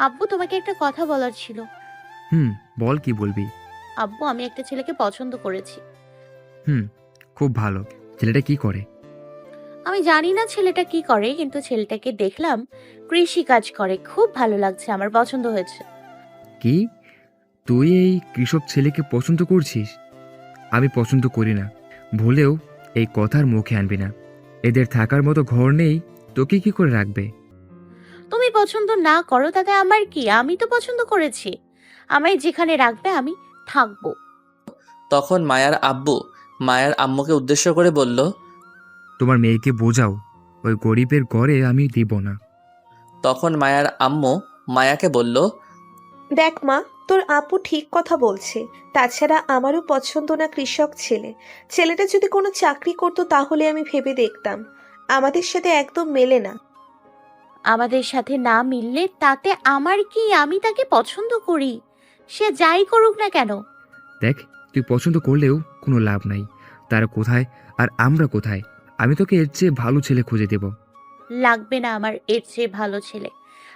আব্বু, তোমাকে একটা কথা বলার ছিল। হুম, বল কি বলবি? আব্বু, আমি একটা ছেলেকে পছন্দ করেছি। হুম, খুব ভালো। ছেলেটা কি করে? আমি জানি না ছেলেটা কি করে, কিন্তু ছেলেটাকে দেখলাম কৃষি কাজ করে। খুব ভালো লাগছে, আমার পছন্দ হয়েছে। কি? তুই এই কৃষক ছেলেকে পছন্দ করছিস? আমি পছন্দ করি না। ভুলেও এই কথার মুখে আনবি না। এদের থাকার মতো ঘর নেই, তোকে কি করে রাখবে? তুমি পছন্দ না করো তাতে আমার কি? আমি তো পছন্দ করেছি। আমায় যেখানে রাখবে আমি থাকবো। তখন মায়ার আব্বু মায়ার আম্মুকে উদ্দেশ্য করে বলল, তোমার মেয়েকে বোঝাও, ওই গরিবের ঘরে আমি দিব না। তখন মায়ার আম্মু মায়াকে বলল, দেখ মা, তোর আপু ঠিক কথা বলছে। তাছাড়া আমারও পছন্দ না কৃষক ছেলে। ছেলেটা যদি কোনো চাকরি করতো তাহলে আমি ভেবে দেখতাম। আমাদের সাথে একদম মেলে না। আমাদের সাথে না মিললে তাতে আমার কি? আমি তাকে পছন্দ করি, সে যাই করুক না কেন। দেখ, তুই পছন্দ করলেও কোনো লাভ নাই। তারা কোথায় আর আমরা কোথায়? আমি তোকে এর চেয়ে ভালো ছেলে খুঁজে দেব। লাগবে না আমার এর চেয়ে ভালো ছেলে।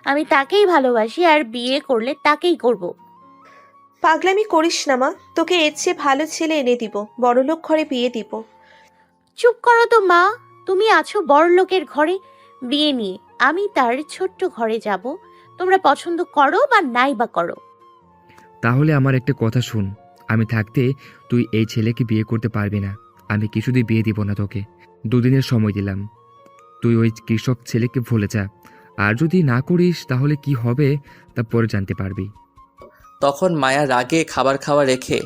আমি তাকেই ভালোবাসি, আর বিয়ে করলে তাকেই করব। পাগলামি করিস না মা, তোকে এর চেয়ে ভালো ছেলে এনে দিব, বড়লোক ঘরে বিয়ে দিব। চুপ করো তো মা। তুমি আছো বড়লোকের ঘরে বিয়ে নিয়ে, আমি তার ছোট্ট ঘরে যাব। তোমরা পছন্দ করো বা নাই বা করো। তাহলে আমার একটা কথা শুন। আমি থাকতে তুই এই ছেলেকে বিয়ে করতে পারবি না। আমি কিছুতেই বিয়ে দিব না তোকে। দুদিনের সময় দিলাম। তুই ওই কৃষক ছেলেকে ভুলে যা। আর যদি না করিস তাহলে কি হবে তা পরে জানতে পারবি। তখন মায়া রাগে খাবার খাওয়া রেখে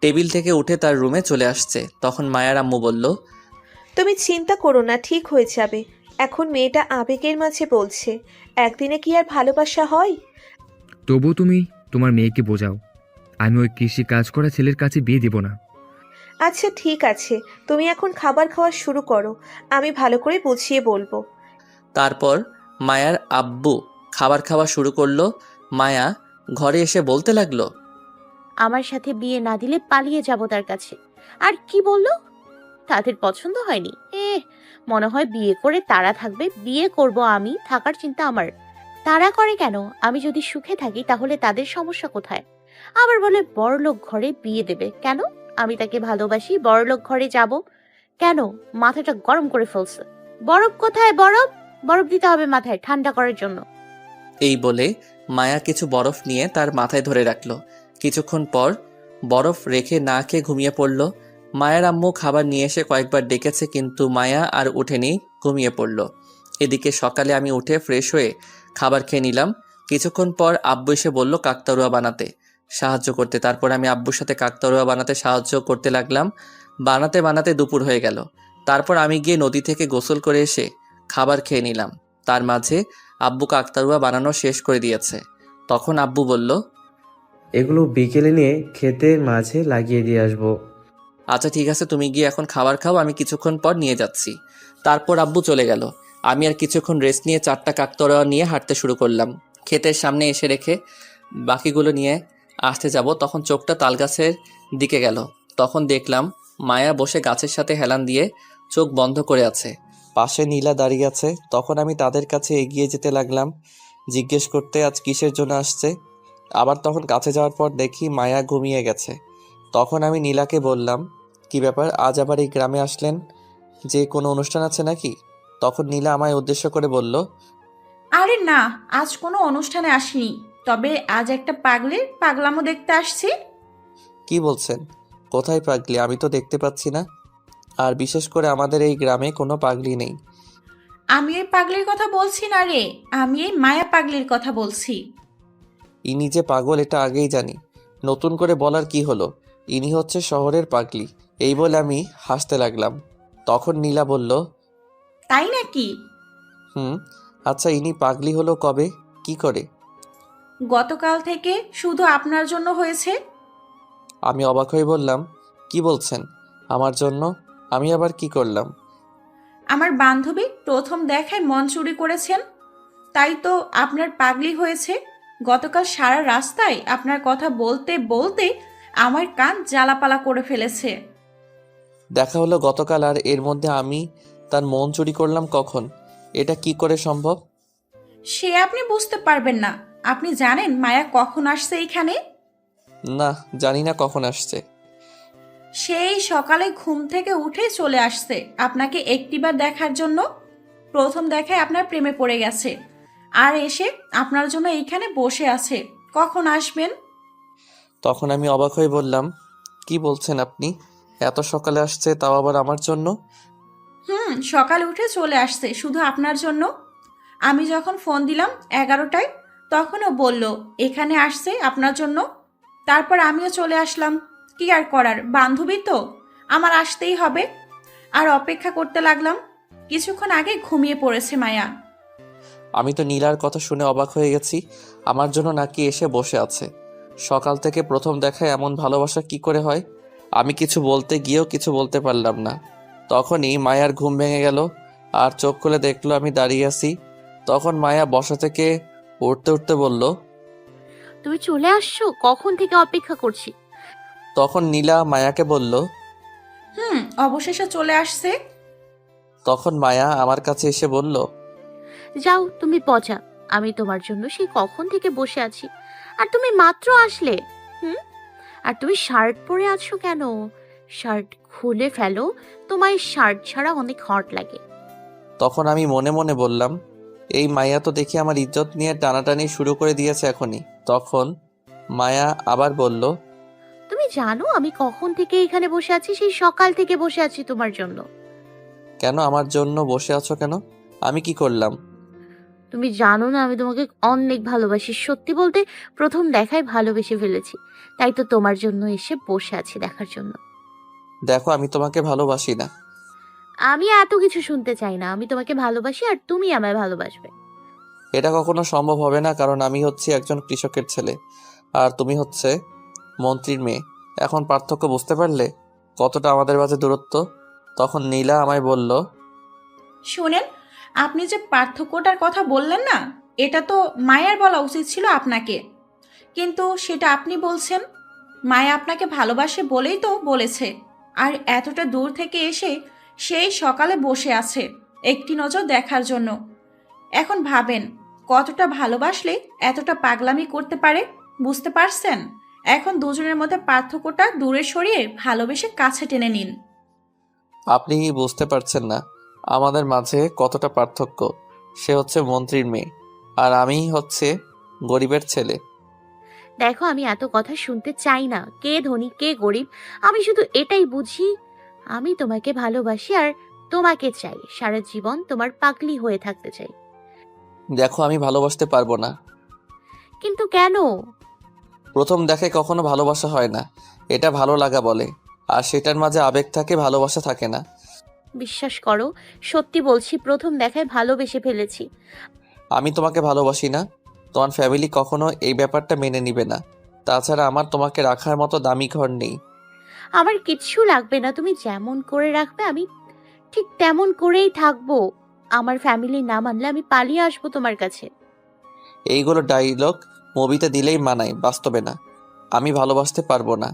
টেবিল থেকে উঠে তার রুমে চলে আসছে। তখন মায়ার আম্মু বলল, তুমি চিন্তা করো না, ঠিক হয়ে যাবে। এখন মেয়েটা আবেগের মাঝে বলছে, একদিনে কি আর ভালোবাসা হয়? তবু তুমি তোমার মেয়েকে বোঝাও। আমি ওই কৃষি কাজ করা ছেলের কাছে বিয়ে দিব না। আচ্ছা ঠিক আছে, তুমি এখন খাবার খাওয়া শুরু করো, আমি ভালো করে বুঝিয়ে বলবো। তারপর মায়ার আব্বু খাবার খাওয়া শুরু করলো। মায়া ঘরে এসে বলতে লাগলো, আমার সাথে বিয়ে না দিলে পালিয়ে যাব তার কাছে। আর কি বললো? তাদের পছন্দ হয়নি? মনে হয় বিয়ে করে তারা থাকবে। বিয়ে করব আমি, থাকার চিন্তা আমার। তারা করে কেন? আমি যদি সুখে থাকি তাহলে তাদের সমস্যা কোথায়? আবার বলে বড়লোক ঘরে বিয়ে দেবে কেন? আমি তাকে ভালোবাসি, বড়লোক ঘরে যাব কেন? মাথাটা গরম করে ফেলছে। বরফ কোথায়? বরফ বরফ দিতে হবে মাথায় ঠান্ডা করার জন্য। এই বলে মায়া কিছু বরফ নিয়ে তার মাথায় ধরে রাখলো। কিছুক্ষণ পর বরফ রেখে না খেয়ে ঘুমিয়ে পড়ল। মায়ের আম্মু খাবার নিয়ে এসে কয়েকবার ডেকেছে, কিন্তু মায়া আর উঠেনি, ঘুমিয়ে পড়ল। এদিকে সকালে আমি উঠে ফ্রেশ হয়ে খাবার খেয়ে নিলাম। কিছুক্ষণ পর আব্বু এসে বলল কাকতাড়ুয়া বানাতে সাহায্য করতে। তারপর আমি আব্বুর সাথে কাকতাড়ুয়া বানাতে সাহায্য করতে লাগলাম। বানাতে বানাতে দুপুর হয়ে গেল। তারপর আমি গিয়ে নদী থেকে গোসল করে এসে খাবার খেয়ে নিলাম। তার মাঝে আব্বু কাকতাড়ুয়া বানানো শেষ করে দিয়েছে। তখন আব্বু বলল, এগুলো বিকেলে নিয়ে ক্ষেতের মাঝে লাগিয়ে দিয়ে আসবো। আচ্ছা ঠিক আছে, তুমি গিয়ে এখন খাবার খাও, আমি কিছুক্ষণ পর নিয়ে যাচ্ছি। তারপর আব্বু চলে গেল। আমি আর কিছুক্ষণ রেস্ট নিয়ে 4টা কাকতাড়ুয়া নিয়ে হাঁটতে শুরু করলাম। ক্ষেতের সামনে এসে রেখে বাকিগুলো নিয়ে আসতে যাব, তখন চোখটা তালগাছের দিকে গেল। তখন দেখলাম মায়া বসে গাছের সাথে হেলান দিয়ে চোখ বন্ধ করে আছে। পাশে নীলা দাঁড়িয়ে আছে। তখন আমি তাদের কাছে এগিয়ে যেতে লাগলাম, জিজ্ঞেস করতে আজ কিসের জন্য আসছে। আবার তখন কাছে যাওয়ার পর দেখি মায়া ঘুমিয়ে গেছে। তখন আমি নীলাকে বললাম, কি ব্যাপার, আজ আবার এই গ্রামে আসলেন? যে কোনো অনুষ্ঠান আছে নাকি? তখন নীলা আমায় উদ্দেশ্য করে বলল, আরে না, আজ কোনো অনুষ্ঠানে আসিনি। তবে আজ একটা পাগলের পাগলামো দেখতে আসছি। কি বলছেন? কোথায় পাগলি? আমি তো দেখতে পাচ্ছি না। আর বিশেষ করে আমাদের এই গ্রামে কোনো পাগলি নেই। আমি এই পাগলির কথা বলছি না রে, আমি এই মায়া পাগলির কথা বলছি। ইনি যে পাগল এটা আগেই জানি, নতুন করে বলার কি হলো? ইনি হচ্ছে শহরের পাগলি। এই বলে আমি হাসতে লাগলাম। তখন নীলা বলল, তাই নাকি? হুম। আচ্ছা, ইনি পাগলি হলো কবে, কি করে? গতকাল থেকে শুধু আপনার জন্য হয়েছে। আমি অবাক হয়ে বললাম, কি বলছেন? আমার জন্য? আমি আবার কি করলাম? আমার বান্ধবী প্রথম দেখায় মন চুরি করেছেন, তাই তো আপনার পাগলি হয়েছে। গতকাল সারা রাস্তায় আপনার কথা বলতে বলতে আমার কান জ্বালাপালা করে ফেলেছে। দেখা হলো গতকাল, আর এর মধ্যে আমি তার মন চুরি করলাম কখন? এটা কি করে সম্ভব? সে আপনি বুঝতে পারবেন না। আপনি জানেন মায়া কখন আসছে এইখানে? না, জানি না কখন আসছে। সেই সকালে ঘুম থেকে উঠে চলে আসছে আপনাকে একটিবার দেখার জন্য। প্রথম দেখায় আপনার প্রেমে পড়ে গেছে, আর এসে আপনার জন্য এইখানে বসে আছে। কখন আসবেন? তখন আমি অবাক হয়ে বললাম, কি বলছেন আপনি? এত সকালে আসছে, তাও আবার আমার জন্য? সকালে উঠে চলে আসছে শুধু আপনার জন্য। আমি যখন ফোন দিলাম 11টায়, তখনও বলল এখানে আসছে আপনার জন্য। তারপর আমিও চলে আসলাম। কি আর করার, বান্ধবী তো, আমার আসতেই হবে। আর অপেক্ষা করতে লাগলাম। কিছুক্ষণ আগে ঘুমিয়ে পড়েছে মায়া। আমি তো নীলার কথা শুনে অবাক হয়ে গেছি। আমার জন্য নাকি এসে বসে আছে। সকাল থেকে প্রথম দেখায় এমন ভালোবাসা কি করে হয়? আমি কিছু বলতে গিয়েও কিছু বলতে পারলাম না। তখনই মায়ার ঘুম ভেঙে গেল, আর চোখ খুলে দেখলো আমি দাঁড়িয়ে আছি। তখন মায়া বসা থেকে উঠতে উঠতে বলল। তুমি চলে আসছো, কখন থেকে অপেক্ষা করছি। তখন নীলা মায়াকে বলল। অবশেষে চলে আসছে। তখন মায়া আমার কাছে এসে বলল, যাও তুমি পচা, আমি তোমার জন্য সেই কখন থেকে বসে আছি, আর তুমি মাত্র আসলে। হুম, আর তুমি শার্ট পরে আছো কেন? শার্ট খুলে ফেলো, তোমার শার্ট ছাড়া অনেক হট লাগে। তখন আমি মনে মনে বললাম, এই মায়া তো দেখি আমার ইজ্জত নিয়ে টানাটানি শুরু করে দিয়েছে এখনই। তখন মায়া আবার বলল, তুমি জানো আমি কখন থেকে এখানে বসে আছি? সেই সকাল থেকে বসে আছি তোমার জন্য। কেন আমার জন্য বসে আছো কেন? আমি কি করলাম? তুমি জানো না আমি তোমাকে অনেক ভালোবাসি, সত্যি বলতে প্রথম দেখায় ভালোবেসে ফেলেছি, তাই তো তোমার জন্য এসে বসে আছি দেখার জন্য। দেখো, আমি তোমাকে ভালোবাসি না। আমি এত কিছু শুনতে চাই না, আমি তোমাকে ভালোবাসি আর তুমি আমায় ভালোবাসবে। এটা কখনো সম্ভব হবে না, কারণ আমি হচ্ছি একজন কৃষকের ছেলে, আর তুমি হচ্ছে মন্ত্রীর মেয়ে। এখন পার্থক্য বুঝতে পারলে কতটা আমাদের মাঝে দূরত্ব? তখন নীলা আমায় বলল, শোনেন, আপনি যে পার্থক্যটার কথা বললেন না, এটা তো মায়ার বলা উচিত ছিল আপনাকে। কিন্তু সেটা আপনি বলছেন। মায়া আপনাকে ভালোবাসে বলেই তো বলেছে। আর এতটা দূর থেকে এসে সেই সকালে বসে আছে একটি নজর দেখার জন্য। এখন ভাবেন, কতটা ভালোবাসলে এতটা পাগলামি করতে পারে, বুঝতে পারছেন? এখন দুজনের মধ্যে পার্থক্যটা দূরে সরিয়ে ভালোবেসে কাছে টেনে নিন। আপনি বুঝতে পারছেন না আমাদের মাঝে কতটা পার্থক্য। সে হচ্ছে মন্ত্রীর মেয়ে, আর আমি হচ্ছে গরিবের ছেলে। দেখো আমি এত কথা শুনতে চাই না, কে ধনী কে গরিব, আমি শুধু এটাই বুঝি, আমি তোমাকে ভালোবাসি আর তোমাকে চাই, সারা জীবন তোমার পাগলি হয়ে থাকতে চাই। দেখো, আমি ভালোবাসতে পারবো না। কিন্তু কেন? প্রথম দেখে কখনো ভালোবাসা হয় না, এটা ভালো লাগা বলে। আর সেটার মাঝে আবেগ থাকে, ভালোবাসা থাকে না। বিশ্বাস করো, সত্যি বলছি, প্রথম দেখায় ভালোবেসে ফেলেছি। আমি তোমাকে ভালোবাসি না। তোমার ফ্যামিলি কখনো এই ব্যাপারটা মেনে নিবে না। তাছাড়া আমার তোমাকে রাখার মতো দামি ঘর নেই। আমার কিচ্ছু লাগবে না, তুমি যেমন করে রাখবে আমি ঠিক তেমন করেই থাকবো। আমার ফ্যামিলি না মানলে আমি পালিয়ে আসবো তোমার কাছে। এইগুলো ডায়লগ মুভিতে দিলেই মানায়, বাস্তবে না। আমি ভালোবাসতে পারবো না,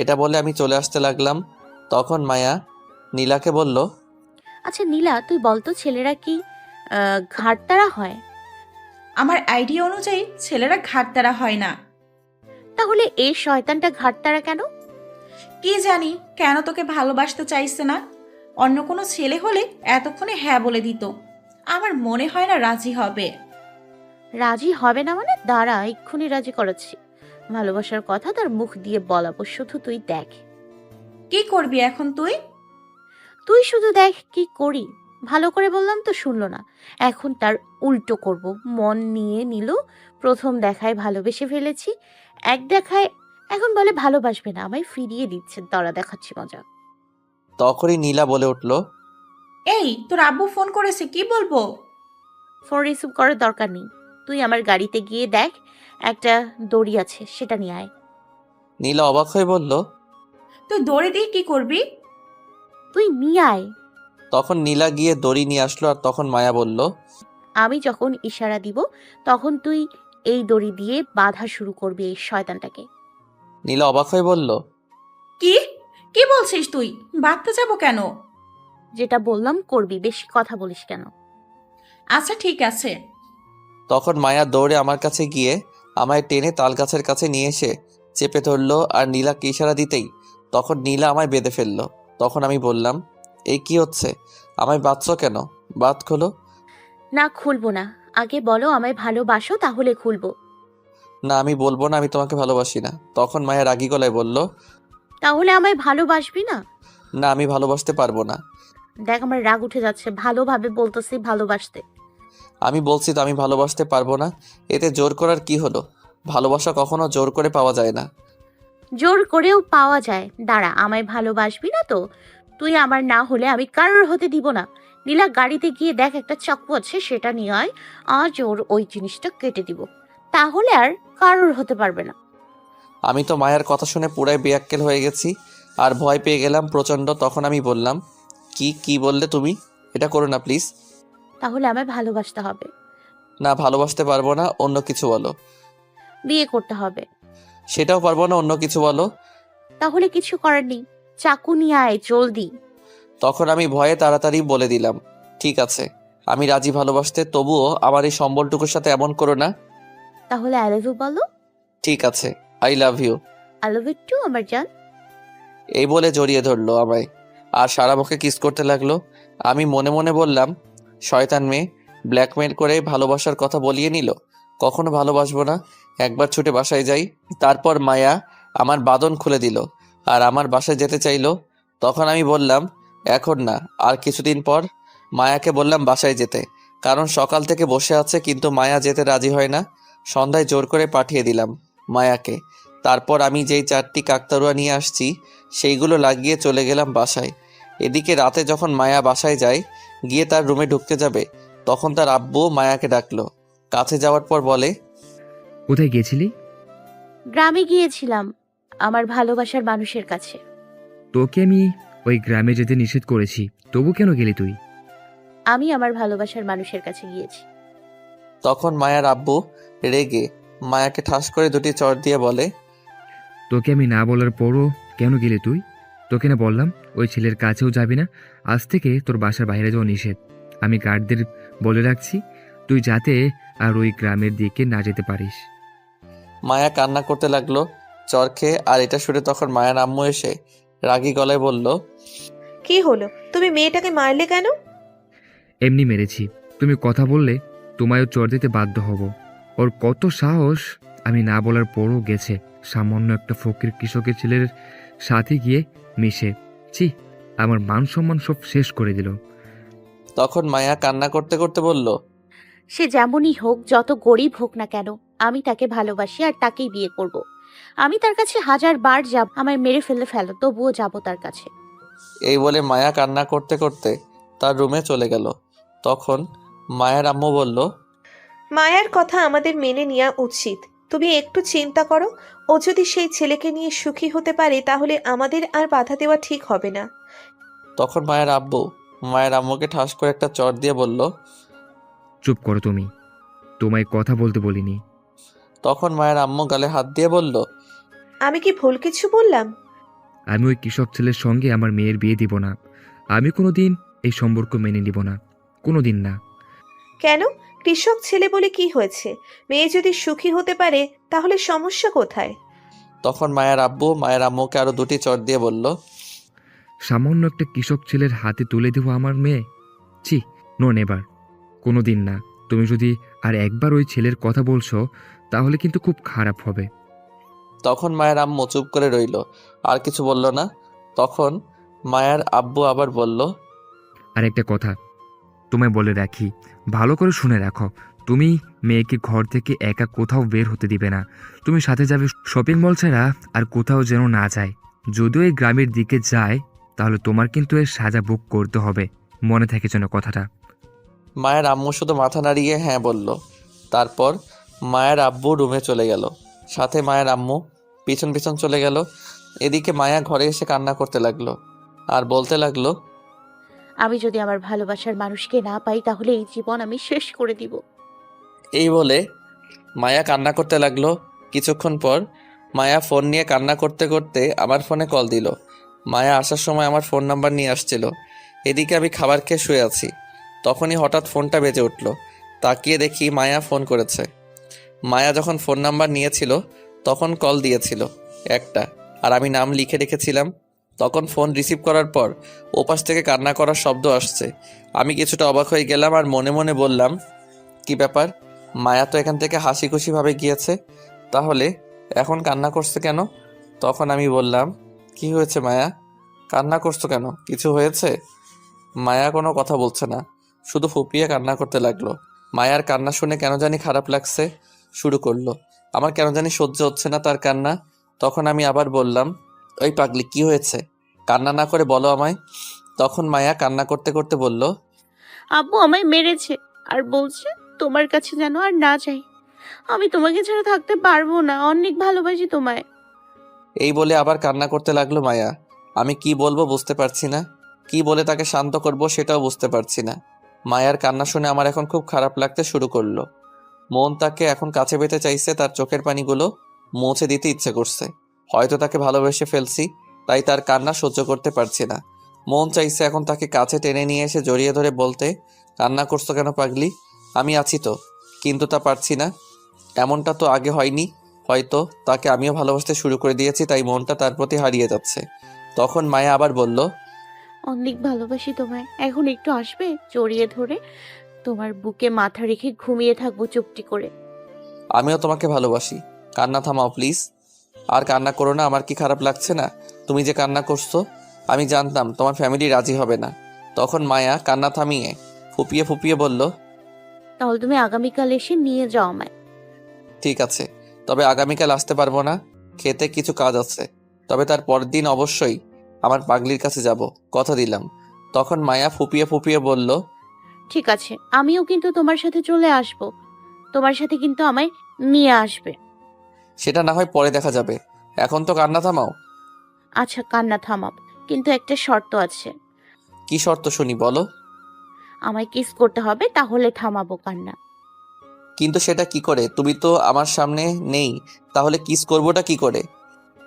এটা বলে আমি চলে আসতে লাগলাম। তখন মায়া নীলাকে বলল, আচ্ছা নীলা, তুই বলতো ছেলেরা কি ঘাড়তারা হয়? আমার আইডিয়া অনুযায়ী ছেলেরা ঘাটতারা হয় না। তাহলে এই শয়তানটা ঘাড়তারা কেন? কি জানি কেন তোকে ভালোবাসতে চাইছে না। অন্য কোনো ছেলে হলে এতক্ষণে হ্যাঁ বলে দিত। আমার মনে হয় না রাজি হবে। রাজি হবে না মানে? দাঁড়া, এক্ষুনি রাজি করাচ্ছি। ভালোবাসার কথা তার মুখ দিয়ে বলাবো, শুধু তুই দেখ। কি করবি এখন তুই? তুই শুধু দেখ কি করি। ভালো করে বললাম তো শুনলো না, এখন তার উল্টো করব। মন নিয়ে নিল, প্রথম দেখায় ভালোবেসে ফেলেছি, এক দেখায় এখন বলে ভালোবাসবে না, আমায় ফিরিয়ে দিচ্ছে, দরা দেখাচ্ছি মজা। তখনই নীলা বলে উঠল, এই, তোর আব্বু ফোন করেছে, কি বলবো? ফোন রিসিভ করার দরকার নেই, তুই আমার গাড়িতে গিয়ে দেখ, একটা দড়ি আছে, সেটা নিয়ে আয়। নীলা অবাক হয়ে বলল, তুই দৌড়ে দিয়ে কি করবি? তুই নিয়ে আয়। তখন নীলা গিয়ে দড়ি নিয়ে আসলো। আর তখন মায়া বলল, আমি যখন ইশারা দিব তখন তুই এই দড়ি দিয়ে বাঁধা শুরু করবি এই শয়তানটাকে। নীলা অবাক হয়ে বলল, কি কি বলছিস তুই? বাঁধতে যাবো কেন? যেটা বললাম করবি, বেশি কথা বলিস কেন? আচ্ছা ঠিক আছে। তখন মায়া দৌড়ে আমার কাছে গিয়ে আমায় টেনে তাল গাছের কাছে নিয়ে এসে চেপে ধরলো, আর নীলাকে ইশারা দিতেই তখন নীলা আমায় বেঁধে ফেললো। তখন আমি বললাম, এই কি হচ্ছে? আমায় বাঁধছো কেন? বাঁধ খোলো। না, খুলবো না। আগে বলো আমায় ভালোবাসো, তাহলে খুলবো। না, আমি বলবো না আমি তোমাকে ভালোবাসি না। তখন মায়া রাগী গলায় বলল, তাহলে আমায় ভালোবাসবি না? না, আমি ভালোবাসতে পারবো না। দেখ, আমার রাগ উঠে যাচ্ছে। ভালোভাবে বলতেছি ভালোবাসতে। আমি বলছি তো আমি ভালোবাসতে পারবো না। এতে জোর করার কি হলো? ভালোবাসা কখনো জোর করে পাওয়া যায় না। জোর করেও পাওয়া যায়। দাঁড়া, আমায় ভালোবাসবি না তো? তুই আমার না হলে আমি কারোর হতে দিব না। নীলা, গাড়িতে গিয়ে দেখ, একটা চাকু আছে, সেটা নিয়ে আয়। আজ ওর ওই জিনিসটা কেটে দিব, তাহলে আর কারোর হতে পারবে না। আমি তো মায়ের কথা শুনে পুরাই বেয়াক্কেল হয়ে গেছি আর ভয় পেয়ে গেলাম প্রচণ্ড। তখন আমি বললাম, কি বললে তুমি? এটা করো না প্লিজ। তাহলে আমায় ভালোবাসতে হবে। না, ভালোবাসতে পারবো না, অন্য কিছু বলো। বিয়ে করতে হবে। সেটাও পারবো না, অন্য কিছু বলো। তাহলে কিছু করার নেই, চাকু নিয়ে আয় জলদি। তখন আমি ভয়ে তাড়াতাড়ি বলে দিলাম, ঠিক আছে, আমি রাজি ভালোবাসতে, তবুও আমার এই সম্বলটুকুর সাথে এমন করো না। তাহলে আই লাভ ইউ বলো। ঠিক আছে, I love you. I love you too আমার জান। এই বলে জড়িয়ে ধরলো আমায় আর সারা মুখে কিস করতে লাগলো। আমি মনে মনে বললাম, শয়তান মেয়ে, ব্ল্যাকমেল করে ভালোবাসার কথা বলিয়ে নিল। কখনো ভালোবাসবো না। একবার ছুটে বাসায় যাই। তারপর মায়া আমার বাঁধন খুলে দিল আর আমার বাসায় যেতে চাইলো। তখন আমি বললাম, এখন না, আর কিছুদিন পর। মায়াকে বললাম বাসায় যেতে, কারণ সকাল থেকে বসে আছে, কিন্তু মায়া যেতে রাজি হয় না। সন্ধ্যায় জোর করে পাঠিয়ে দিলাম মায়াকে। তারপর আমি যেই 4টি কাকতাড়ুয়া নিয়ে আসছি সেইগুলো লাগিয়ে চলে গেলাম বাসায়। এদিকে রাতে যখন মায়া বাসায় যায়, গিয়ে তার রুমে ঢুকতে যাবে, তখন তার আব্বু মায়াকে ডাকলো। কাছে যাওয়ার পর বলে, কোথায় গেছিলি? গ্রামে গিয়েছিলাম আমার ভালোবাসার মানুষের কাছে। তোকে আমি ওই গ্রামে যেতে নিষেধ করেছি, তবু কেন গেলি তুই? আমি আমার ভালোবাসার মানুষের কাছে গিয়েছি। তখন মায়ার আব্বু রেগে মায়াকে ঠাস করে 2টি চড় দিয়ে বলে, তোকে আমি না বলার পরও কেন গেলি তুই? তোকে না বললাম ওই ছেলের কাছেও যাবি না। আজ থেকে তোর বাসার বাইরে যাওয়া নিষেধ। আমি গার্ডদের বলে রাখছি, তুই যাতে আর ওই গ্রামের দিকে না যেতে পারিস। মায়া কান্না করতে লাগলো চর খেয়ে। আর এটা শুনে তখন মায়ার আম্মু এসে রাগী গলায় বলল, কি হলো? তুমি মেয়েটাকে মারলে কেন? এমনি মেরেছি। তুমি কথা বললে তোমায়ও চর দিতে বাধ্য হব। ওর কত সাহস! আমি না বলার পরও গেছে সামান্য একটা ফকির কৃষকের ছেলের সাথে গিয়ে মিশে। ছি, আমার মান সম্মান সব শেষ করে দিল। তখন মায়া কান্না করতে করতে বলল, সে যেমনই হোক, যত গরিব হোক না কেন, আমি তাকে ভালোবাসি আর তাকেই বিয়ে করব। আমি তার কাছে 1000 বার যাব, আমায় মেরে ফেলো, তবুও যাব তার কাছে। এই বলে মায়া কান্না করতে করতে তার রুমে চলে গেল। তখন মায়ের আম্মু বলল, মায়ার কথা আমাদের মেনে নেওয়া উচিত। তুমি একটু চিন্তা করো, ও যদি সেই ছেলেকে নিয়ে সুখী হতে পারে তাহলে আমাদের আর বাধা দেওয়া ঠিক হবে না। তখন মায়ের আব্বু মায়ের আম্মুকে ঠাস করে একটা চড় দিয়ে বলল, চুপ করো তুমি, তোমায় কথা বলতে বলিনি। তখন মায়ের আম্মু গালে হাত দিয়ে বলল, আমি কি ভুল কিছু বললাম? আমি ওই কৃষক ছেলের সঙ্গে আমার মেয়ের বিয়ে দিব না। আমি কোনোদিন এই সম্পর্ক মেনে নিব না, কোনোদিন না। কেন? কৃষক ছেলে বলে কি হয়েছে? মেয়ে যদি সুখী হতে পারে তাহলে সমস্যা কোথায়? তখন মায়ের আব্বু মায়ের আম্মুকে আরো 2টি চড় দিয়ে বলল, সামান্য একটা কৃষক ছেলের হাতে তুলে দেবো আমার মেয়ে? ছি, নো নেভার, কোনোদিন না। তুমি যদি আর একবার ওই ছেলের কথা বলছো তাহলে কিন্তু খুব খারাপ হবে। তখন মায়ের আম্মু চুপ করে রইল, আর কিছু বলল না। তখন মায়ের আব্বু আবার বলল, আর একটা কথা তোমায় বলে রাখি, ভালো করে শুনে রাখো। তুমি মেয়েকে ঘর থেকে একা কোথাও বের হতে দিবে না। তুমি সাথে যাবে শপিং মল ছাড়া আর কোথাও যেন না যায়। যদিও এই গ্রামের দিকে যায় তাহলে তোমার কিন্তু এর সাজা ভোগ করতে হবে, মনে থাকে যেন কথাটা। মায়ের আম্মু শুধু মাথা নাড়িয়ে হ্যাঁ বলল। তারপর মায়ের আব্বু রুমে চলে গেল, সাথে মায়ের আম্মু পিছন পিছন চলে গেল। এদিকে মায়া ঘরে এসে কান্না করতে লাগলো আর বলতে লাগলো, আমি যদি আমার ভালোবাসার মানুষকে না পাই তাহলে এই জীবন আমি শেষ করে দিব। এই বলে মায়া কান্না করতে লাগলো। কিছুক্ষণ পর মায়া ফোন নিয়ে কান্না করতে করতে আমার ফোনে কল দিল। মায়া আসার সময় আমার ফোন নাম্বার নিয়ে আসছিল। এদিকে আমি খাবার খেয়ে শুয়ে আছি। তখনই হঠাৎ ফোনটা বেজে উঠল। তাকিয়ে দেখি মায়া ফোন করেছে। মায়া যখন ফোন নাম্বার নিয়েছিল তখন কল দিয়েছিল একটা, আর আমি নাম লিখে রেখেছিলাম। তখন ফোন রিসিভ করার পর ওপাশ থেকে কান্না করার শব্দ আসছে। আমি কিছুটা অবাক হয়ে গেলাম আর মনে মনে বললাম, কি ব্যাপার, মায়া তো এখান থেকে হাসি খুশিভাবে গিয়েছে, তাহলে এখন কান্না করছে কেন? তখন আমি বললাম, কি হয়েছে মায়া, কান্না করছো কেন, কিছু হয়েছে? মায়া কোনো কথা বলছে না, শুধু ফুপিয়ে কান্না করতে লাগলো। মায়ার কান্না শুনে কেন জানি খারাপ লাগছে শুরু করলো। আমার কেন জানি সহ্য হচ্ছে না তার কান্না। তখন আমি আবার বললাম, ওই পাগলি, কি হয়েছে, কান্না না করে বলো আমায়। তখন মায়া কান্না করতে করতে বলল, আব্বু আমায় মেরেছে আর বলছে তোমার কাছে যেন আর না যাই। আমি তোমাকে ছাড়া থাকতে পারবো না, অনেক ভালোবাসি তোমায়। এই বলে আবার কান্না করতে লাগলো মায়া। আমি কি বলবো বুঝতে পারছি না, কি বলে তাকে শান্ত করব সেটাও বুঝতে পারছি না। মায়ার কান্না শুনে আমার এখন খুব খারাপ লাগতে শুরু করলো। মন তাকে এখন কাছে পেতে চাইছে, তার চোখের পানিগুলো মুছে দিতে ইচ্ছে করছে। হয়তো তাকে ভালোবেসে ফেলছি, তাই তার কান্না সহ্য করতে পারছি না। মন চাইছে এখন তাকে কাছে টেনে নিয়ে এসে জড়িয়ে ধরে বলতে, কান্না করছো কেন পাগলি, আমি আছি তো। কিন্তু তা পারছি না। এমনটা তো আগে হয়নি, হয়তো তাকে আমিও ভালোবাসতে শুরু করে দিয়েছি, তাই মনটা তার প্রতি হারিয়ে যাচ্ছে। তখন মায়া আবার বলল, অনেক ভালোবাসি তোমায়, এখন একটু আসবে, জড়িয়ে ধরে তোমার বুকে মাথা রেখে ঘুমিয়ে থাকবো চুপটি করে। আমিও তোমাকে ভালোবাসি, কান্না থামাও প্লিজ। আর কান্না করো না, আমার কি খারাপ লাগছে না তুমি যে কান্না করছো? আমি জানতাম তোমার ফ্যামিলি রাজি হবে না। তখন মায়া কান্না থামিয়ে ফুপিয়ে ফুপিয়ে বলল, তাহলে তুমি আগামীকাল এসে নিয়ে যাও আমায়। ঠিক আছে, তবে আগামীকাল আসতে পারবো না, খেতে কিছু কাজ আছে। তবে তার পরের দিন অবশ্যই আমার পাগলির কাছে যাব, কথা দিলাম। তখন মায়া ফুপিয়ে ফুপিয়ে বলল, ঠিক আছে, আমিও কিন্তু তোমার সাথে চলে আসব। তোমার সাথে কিন্তু আমায় নিয়ে আসবে। সেটা না হয় পরে দেখা যাবে, এখন তো কান্না থামাও। আচ্ছা, কান্না থামাব, কিন্তু একটা শর্ত আছে। কি শর্ত শুনি, বলো। আমায় কিস করতে হবে, তাহলে থামাবো কান্না। কিন্তু সেটা কি করে, তুমি তো আমার সামনে নেই, তাহলে কিস করবোটা কি করে?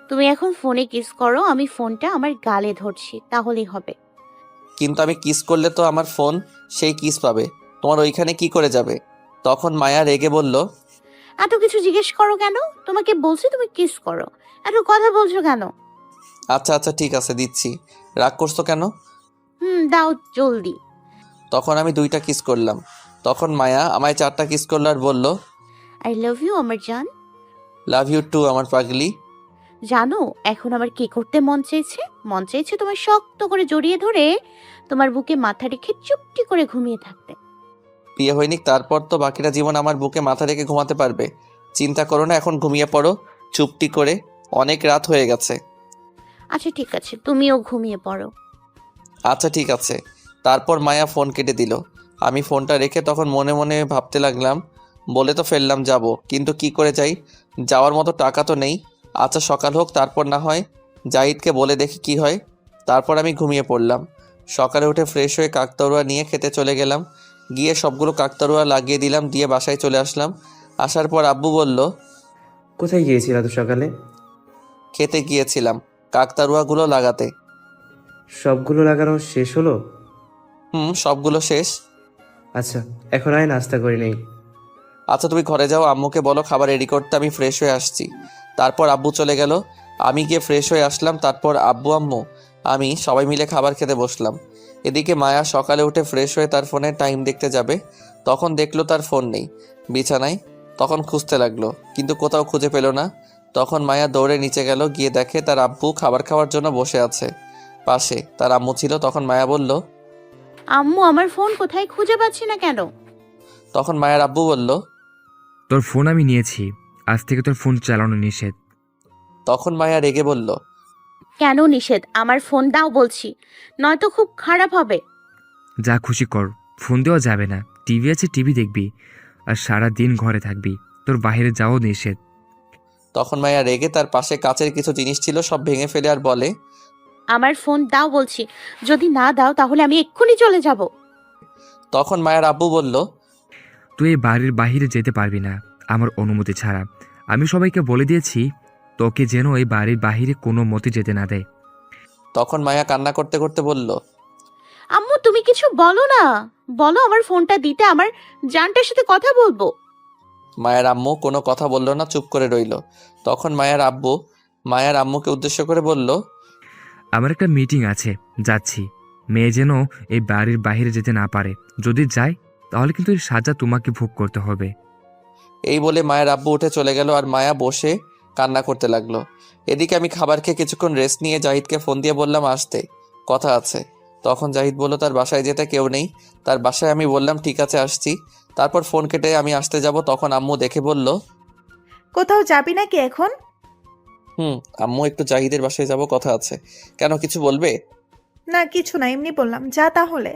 তুমি এখন ফোনে কিস করো, আমি ফোনটা আমার গালে ধরছি, তাহলেই হবে। কিন্তু আমি কিস করলে তো আমার ফোন সেই কিস পাবে, তোমার ওইখানে কি করে যাবে? তখন মায়া রেগে বলল, এত কিছু জিজ্ঞেস করো কেন? তোমাকে বলছি তুমি কিস করো, এত কথা বলছো কেন? আচ্ছা আচ্ছা ঠিক আছে, দিচ্ছি, রাগ করছো কেন? দাও জলদি। তখন আমি 2টা কিস করলাম। তখন মায়া আমায় 4টা কিস করলো আর বলল, আই লাভ ইউ আমার জান। লাভ ইউ টু আমার পাগলি। জানো এখন আমার কি করতে মন চাইছে? মন চাইছে তোমার শক্ত করে জড়িয়ে ধরে তোমার বুকে মাথা রেখে চুপটি করে ঘুমিয়ে থাকতে। বিয়ে হয়নি, তারপর তো বাকিটা জীবন আমার বুকে মাথা রেখে ঘুমাতে পারবে। চিন্তা করো না, এখন ঘুমিয়ে পড়ো চুপটি করে, অনেক রাত হয়ে গেছে। আচ্ছা ঠিক আছে, তুমিও ঘুমিয়ে পড়ো। আচ্ছা ঠিক আছে। তারপর মায়া ফোন কেটে দিল। আমি ফোনটা রেখে তখন মনে মনে ভাবতে লাগলাম, বলে তো ফেললাম যাব, কিন্তু কি করে যাই, যাওয়ার মতো টাকা তো নেই। আচ্ছা সকাল হোক, তারপর না হয় জাহিদকে বলে দেখি কি হয়। তারপর আমি ঘুমিয়ে পড়লাম। সকালে উঠে ফ্রেশ হয়ে কাকতাড়ুয়া নিয়ে খেতে চলে গেলাম। গিয়ে সবগুলো কাকতাড়ুয়া লাগিয়ে দিলাম, দিয়ে বাসায় চলে আসলাম। আসার পর আব্বু বলল, কোথায় গিয়েছিল এত সকালে? খেতে গিয়েছিলাম কাকতাড়ুয়াগুলো লাগাতে। সবগুলো লাগানো শেষ হলো? সবগুলো শেষ। আচ্ছা, এখন আয় নাস্তা করে নেই। আচ্ছা তুমি ঘরে যাও, আম্মুকে বলো খাবার রেডি করতে, আমি ফ্রেশ হয়ে আসছি। তারপর আব্বু চলে গেল, আমি গিয়ে ফ্রেশ হয়ে আসলাম। তারপর আব্বু আম্মু আমি সবাই মিলে খাবার খেতে বসলাম। এদিকে মায়া সকালে উঠে ফ্রেশ হয়ে তার ফোনে টাইম দেখতে যাবে, তখন দেখলো তার ফোন নেই বিছানায়। তখন খুঁজতে লাগলো, কিন্তু কোথাও খুঁজে পেল না। তখন মায়া দৌড়ে নিচে গেল, গিয়ে দেখে তার আব্বু খাবার খাওয়ার জন্য বসে আছে, পাশে তার আম্মু ছিল। তখন মায়া বলল, আম্মু আমার ফোন কোথায়, খুঁজে পাচ্ছি না কেন? তখন মায়ের আব্বু বলল, তোর ফোন আমি নিয়েছি, আজ থেকে তোর ফোন চালানো নিষেধ। তখন মায়া রেগে বলল, কেন নিষেধ? আমার ফোন দাও বলছি, নয়তো খুব খারাপ হবে। যা খুশি কর, ফোন দেওয়া যাবে না। টিভি আছে, টিভি দেখবি, আর সারা দিন ঘরে থাকবি, তোর বাইরে যাওয়াও নিষেধ। তখন মায়া রেগে তার পাশে কাচের কিছু জিনিস ছিল সব ভেঙে ফেলে আর বলে, আমার ফোন দাও বলছি, যদি না দাও তাহলে আমি এক্ষুনি চলে যাব। তখন মায়ের আব্বু বলল, তুই এই বাড়ির বাইরে যেতে পারবি না আমার অনুমতি ছাড়া। আমি সবাইকে বলে দিয়েছি তোকে যেন এই বাড়ির বাইরে কোনো মতে যেতে না দেয়। তখন মায়া কান্না করতে করতে বলল, আম্মু তুমি কিছু বলো না, বলো আমার ফোনটা দিতে, আমার জানটার সাথে কথা বলবো। মায়ের আম্মু কোনো কথা বলল না, চুপ করে রইল। তখন মায়ের আম্মুকে উদ্দেশ্য করে বলল, আমার একটা মিটিং আছে, যাচ্ছি। মেয়ে যেন এই বাড়ির বাইরে যেতে না পারে। যদি যায় তাহলে কিন্তু এই সাজা তোমাকে ভোগ করতে হবে। এই বলে মায়ের আব্বু উঠে চলে গেল আর মায়া বসে কান্না করতে লাগলো। এদিকে আমি খাবার খেয়ে কিছুক্ষণ রেস্ট নিয়ে জাহিদকে ফোন দিয়ে বললাম আসতে, কথা আছে। তখন জাহিদ বলল তার বাসায় যেতে কেউ নেই। তার বাসায় আমি বললাম ঠিক আছে আসছি। তারপর ফোন কেটে আমি আসতে যাব, তখন আম্মু দেখে বলল, কোথাও যাবি নাকি এখন? আম্মু একটু জাহিদের বাসায় যাব, কথা আছে। কেন, কিছু বলবে? না কিছু না, এমনি বললাম, যা তাহলে।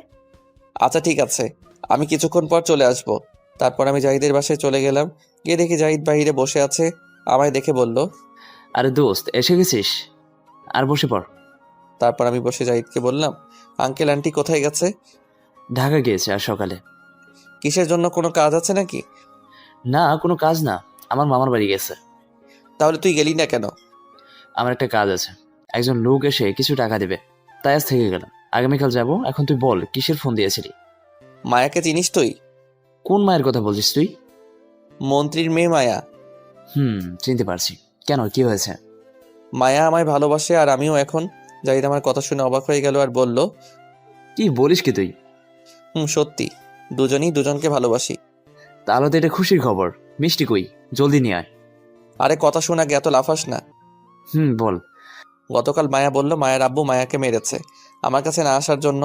আচ্ছা ঠিক আছে, আমি কিছুক্ষণ পর চলে আসব। তারপর আমি জাহিদের বাসায় চলে গেলাম। গিয়ে দেখি জাহিদ বাইরে বসে আছে। আমায় দেখে বলল, আরে দোস্ত, এসে গেছিস? আর বসে পড়। তারপর আমি বসে জাহিদকে বললাম, আঙ্কেল আন্টি কোথায় গেছে? ঢাকা গিয়েছে আর সকালে। কিসের জন্য, কোনো কাজ আছে নাকি? না, কোনো কাজ না, আমার মামার বাড়ি গেছে। তাহলে তুই গেলি না কেন? আমার একটা কাজ আছে, একজন লোক এসে কিছু টাকা দেবে, তাই আজ থেকে গেলাম। আগামীকাল যাব। এখন তুই বল, কিসের ফোন দিয়েছিলি? মায়াকে চিনিস তুই? কোন মায়ের কথা বলছিস তুই? মন্ত্রীর মেয়ে মায়া। চিনতে পারছি। কেন, কি হয়েছে? মায়া আমায় ভালোবাসে আর আমিও। এখন জাহিদ আমার কথা শুনে অবাক হয়ে গেল আর বলল, কি বলিস কি তুই? সত্যি, দুজনই দুজনকে ভালোবাসি। তাহলে তো এটা খুশির খবর। মিষ্টি কই, জলদি নিয়ে আয়। আরে কথা শোনা, আগে এত লাফাস না। বল। গতকাল মায়া বলল মায়ের আব্বু মায়াকে মেরেছে আমার কাছে না আসার জন্য।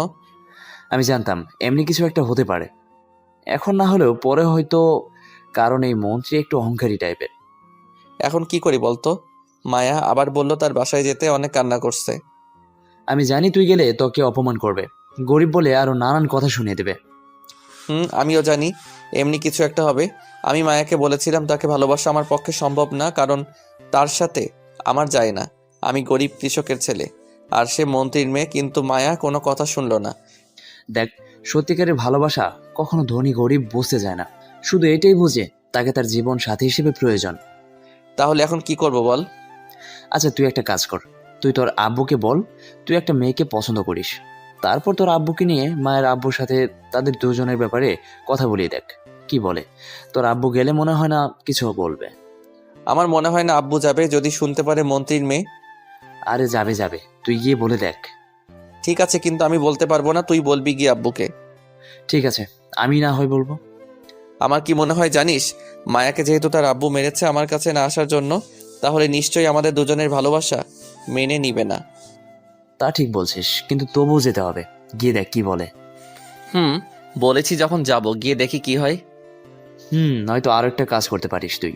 আমি জানতাম এমনি কিছু একটা হতে পারে, এখন না হলেও পরে হয়তো, কারণ এই মন্ত্রী একটু অহংকারী টাইপের। এখন কি করি বলতো? মায়া আবার বলল তার বাসায় যেতে, অনেক কান্না করছে। আমি জানি তুই গেলে তোকে অপমান করবে, গরিব বলে আরো নানান কথা শুনিয়ে দেবে। আমিও জানি এমনি কিছু একটা হবে। আমি মায়াকে বলেছিলাম তাকে ভালোবাসা আমার পক্ষে সম্ভব না, কারণ তার সাথে আমার যায় না। আমি গরিব কৃষকের ছেলে আর সে মন্ত্রীর মেয়ে, কিন্তু মায়া কোনো কথা শুনলো না। দেখ, সত্যিকারের ভালোবাসা কখনো ধনী গরিব বুঝতে যায় না, শুধু এটাই বুঝে তাকে তার জীবন সাথী হিসেবে প্রয়োজন। তাহলে এখন কি করব বল? আচ্ছা তুই একটা কাজ কর, তুই তোর আব্বুকে বল তুই একটা মেয়েকে পছন্দ করিস। তারপর তোর আব্বুকে নিয়ে মায়ের আব্বুর সাথে তাদের দুজনের ব্যাপারে কথা বলিয়ে দেখ কি বলে। তোর আব্বু গেলে মনে হয় না কিছু বলবে। আমার মনে হয় না আব্বু যাবে, যদি শুনতে পারে মন্ত্রীর মেয়ে। আরে যাবে যাবে, তুই গিয়ে বলে দেখ। ঠিক আছে, কিন্তু আমি বলতে পারবো না, তুই বলবি গিয়ে আব্বুকে। ঠিক আছে, আমি না হয় বলবো। আমার কি মনে হয় জানিস, মায়াকে যেহেতু তার আব্বু মেরেছে আমার কাছে না আসার জন্য, তাহলে নিশ্চয়ই আমাদের দুজনের ভালোবাসা মেনে নিবে না। তা ঠিক বলছিস, কিন্তু তবুও যেতে হবে, গিয়ে দেখ কি বলে। বলেছি যখন যাব, গিয়ে দেখি কি হয়। নয়তো আরো একটা কাজ করতে পারিস তুই।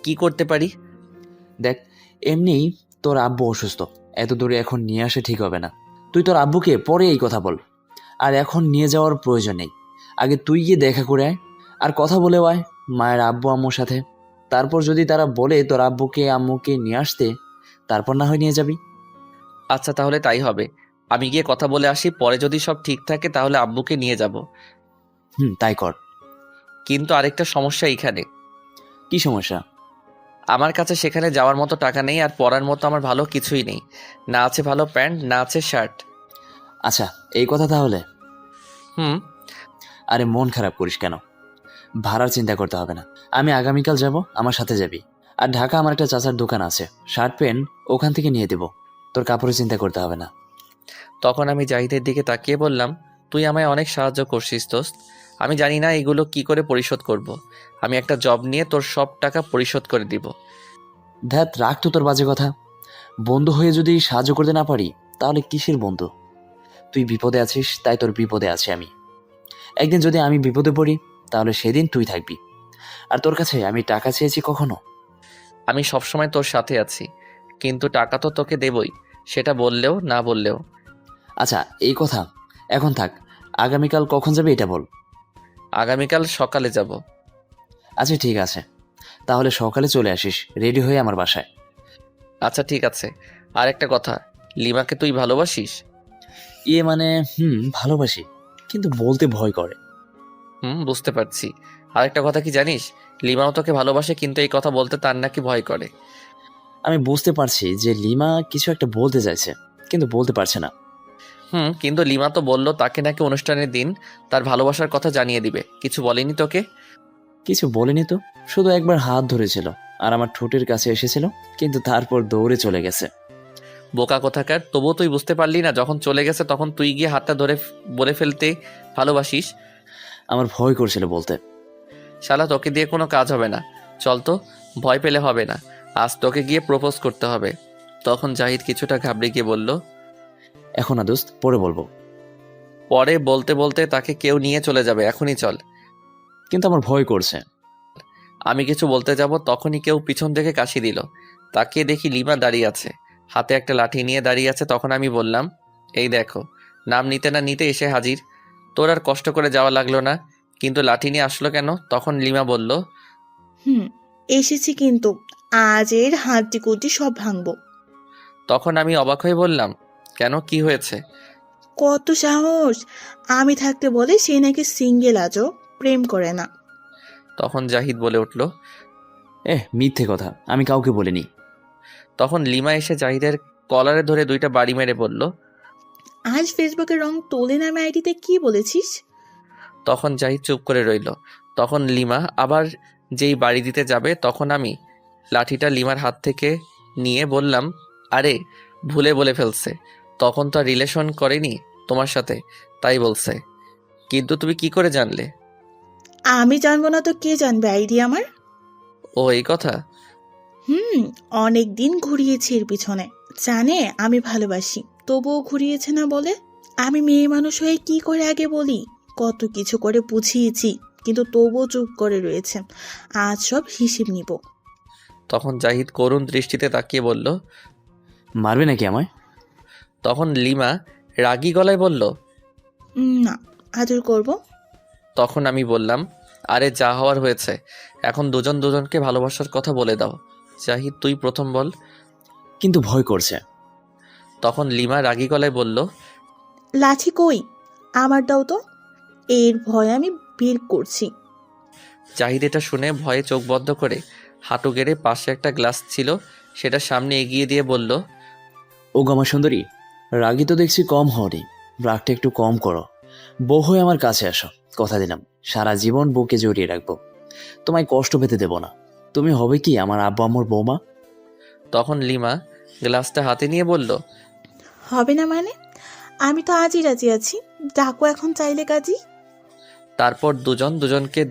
কি করতে পারি? দেখ, এমনি তোর আব্বু অসুস্থ, এত দূরে এখন নিয়ে আসা ঠিক হবে না। তুই তোর আব্বুকে পরে এই কথা বল, আর এখন নিয়ে যাওয়ার প্রয়োজন নেই। আগে তুই গিয়ে দেখা করে আয় আর কথা বলে আয় মায়ের আব্বু আম্মুর সাথে। তারপর যদি তারা বলে তোর আব্বুকে আম্মুকে নিয়ে আসতে, তারপর না হয় নিয়ে যাবি। আচ্ছা তাহলে তাই হবে, আমি গিয়ে কথা বলে আসি, পরে যদি সব ঠিক থাকে তাহলে আব্বুকে নিয়ে যাব। তাই কর। কিন্তু আরেকটা সমস্যা এখানে। কি সমস্যা? আমার কাছে সেখানে যাওয়ার মতো টাকা নেই, আর পরার মতো আমার ভালো কিছুই নেই। না আছে ভালো প্যান্ট, না আছে শার্ট। আচ্ছা এই কথা তাহলে। হুম আরে মন খারাপ করিস কেন, ভাড়ার চিন্তা করতে হবে না। আমি আগামীকাল যাব, আমার সাথে যাবি। আর ঢাকা আমার একটা চাচার দোকান আছে, শার্ট প্যান্ট ওখান থেকে নিয়ে দেবো, তোর কাপড়ের চিন্তা করতে হবে না। তখন আমি জাহিদের দিকে তাকিয়ে বললাম, তুই আমায় অনেক সাহায্য করছিস দোস্ত। আমি জানি না এগুলো কি করে পরিশোধ করব। আমি একটা জব নিয়ে তোর সব টাকা পরিশোধ করে দিব। ধ্যাত, রাখ তো তোর বাজে কথা। বন্ধু হয়ে যদি সাহায্য করতে না পারি তাহলে কিসের বন্ধু? তুই বিপদে আছিস তাই তোর বিপদে আছি আমি। একদিন যদি আমি বিপদে পড়ি তাহলে সেদিন তুই থাকবি। আর তোর কাছে আমি টাকা চেয়েছি কখনো? আমি সবসময় তোর সাথে আছি, কিন্তু টাকা তো তোকে দেবই, সেটা বললেও না বললেও। আচ্ছা এই কথা এখন থাক, আগামীকাল কখন যাবে এটা বল। আগামীকাল সকালে যাব। আচ্ছা ঠিক আছে, তাহলে সকালে চলে আসিস রেডি হয়ে আমার বাসায়। আচ্ছা ঠিক আছে। আর একটা কথা, লিমাকে তুই ভালোবাসিস? ইয়ে মানে ভালোবাসি, কিন্তু বলতে ভয় করে। বুঝতে পারছি। আরেকটা কথা কি জানিস, লিমাও তোকে ভালোবাসে, কিন্তু এই কথা বলতে তার নাকি ভয় করে। আমি বুঝতে পারছি যে লিমা কিছু একটা বলতে চাইছে, কিন্তু বলতে পারছে না। কিন্তু লিমা তো বলল তাকে নাকি অনুষ্ঠানের দিন তার ভালোবাসার কথা জানিয়ে দিবে, কিছু বলেনি তোকে? কিছু বলেনি তো, শুধু একবার হাত ধরেছিল আর আমার ঠোঁটের কাছে এসেছিল, কিন্তু তারপর দৌড়ে চলে গেছে। বোকা কোথাকার, তবুও তুই বুঝতে পারলি না যখন চলে গেছে তখন তুই গিয়ে হাতটা ধরে বলে ফেলতে ভালোবাসিস? আমার ভয় করছিল বলতে। শালা তোকে দিয়ে কোনো কাজ হবে না, চল তো, ভয় পেলে হবে না, আজ তোকে গিয়ে প্রপোজ করতে হবে। তখন জাহিদ কিছুটা ঘাবড়ে গিয়ে বলল, এখন না দোস্ত, পরে বলবো। পরে বলতে বলতে তাকে কেউ নিয়ে চলে যাবে, এখনই চল। কিন্তু আমার ভয় করছে। আমি কিছু বলতে যাব তখনই কেউ পিছন থেকে কাশি দিল। তাকিয়ে দেখি লিমা দাঁড়িয়ে আছে, হাতে একটা লাঠি নিয়ে দাঁড়িয়ে আছে। তখন আমি বললাম, এই দেখো, নাম নিতে না নিতে এসে হাজির, তোর আর কষ্ট করে যাওয়া লাগলো না, কিন্তু লাঠি নিয়ে আসলো কেন? তখন লিমা বলল, এসেছি কিন্তু আজ এর হাড্ডি কুড্ডি সব ভাঙবো। তখন আমি অবাক হয়ে বললাম, কেন, কি হয়েছে? কত সাহস! আমি থাকতে বলে সে নাকি সিঙ্গেল, আজও প্রেম করে না। তখন জাহিদ বলে উঠল। মিথ্যে কথা, আমি কাউকে বলিনি। তখন লিমা এসে জাহিদের কলারে ধরে দুইটা বাড়ি মেরে বলল, আজ ফেসবুকে রং তোলে নামে আইডিতে কি বলেছিস? তখন জাহিদ চুপ করে রইল। তখন লিমা আবার যেই বাড়ি দিতে যাবে তখন আমি লাঠিটা লিমার হাত থেকে নিয়ে বললাম, আরে ভুলে বলে ফেলছে, তখন তো আর রিলেশন করেনি তোমার সাথে, তাই বলছে। কিন্তু তুমি কি করে জানলে? আমি জানবো না তো কে জানবে আইডি আমার? ও এই কথা। অনেক দিন ঘুরিয়েছি এর পিছনে, জানে আমি ভালোবাসি, তবুও ঘুরিয়েছে না বলে। আমি মেয়ে মানুষ হয়ে কি করে আগে বলি? কত কিছু করে বুঝিয়েছি, কিন্তু তবুও চুপ করে রয়েছে। আজ সব হিসেব নিব। তখন জাহিদ করুণ দৃষ্টিতে তাকিয়ে বলল, মারবে নাকি আমায়? তখন লিমা রাগী গলায় বলল, না, আদর করব। তখন আমি বললাম, আরে যা হওয়ার হয়েছে, এখন দুজন দুজনকে ভালোবাসার কথা বলে দাও। জাহিদ তুই প্রথম বল। কিন্তু ভয় করছে। তখন লিমা রাগী গলায় বলল, লাঠি কই? আমার দাও তো, এর ভয় আমি বের করছি। জাহিদ এটা শুনে ভয়ে চোখ বন্ধ করে হাঁটু গেড়ে পাশে একটা গ্লাস ছিল সেটা সামনে এগিয়ে দিয়ে বলল, ও গামা সুন্দরী, রাগী তো দেখছি কম হওনি, রাগটা একটু কম করো। বউ হয়ে আমার কাছে আসো, কথা দিলাম সারা জীবন বুকে জড়িয়ে রাখবো, তোমায় কষ্ট পেতে দেব না। তুমি হবে কি আমার আব্বু আম্মুর বৌমা। তখন লিমা গ্লাসটা হাতে নিয়ে বলল, হবে না মানে? আমি তো আজই রাজি আছি, ডাকো এখন চাইলে কাজী। তারপর দুজন দুজনকে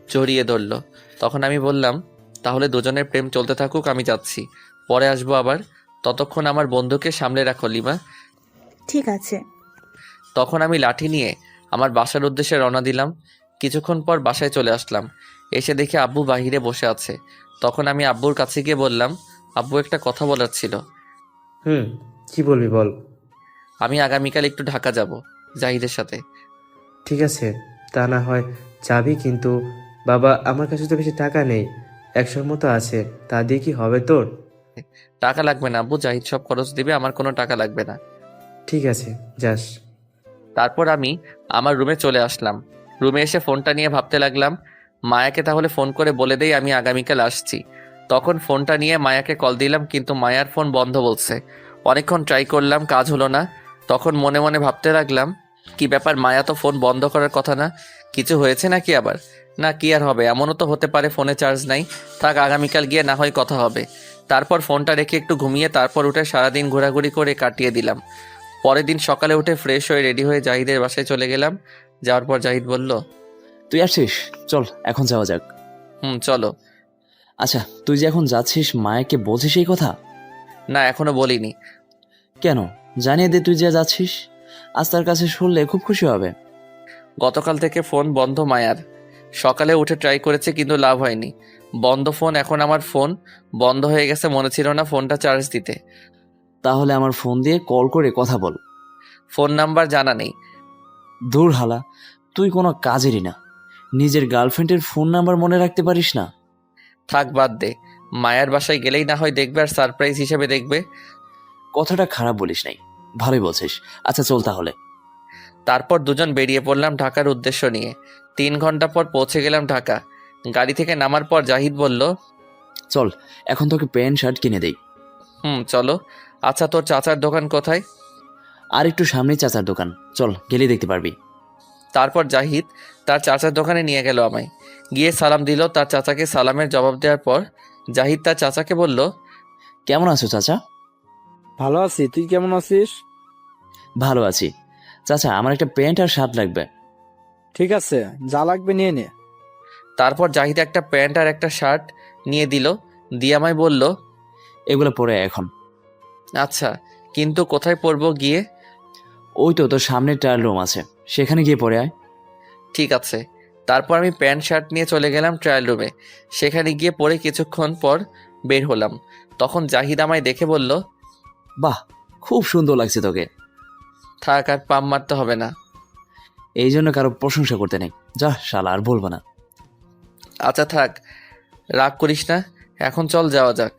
জড়িয়ে ধরল। তখন আমি বললাম, তাহলে দুজনের প্রেম চলতে থাকুক, আমি যাচ্ছি, পরে আসবো আবার, ততক্ষণ আমার বন্ধুকে সামলে রাখো লিমা। ঠিক আছে। তখন আমি লাঠি নিয়ে আমার বাসার উদ্দেশ্যে রওনা দিলাম। কিছুক্ষণ পর বাসায় চলে আসলাম। এসে দেখি আব্বু বাহিরে বসে আছে। তখন আমি আব্বুর কাছে গিয়ে বললাম, আব্বু একটা কথা বলার ছিল। কি বলবি বল। আমি আগামীকাল একটু ঢাকা যাব জাহিদের সাথে। ঠিক আছে, তা না হয় যাবি, কিন্তু বাবা আমার কাছে তো বেশি টাকা নেই, 100 মতো আছে, তা দিয়ে কি হবে তোর? টাকা লাগবে না আব্বু, জাহিদ সব খরচ দিবে, আমার কোনো টাকা লাগবে না। ঠিক আছে, যাস। তারপর আমি আমার রুমে চলে আসলাম। রুমে এসে ফোনটা নিয়ে ভাবতে লাগলাম, মায়াকে তাহলে ফোন করে বলে দেই আমি আগামীকাল আসছি। তখন ফোনটা নিয়ে মায়াকে কল দিলাম, কিন্তু মায়ার ফোন বন্ধ বলছে। অনেকক্ষণ ট্রাই করলাম, কাজ হলো না। তখন মনে মনে ভাবতে লাগলাম, কি ব্যাপার, মায়া তো ফোন বন্ধ করার কথা না, কিছু হয়েছে নাকি আবার? না, কি আর হবে, এমনও তো হতে পারে ফোনে চার্জ নাই, থাক আগামীকাল গিয়ে না হয় কথা হবে। তারপর ফোনটা রেখে একটু ঘুমিয়ে তারপর উঠে সারাদিন ঘোরাঘুরি করে কাটিয়ে দিলাম। পরের দিন সকালে উঠে ফ্রেশ হয়ে রেডি হয়ে জাহিদের বাসায় চলে গেলাম। যাওয়ার পর জাহিদ বলল, তুই আসছিস, চল এখন যাওয়া যাক। চলো। আচ্ছা, তুই যে এখন যাচ্ছিস, মায়াকে বলছিস এই কথা? না, এখনো বলিনি। কেন, জানিয়ে দে তুই যে যাচ্ছিস, আজ তার কাছে শুনলে খুব খুশি হবে। গতকাল থেকে ফোন বন্ধ মায়ার, সকালে উঠে ট্রাই করেছে কিন্তু লাভ হয়নি, বন্ধ ফোন। এখন আমার ফোন বন্ধ হয়ে গেছে, মনে ছিল না ফোনটা চার্জ দিতে। তাহলে আমার ফোন দিয়ে কল করে কথা বল। ফোন নাম্বার জানা নেই। দূর হালা, তুই কোনো কাজেরই না, নিজের গার্লফ্রেন্ডের ফোন নাম্বার মনে রাখতে পারিস না। থাক, বাদ দে, মায়ার বাসায় গেলেই না হয় দেখবে আর সারপ্রাইজ হিসেবে দেখবে। কথাটা খারাপ বলিস নাই, ভালোই বলছিস। আচ্ছা চল তাহলে। তারপর দুজন বেরিয়ে পড়লাম ঢাকার উদ্দেশ্য নিয়ে। 3 ঘন্টা পর পৌঁছে গেলাম ঢাকা। গাড়ি থেকে নামার পর জাহিদ বলল, চল এখন তোকে প্যান্ট শার্ট কিনে দেই। চলো। আচ্ছা, তোর চাচার দোকান কোথায়? আর একটু সামনে চাচার দোকান, চল গেলে দেখতে পারবি। তারপর জাহিদ তার চাচার দোকানে নিয়ে গেল আমায়। গিয়ে সালাম দিল। তার চাচাকে সালামের জবাব দেওয়ার পর জাহিদ তার চাচাকে বলল, কেমন আছো চাচা? ভালো আছি, তুই কেমন আছিস? ভালো আছি। চাচা, আমার একটা প্যান্ট আর শার্ট লাগবে। ঠিক আছে, যা লাগবে নিয়ে নে। তারপর জাহিদ একটা প্যান্ট আর একটা শার্ট নিয়ে দিল। দিয়ে আমায় বলল, এগুলো পরে এখন। আচ্ছা, কিন্তু কোথায় পরবো গিয়ে? ওই তো তোর সামনে ট্রায়াল রুম আছে, সেখানে গিয়ে পরে আয়। ঠিক আছে। তারপর আমি প্যান্ট শার্ট নিয়ে চলে গেলাম ট্রায়াল রুমে। সেখানে গিয়ে পরে কিছুক্ষণ পর বের হলাম। তখন জাহিদ আমায় দেখে বলল, বাহ, খুব সুন্দর লাগছে তোকে। থাক, আর পাম মারতে হবে না। এই জন্য কারো প্রশংসা করতে নেই, যা শালা, আর বলবো না। আচ্ছা থাক, রাগ করিস না, এখন চল যাওয়া যাক।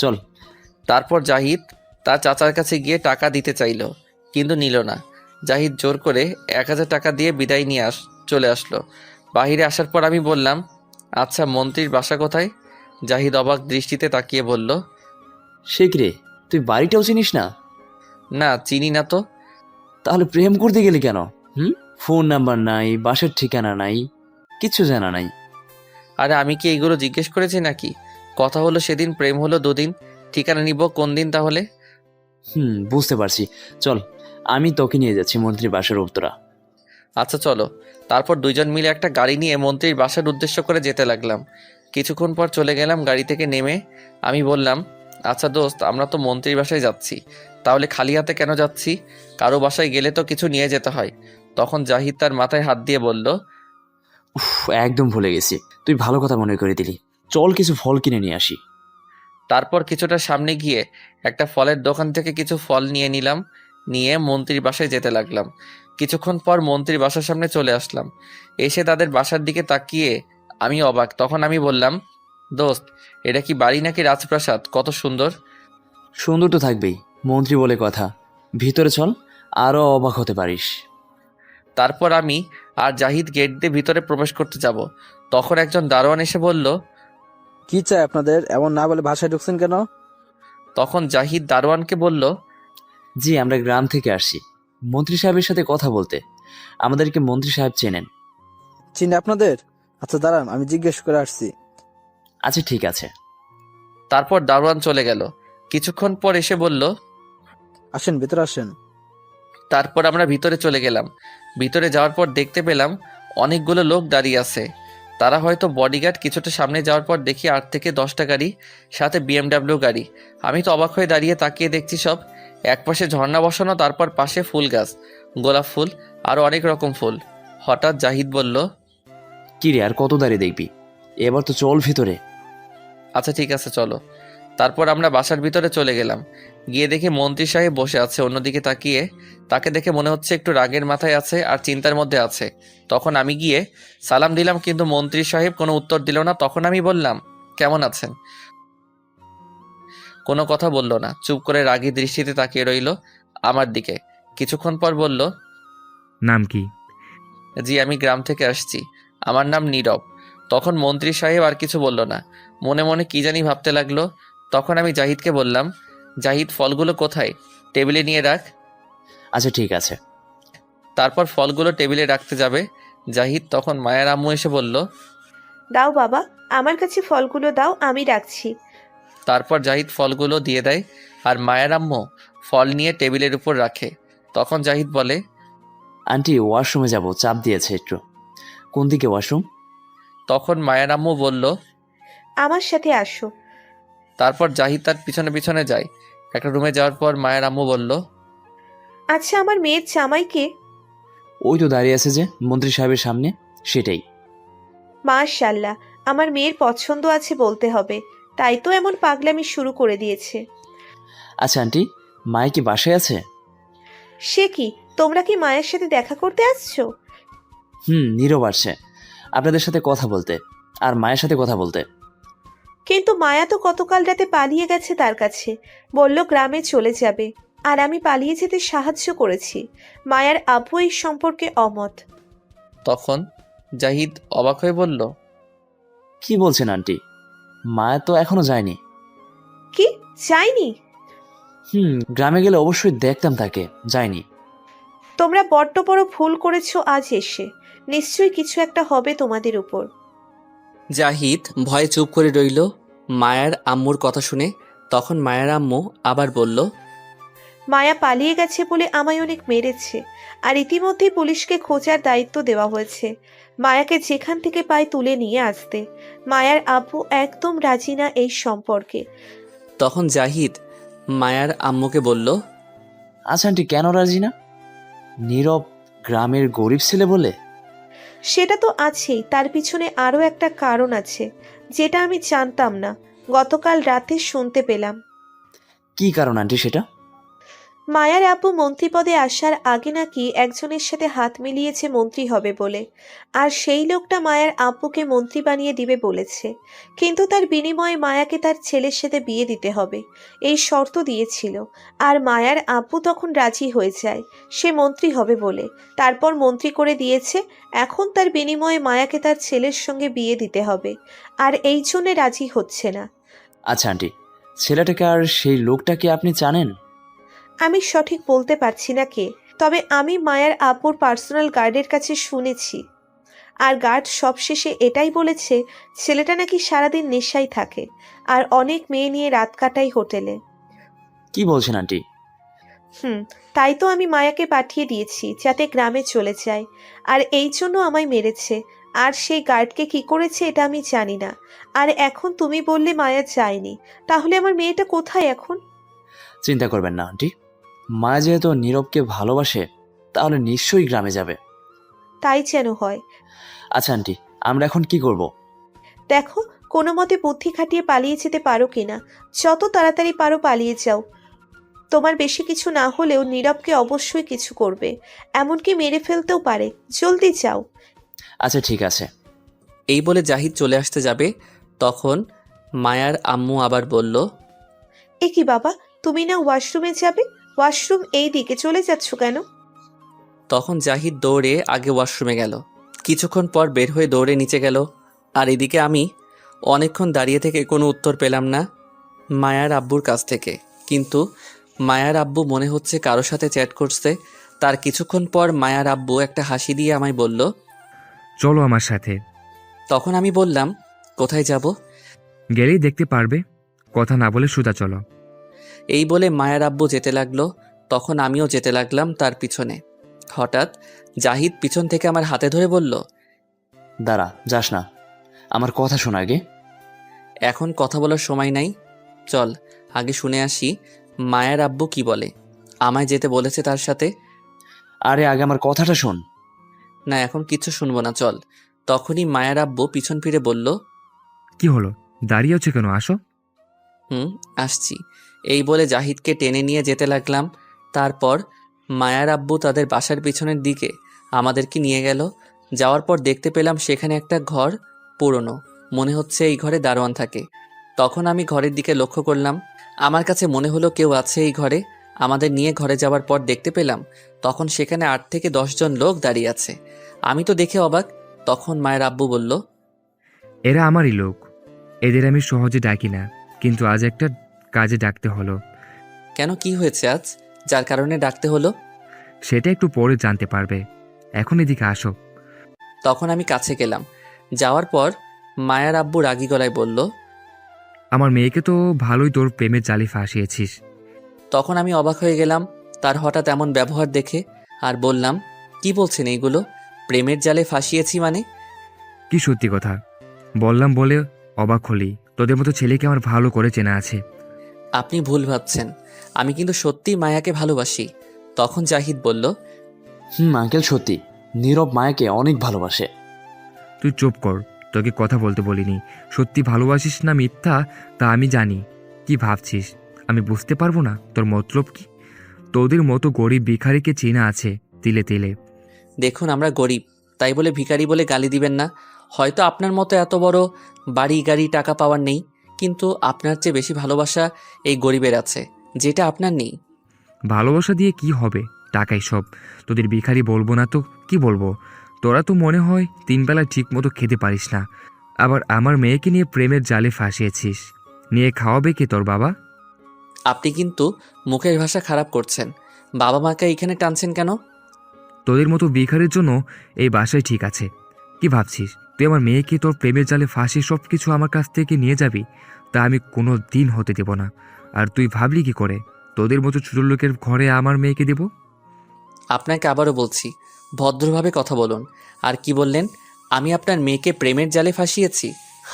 চল। তারপর জাহিদ তার চাচার কাছে গিয়ে টাকা দিতে চাইল, কিন্তু নিল না। জাহিদ জোর করে 1000 টাকা দিয়ে বিদায় নিয়ে চলে আসলো। বাহিরে আসার পর আমি বললাম, আচ্ছা মন্ত্রীর বাসা কোথায়? জাহিদ অবাক দৃষ্টিতে তাকিয়ে বলল, সে কি রে, তুই বাড়িটাও চিনিস না? না, চিনি না তো। তাহলে প্রেম করতে গেলি কেন? ফোন নাম্বার নাই, বাসার ঠিকানা নাই, কিচ্ছু জানা নাই। আরে আমি কি এইগুলো জিজ্ঞেস করেছি নাকি? কথা হলো সেদিন, প্রেম হলো 2 দিন, ঠিকানা নিব কোন দিন তাহলে? বুঝতে পারছি। চল, আমি তোকে নিয়ে যাচ্ছি মন্ত্রীর বাসার উত্তরা। আচ্ছা চলো। তারপর 2 জন মিলে একটা গাড়ি নিয়ে মন্ত্রীর বাসার উদ্দেশ্য করে যেতে লাগলাম। কিছুক্ষণ পর চলে গেলাম গাড়ি থেকে নেমে। আমি বললাম, আচ্ছা দোস্ত, আমরা তো মন্ত্রীর বাসায় যাচ্ছি, তাহলে খালি হাতে কেন যাচ্ছি? কারো বাসায় গেলে তো কিছু নিয়ে যেতে হয়। তখন জাহিদ তার মাথায় হাত দিয়ে বলল, উফ, একদম ভুলে গেছি, তুই ভালো কথা মনে করে দিলি। চল কিছু ফল কিনে নিয়ে আসি। তারপর কিছুটা সামনে গিয়ে একটা ফলের দোকান থেকে কিছু ফল নিয়ে নিলাম। নিয়ে মন্ত্রীর বাসায় যেতে লাগলাম। কিছুক্ষণ পর মন্ত্রীর বাসার সামনে চলে আসলাম। এসে তাদের বাসার দিকে তাকিয়ে আমি অবাক। তখন আমি বললাম, দোস্ত, এটা কি বাড়ি নাকি রাজপ্রাসাদ? কত সুন্দর। সুন্দর তো থাকবেই, মন্ত্রী বলে কথা। ভিতরে চল, আরো অবাক হতে পারিস। তারপর আমি আর জাহিদ গেট দিয়ে ভিতরে প্রবেশ করতে যাব। তখন একজন দারোয়ান এসে বলল, কি চাই আপনাদের? এমন না বলে ভাষায় ঢুকছেন কেন? তখন জাহিদ দারোয়ানকে বলল, জি, আমরা গ্রাম থেকে আসছি মন্ত্রী সাহেবের সাথে কথা বলতে। আমাদেরকে মন্ত্রী সাহেব চেনেন? চিনি আপনাদের? আচ্ছা দাঁড়ান, আমি জিজ্ঞেস করে আসছি। আচ্ছা ঠিক আছে। তারপর দারোয়ান চলে গেল। কিছুক্ষণ পর এসে বলল, আসেন, ভেতরে আসেন। তারপর আমরা ভিতরে চলে গেলাম। ভিতরে যাওয়ার পর দেখতে পেলাম অনেকগুলো লোক দাঁড়িয়ে আছে। তারা হয়তো বডিগার্ড। কিছুটা সামনে যাওয়ার পর দেখি 8 থেকে 10টা গাড়ি, সাথে BMW গাড়ি। আমি তো অবাক হয়ে দাঁড়িয়ে তাকিয়ে দেখছি সব। একপাশে ঝর্ণা বসানো, তারপর পাশে ফুল গাছ, গোলাপ ফুল, আরও অনেক রকম ফুল। হঠাৎ জাহিদ বলল, কি রে, আর কত দাঁড়িয়ে দেখবি? এবার তো চল ভিতরে। আচ্ছা ঠিক আছে চলো। তারপর আমরা বাসার ভিতরে চলে গেলাম। গিয়ে দেখি মন্ত্রী সাহেব বসে আছে অন্যদিকে তাকিয়ে। তাকে দেখে মনে হচ্ছে একটু রাগের মাথায় আছে আর চিন্তার মধ্যে আছে। তখন আমি গিয়ে সালাম দিলাম, কিন্তু মন্ত্রী সাহেব কোনো উত্তর দিল না। তখন আমি বললাম, কেমন আছেন? কোনো কথা বলল না, চুপ করে রাগী দৃষ্টিতে তাকিয়ে রইল আমার দিকে। কিছুক্ষণ পর বলল, নাম কি? জি, আমি গ্রাম থেকে আসছি, আমার নাম নীরব। তখন মন্ত্রী সাহেব আর কিছু বলল না, মনে মনে কি জানি ভাবতে লাগলো। তখন আমি জাহিদকে বললাম, জাহিদ, ফলগুলো কোথায়? টেবিলে নিয়ে রাখ। আচ্ছা ঠিক আছে। তারপর ফলগুলো টেবিলে রাখতে যাবে। জাহিদ তখন মায়ের আম্মু এসে বলল, দাও বাবা, আমার কাছে ফলগুলো দাও, আমি রাখছি। তারপর জাহিদ ফলগুলো দিয়ে দেয় আর মায়ের আম্মু ফল নিয়ে টেবিলের উপর রাখে। তখন জাহিদ বলে, আন্টি, ওয়াশরুমে যাব, চাপ দিয়েছে একটু। কোন দিকে ওয়াশরুম? তখন মায়ের আম্মু বলল, আমার সাথে আসো। তারপর জাহিদ তার পিছনে পিছনে যায়। একটা রুমে যাওয়ার পর মায়ের আম্মু বলল, আচ্ছা, আমার মেয়ের জামাইকে? ওই তো দাঁড়িয়ে আছে যে মন্ত্রী সাহেবের সামনে, সেটাই। মাশাআল্লাহ, আমার মেয়ের পছন্দ আছে বলতে হবে, তাই তো এমন পাগলামি শুরু করে দিয়েছে। আচ্ছা আন্টি, মায়ে কি বাসায় আছে? সে কি, তোমরা কি মায়ের সাথে দেখা করতে আসছো? নীরব আসছে আপনাদের সাথে কথা বলতে, আর মায়ের সাথে কথা বলতে। কিন্তু মায়া তো গতকাল রাতে পালিয়ে গেছে তার কাছে, বলল গ্রামে চলে যাবে, আর আমি পালিয়ে যেতে সাহায্য করেছি। মায়ার আপু এই সম্পর্কে অমত। তখন জাহিদ অবাক হয়ে বলল, কি বলছেন আন্টি? মায়া তো এখনো যায়নি। কি, যায়নি? গ্রামে গেলে অবশ্যই দেখতাম তাকে, যাইনি। তোমরা বড্ড বড় ভুল করেছো আজ এসে। নিশ্চয়ই কিছু একটা হবে তোমাদের উপর। জাহিদ ভয়ে চুপ করে রইল মায়ার আম্মুর কথা শুনে। তখন মায়ার আম্মু আবার বলল, মায়া পালিয়ে গেছে বলে আমায় অনেক মেরেছে, আর ইতিমধ্যেই পুলিশকে খোঁজার দায়িত্ব দেওয়া হয়েছে। মায়াকে যেখান থেকে পায় তুলে নিয়ে আসতে। মায়ার আব্বু একদম রাজি না এই সম্পর্কে। তখন জাহিদ মায়ার আম্মুকে বলল, আচ্ছা আন্টি, কেন রাজি না? নীরব গ্রামের গরিব ছেলে বলে? সেটা তো আছেই, তার পিছনে আরও একটা কারণ আছে যেটা আমি জানতাম না, গতকাল রাতে শুনতে পেলাম। কি কারণ আন্টি সেটা? মায়ার আব্বু মন্ত্রী পদে আসার আগে নাকি একজনের সাথে হাত মিলিয়েছে মন্ত্রী হবে বলে, আর সেই লোকটা মায়ার আব্বুকে মন্ত্রী বানিয়ে দিবে বলেছে। কিন্তু তার বিনিময়ে মায়াকে তার ছেলের সাথে বিয়ে দিতে হবে, এই শর্ত দিয়েছিল। আর মায়ার আব্বু তখন রাজি হয়ে যায় সে মন্ত্রী হবে বলে। তারপর মন্ত্রী করে দিয়েছে। এখন তার বিনিময়ে মায়াকে তার ছেলের সঙ্গে বিয়ে দিতে হবে, আর এই জন্যে রাজি হচ্ছে না। আচ্ছা আন্টি, ছেলেটাকে আর সেই লোকটাকে আপনি জানেন? আমি সঠিক বলতে পারছি না কে, তবে আমি মায়ার আব্বুর পার্সোনাল গার্ডের কাছে শুনেছি। আর গার্ড সবশেষে এটাই বলেছে ছেলেটা নাকি সারাদিন নেশায় থাকে, আর অনেক মেয়ে নিয়ে রাত কাটায় হোটেলে। কি বলছেন আন্টি? তাই তো আমি মায়াকে পাঠিয়ে দিয়েছি যাতে গ্রামে চলে যায়, আর এই জন্য আমায় মেরেছে। আর সেই গার্ডকে কি করেছে এটা আমি জানি না। আর এখন তুমি বললে মায়া যায়নি, তাহলে আমার মেয়েটা কোথায় এখন? চিন্তা করবেন না আন্টি, মায়া যেহেতু নীরবকে ভালোবাসে তাহলে নিশ্চয়ই গ্রামে যাবে। তাই যেন হয়। আচ্ছা আন্টি, আমরা এখন কি করব? দেখো, কোনো মতে বুদ্ধি খাটিয়ে পালিয়ে যেতে পারো কিনা। যত তাড়াতাড়ি পারো পালিয়ে যাও। তোমার বেশি কিছু না হলেও নীরবকে অবশ্যই কিছু করবে, এমনকি মেরে ফেলতেও পারে। জলদি যাও। আচ্ছা ঠিক আছে। এই বলে জাহিদ চলে আসতে যাবে, তখন মায়ার আম্মু আবার বলল, এ কি বাবা, তুমি না ওয়াশরুমে যাবে? ওয়াশরুম এই দিকে, চলে যাচ্ছ কেন? তখন জাহিদ দৌড়ে আগে ওয়াশরুমে গেল। কিছুক্ষণ পর বের হয়ে দৌড়ে নিচে গেল। আর এদিকে আমি অনেকক্ষণ দাঁড়িয়ে থেকে কোনো উত্তর পেলাম না মায়ার আব্বুর কাছ থেকে। কিন্তু মায়ার আব্বু মনে হচ্ছে কারো সাথে চ্যাট করছে। তার কিছুক্ষণ পর মায়ার আব্বু একটা হাসি দিয়ে আমায় বলল, চলো আমার সাথে। তখন আমি বললাম, কোথায় যাব? গেলেই দেখতে পারবে, কথা না বলে সোজা চলো। এই বলে মায়ার আব্বু যেতে লাগলো। তখন আমিও যেতে লাগলাম তার পিছনে। হঠাৎ জাহিদ পিছন থেকে আমার হাতে ধরে বলল, দাঁড়া, যাস না, আমার কথা শোন আগে। এখন কথা বলার সময় নাই, চল আগে শুনে আসি মায়ার আব্বু কি বলে। আমায় যেতে বলেছে তার সাথে। আরে আগে আমার কথাটা শোন। না, এখন কিচ্ছু শুনবো না, চল। তখনই মায়ার আব্বু পিছন ফিরে বলল, কি হলো, দাঁড়িয়ে আছো কেন, আসো। আসছি। এই বলে জাহিদকে টেনে নিয়ে যেতে লাগলাম। তারপর মায়ার আব্বু তাদের বাসার পিছনের দিকে আমাদেরকে নিয়ে গেল। যাওয়ার পর দেখতে পেলাম সেখানে একটা ঘর, পুরনো, মনে হচ্ছে এই ঘরে দারোয়ান থাকে। তখন আমি ঘরের দিকে লক্ষ্য করলাম। আমার কাছে মনে হলো কেউ আছে এই ঘরে। আমাদের নিয়ে ঘরে যাওয়ার পর দেখতে পেলাম তখন সেখানে 8 থেকে 10 জন লোক দাঁড়িয়ে আছে। আমি তো দেখে অবাক। তখন মায়ের আব্বু বলল, এরা আমারই লোক, এদের আমি সহজে ডাকি না, কিন্তু আজ একটা কাজে ডাকতে হলো। কেন, কি হয়েছে আজ যার কারণে ডাকতে হলো? সেটা একটু পরে জানতে পারবে, এখন এদিকে আসো। তখন আমি কাছে গেলাম। যাওয়ার পর মায়ার আব্বু রাগী গলায় বলল, আমার মেয়েকে তো ভালোই তোর প্রেমের জালে ফাঁসিয়েছিস। তখন আমি অবাক হয়ে গেলাম তার হঠাৎ এমন ব্যবহার দেখে, আর বললাম, কি বলছেন এইগুলো? প্রেমের জালে ফাঁসিয়েছি মানে? কি সত্যি কথা বললাম বলে অবাক হলি? তোদের মতো ছেলেকে আমার ভালো করে চেনা আছে। আপনি ভুল ভাবছেন, আমি কিন্তু সত্যিই মায়াকে ভালোবাসি। তখন জাহিদ বলল, আঙ্কেল, সত্যি নীরব মায়াকে অনেক ভালোবাসে। তুই চুপ কর, তোকে কথা বলতে বলিনি। সত্যি ভালোবাসিস না মিথ্যা তা আমি জানি। কি ভাবছিস আমি বুঝতে পারবো না তোর মতলব কি? তোদের মতো গরিব ভিখারিকে চেনা আছে তিলে তিলে। দেখুন, আমরা গরিব, তাই বলে ভিখারি বলে গালি দিবেন না। হয়তো আপনার মতো এত বড় বাড়ি গাড়ি টাকা পাওয়ার নেই, কিন্তু আপনার চেয়ে বেশি ভালোবাসা এই গরিবের আছে, যেটা আপনার নেই। ভালোবাসা দিয়ে কি হবে, টাকাই সব। তোদের ভিখারি বলবো না তো কি বলবো? তোরা তো মনে হয় 3 বেলা ঠিক মতো খেতে পারিস না, আবার আমার মেয়েকে নিয়ে প্রেমের জালে ফাঁসিয়েছিস। নিয়ে খাওয়াবে কে তোর বাবা? আপনি কিন্তু মুখের ভাষা খারাপ করছেন। বাবা মাকে এইখানে টানছেন কেন? তোদের মতো ভিখারির জন্য এই বাসায় ঠিক আছে। কি ভাবছিস তুই আমার মেয়েকে তোর প্রেমের জালে ফাঁসি সব কিছু আমার কাছ থেকে নিয়ে যাবি? তা আমি কোনো দিন হতে দেব না। আর তুই ভাবলি কি করে তোদের মতো ছোট লোকের ঘরে আমার মেয়েকে দেব? আপনাকে আবারও বলছি, ভদ্রভাবে কথা বলুন। আর কি বললেন? আমি আপনার মেয়েকে প্রেমের জালে ফাঁসিয়েছি?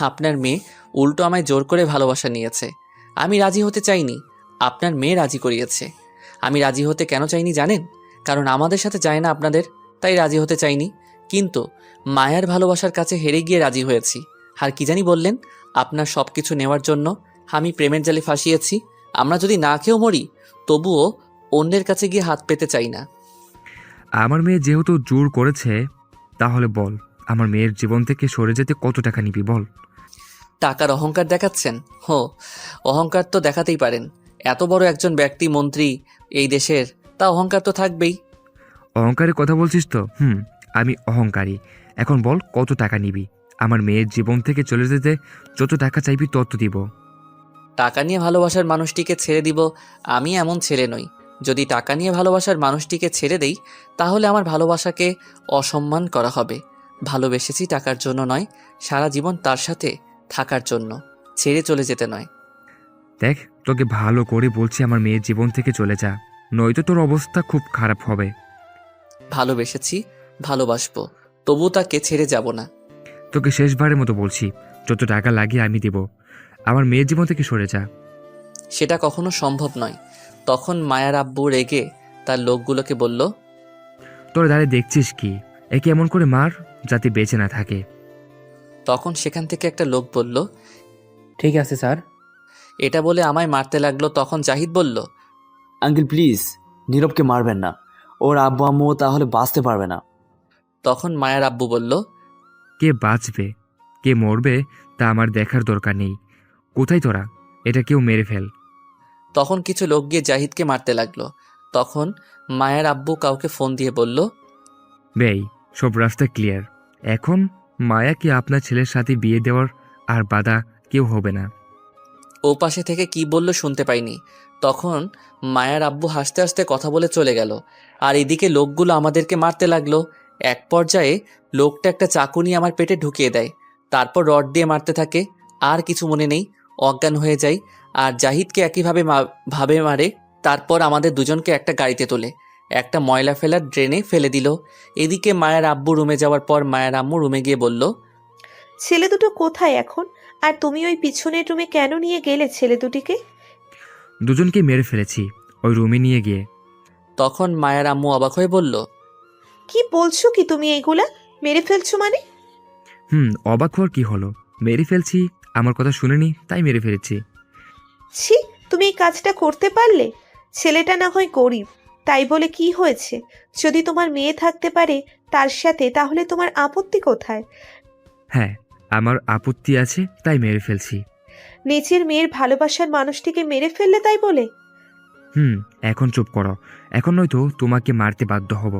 আপনার মেয়ে উল্টো আমায় জোর করে ভালোবাসা নিয়েছে। আমি রাজি হতে চাইনি, আপনার মেয়ে রাজি করিয়েছে। আমি রাজি হতে কেন চাইনি জানেন? কারণ আমাদের সাথে যায় না আপনাদের, তাই রাজি হতে চাইনি। কিন্তু মায়ার ভালোবাসার কাছে হেরে গিয়ে রাজি হয়েছি। আর কি জানি বললেন, আপনার সব কিছু নেওয়ার জন্য আমি প্রেমের জালে ফাঁসিয়েছি। আমরা যদি না খেয়েও মরি, তবুও অন্যের কাছে গিয়ে হাত পেতে চাই না। আমার মেয়ে যেহেতু জোর করেছে, তাহলে বল আমার মেয়ের জীবন থেকে সরে যেতে কত টাকা নিবি বল? টাকার অহংকার দেখাচ্ছেন? অহংকার তো দেখাতেই পারেন। এত বড় একজন ব্যক্তি, মন্ত্রী এই দেশের, তা অহংকার তো থাকবেই। অহংকারের কথা বলছিস তো? আমি অহংকারী। এখন বল কত টাকা নিবি? আমার মেয়ের জীবন থেকে চলে যেতে যত টাকা চাইবি তত দিব। টাকা নিয়ে ভালোবাসার মানুষটিকে ছেড়ে দিব? আমি এমন ছেলে নই। যদি টাকা নিয়ে ভালোবাসার মানুষটিকে ছেড়ে দেই, তাহলে আমার ভালোবাসাকে অসম্মান করা হবে। ভালোবেসেছি টাকার জন্য নয়, সারা জীবন তার সাথে থাকার জন্য, ছেড়ে চলে যেতে নয়। দেখ, তোকে ভালো করে বলছি আমার মেয়ের জীবন থেকে চলে যা, নয়তো তোর অবস্থা খুব খারাপ হবে। ভালোবেসেছি, ভালোবাসবো, তবু তাকে ছেড়ে যাব না। তোকে শেষবারের মতো বলছি, যত টাকা লাগে আমি দেব। আমার মেয়ের জীবন থেকে সরে যা। সেটা কখনো সম্ভব নয়। তখন মায়ার আব্বু রেগে তার লোকগুলোকে বলল, তোরা দাঁড়িয়ে দেখছিস কি? একে এমন করে মার যাতে বেঁচে না থাকে। তখন সেখান থেকে একটা লোক বলল, ঠিক আছে স্যার। এটা বলে আমায় মারতে লাগলো। তখন জাহিদ বলল, আঙ্কেল প্লিজ, নীরবকে মারবেন না। ওর আব্বু আম্মু তাহলে বাঁচতে পারবে না। তখন মায়ার আব্বু বলল, কে বাঁচবে কে মরবে তা আমার দেখার দরকার নেই। কোথায় তোরা? এটা কেউ মেরে ফেল। তখন কিছু লোক গিয়ে জাহিদকে মারতে লাগলো। তখন মায়ার আব্বু কাউকে ফোন দিয়ে বলল, বেই, সব রাস্তা ক্লিয়ার। এখন মায়াকে আপনার ছেলের সাথে বিয়ে দেওয়ার আর বাধা কেউ হবে না। ও পাশে থেকে কি বলল শুনতে পাইনি। তখন মায়ার আব্বু হাসতে হাসতে কথা বলে চলে গেল। আর এদিকে লোকগুলো আমাদেরকে মারতে লাগলো। এক পর্যায়ে লোকটা একটা চাকু নিয়ে আমার পেটে ঢুকিয়ে দেয়, তারপর রড দিয়ে মারতে থাকে। আর কিছু মনে নেই, অজ্ঞান হয়ে যায়। আর জাহিদকে একইভাবে ভাবে মারে। তারপর আমাদের দুজনকে একটা গাড়িতে তোলে, একটা ময়লা ফেলার ড্রেনে ফেলে দিল। এদিকে মায়ের আব্বু রুমে যাওয়ার পর মায়ের আম্মু রুমে গিয়ে বলল, ছেলে দুটো কোথায় এখন? আর তুমি ওই পিছনের রুমে কেন নিয়ে গেলে ছেলে দুটিকে? দুজনকে মেরে ফেলেছি ওই রুমে নিয়ে গিয়ে। তখন মায়ের আম্মু অবাক হয়ে বলল, কি বলছো কি তুমি এগুলা? মেরে ফেলছো মানে? অবাক হওয়ার কি হলো? মেরে ফেলছি, আমার কথা শুনেনি তাই মেরে ফেলেছি। ছি, তুমি এই কাজটা করতে পারলে? ছেলেটা না হয় গরিব, তাই বলে কি হয়েছে? যদি তোমার মেয়ে থাকতে পারে তার সাথে, তাহলে তোমার আপত্তি কোথায়? হ্যাঁ, আমার আপত্তি আছে তাই মেরে ফেলছি। নিজের মেয়ের ভালোবাসার মানুষটিকে মেরে ফেললে তাই বলে? এখন চুপ করো, এখন নয়তো তোমাকে মারতে বাধ্য হব।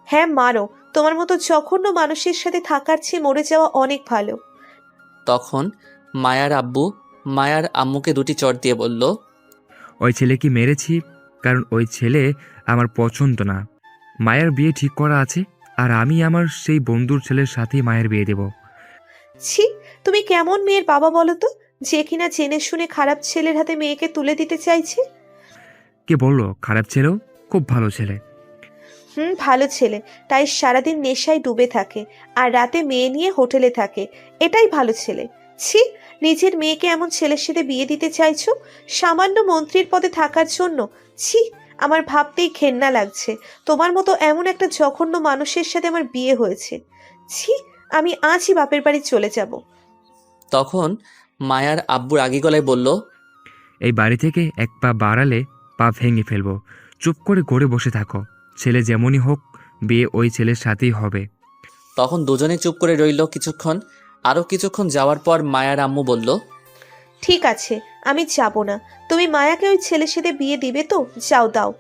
হ্যাঁ মারো, তোমার মতো জঘন্য মানুষের সাথে থাকার চেয়ে মরে যাওয়া অনেক ভালো। তখন মায়ার আব্বু মায়ার আম্মুকে দুটি চড় দিয়ে বলল, ওই ছেলেকে মেরেছি কারণ ওই ছেলে আমার পছন্দ না। মায়ের বিয়ে ঠিক করা আছে, আর আমি আমার সেই বন্ধুর ছেলের সাথেই মায়ের বিয়ে দেব। ছি, তুমি কেমন মেয়ের বাবা বলো তো, যে কিনা জেনে শুনে খারাপ ছেলের হাতে মেয়েকে তুলে দিতে চাইছে? কে বললো খারাপ ছেলেও? খুব ভালো ছেলে। ভালো ছেলে, তাই সারাদিন নেশায় ডুবে থাকে আর রাতে মেয়ে নিয়ে হোটেলে থাকে, এটাই ভালো ছেলে। ছি, নিজের মেয়েকে এমন ছেলের সাথে বিয়ে দিতে চাইছো সামান্য মন্ত্রীর পদে থাকার জন্য? ছি, আমার ভাবতেই ঘেন্না লাগছে। তোমার মতো এমন একটা জঘন্য মানুষের সাথে আমার বিয়ে হয়েছে। ছি, আমি আজই বাপের বাড়ি চলে যাব। তখন মায়ার আব্বু রাগী গলায় বলল, এই বাড়ি থেকে এক পা বাড়ালে পা ভেঙে ফেলবো। চুপ করে ঘরে বসে থাকো। ছেলে যেমনই হোক, বিয়ে ওই ছেলের সাথেই হবে। তখন দুজনে চুপ করে রইল কিছুক্ষণ। আরও কিছুক্ষণ যাওয়ার পর মায়ার আম্মু বলল, ঠিক আছে, আমি যাব না। তুমি মায়াকে ওই ছেলের সাথে বিয়ে দিবে তো যাও, দাও,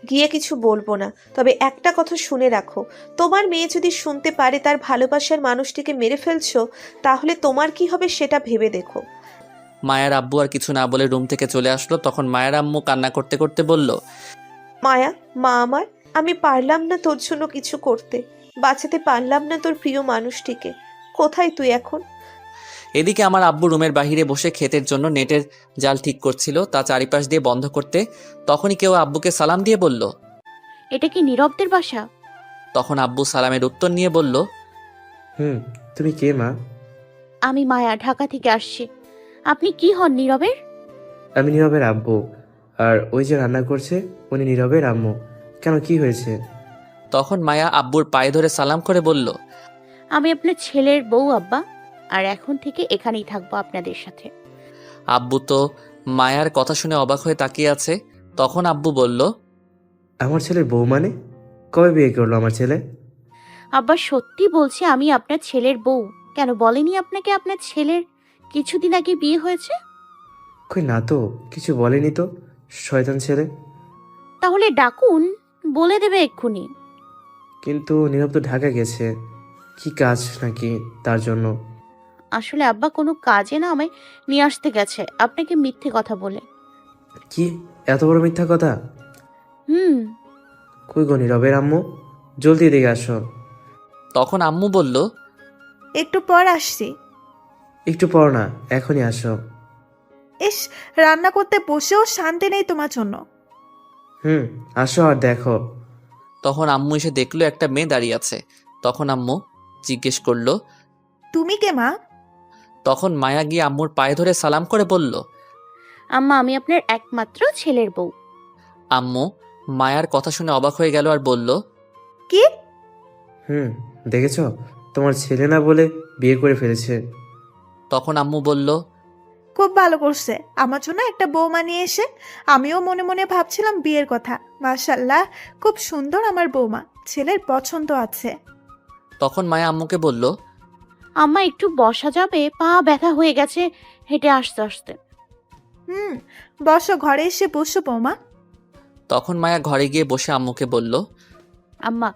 গিয়ে কিছু বলবো না। তবে একটা কথা শুনে রাখো, তোমার মেয়ে যদি শুনতে পারে তার ভালোবাসার মানুষটিকে মেরে ফেলছো, তাহলে তোমার কি হবে সেটা ভেবে দেখো। মায়ার আব্বু আর কিছু না বলে রুম থেকে চলে আসলো। তখন মায়ের আম্মু কান্না করতে করতে বলল, মায়া, মা আমার, আমি পারলাম না তোর জন্য কিছু করতে, বাঁচাতে পারলাম না তোর প্রিয় মানুষটিকে। কোথায় তুই এখন? এদিকে আমার আব্বু রুমের বাইরে বসে ক্ষেতের জন্য নেটের জাল ঠিক করছিল, তা চারিপাশ দিয়ে বন্ধ করতে। তখনই কেউ আব্বুকে সালাম দিয়ে বলল। এটা কি নীরবদের বাসা? তখন আব্বু সালামের উত্তর নিয়ে বলল, তুমি কে মা? আমি মায়া, ঢাকা থেকে আসছি। আপনি কি হন নীরবের? আমি নীরবের আব্বু। আর ওই যে রান্না করছে উনি নীরবের আম্মু। কেন, কি হয়েছে? তখন মায়া আব্বুর পায়ে ধরে সালাম করে বলল, আমি আপনার ছেলের বউ আব্বা, আর এখন থেকে এখানেই থাকবো আপনাদের সাথে। আব্বু তো মায়ার কথা শুনে অবাক হয়ে তাকিয়ে আছে। তখন আব্বু বলল, আমার ছেলের বউ মানে? কবে বিয়ে করলো আমার ছেলে? আব্বা সত্যি বলছি, আমি আপনার ছেলের বউ। কেন বলেনি আপনাকে আপনার ছেলের কিছুদিন আগে বিয়ে হয়েছে? কই না তো, কিছু বলেনি তো, শয়তান ছেলে। তাহলে ডাকুন, বলে দেবে এক্ষুনি। কিন্তু নীরব তো ঢাকা গেছে, কি কাজ নাকি তার জন্য? আসলে আব্বা কোনো কাজে না আমায় নিয়ে আসতে গেছে, আপনাকে মিথ্যে কথা বলে। কি এত বড় মিথ্যা কথা? হুম। কই গো নীরবের আম্মু, জলদি এদিকে আসো। তখন আম্মু বলল, একটু পর আসছি। একটু পর না, এখনই আসো। ইস, রান্না করতে বসেও শান্তি নেই তোমার জন্য। আসো আর দেখো। তখন আম্মু এসে দেখলো একটা মেয়ে দাঁড়িয়ে আছে। তখন আম্মু জিজ্ঞেস করলো। তুমি কে মা? তখন মায়া গিয়ে আম্মুর পায়ে ধরে সালাম করে বলল, আম্মা, আমি আপনার একমাত্র ছেলের বউ। আম্মু মায়ার কথা শুনে অবাক হয়ে গেল আর বলল, কি? দেখেছো, তোমার ছেলে না বলে বিয়ে করে ফেলেছে। তখন আম্মু বলল, খুব ভালো করছে আমার জন্য একটা বৌমা নিয়ে এসে। আমিও মনে মনে ভাবছিলাম বিয়ের কথা। মাশাল্লাহ, খুব সুন্দর আমার বৌমা, ছেলের পছন্দ আছে। তখন মায়া আম্মুকে বলল, আম্মা একটু বসা যাবে? পা ব্যথা হয়ে গেছে হেঁটে আসতে আসতে। বসো, ঘরে এসে বসো বৌমা। তখন মায়া ঘরে গিয়ে বসে আম্মুকে বলল, আম্মা,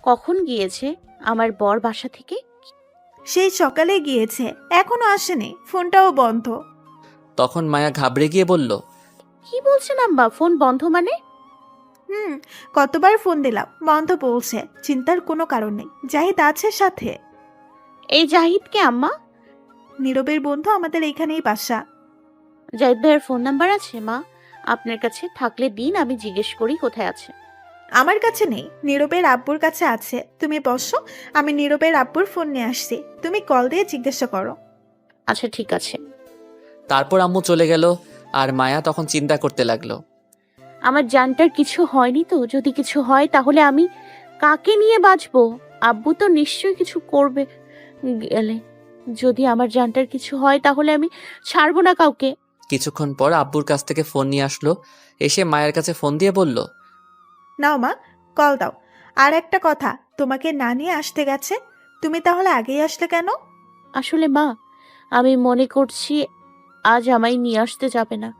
কখন গিয়েছে আমার বর বাসা থেকে? সেই সকালে গিয়েছে, এখনো আসেনি, ফোনটাও বন্ধ। তখন মায়া ঘাবড়ে গিয়ে বলল, কি বলছেন আম্মা, ফোন বন্ধ মানে? কতবার ফোন দিলাম, বন্ধ বলছে। চিন্তার কোনো কারণ নেই, জাহিদ আছে সাথে। এই জাহিদ কে আম্মা? নীরবের বন্ধু, আমাদের এইখানেই বাসা। জাহিদ ভাইয়ের ফোন নাম্বার আছে মা? আপনার কাছে থাকলে দিন, আমি জিজ্ঞেস করি কোথায় আছে। আমার কাছে নেই, নীরবের আব্বুর কাছে আছে। তুমি বসো, আমি নীরবের আব্বুর ফোন নিয়ে আসছি, তুমি কল দিয়ে জিজ্ঞাসা করো। আচ্ছা ঠিক আছে। তারপর আম্মু চলে গেল আর মায়া তখন চিন্তা করতে লাগলো। আমার জানটার কিছু হয়নি তো? যদি কিছু হয় তাহলে আমি কাকে নিয়ে বাঁচবো? আব্বু তো নিশ্চয়ই কিছু করবে গেলে। যদি আমার জানটার কিছু হয় তাহলে আমি ছাড়বো না কাউকে। কিছুক্ষণ পর আব্বুর কাছ থেকে ফোন নিয়ে আসলো। এসে মায়ের কাছে ফোন দিয়ে বলল, নাও মা, কল দাও। আর একটা কথা, তোমাকে না নিয়ে আসতে গেছে, তুমি তাহলে আগেই আসলে কেন? আসলে মা, আমি মনে করছি আজ আমায় নিয়ে আসতে যাবে না,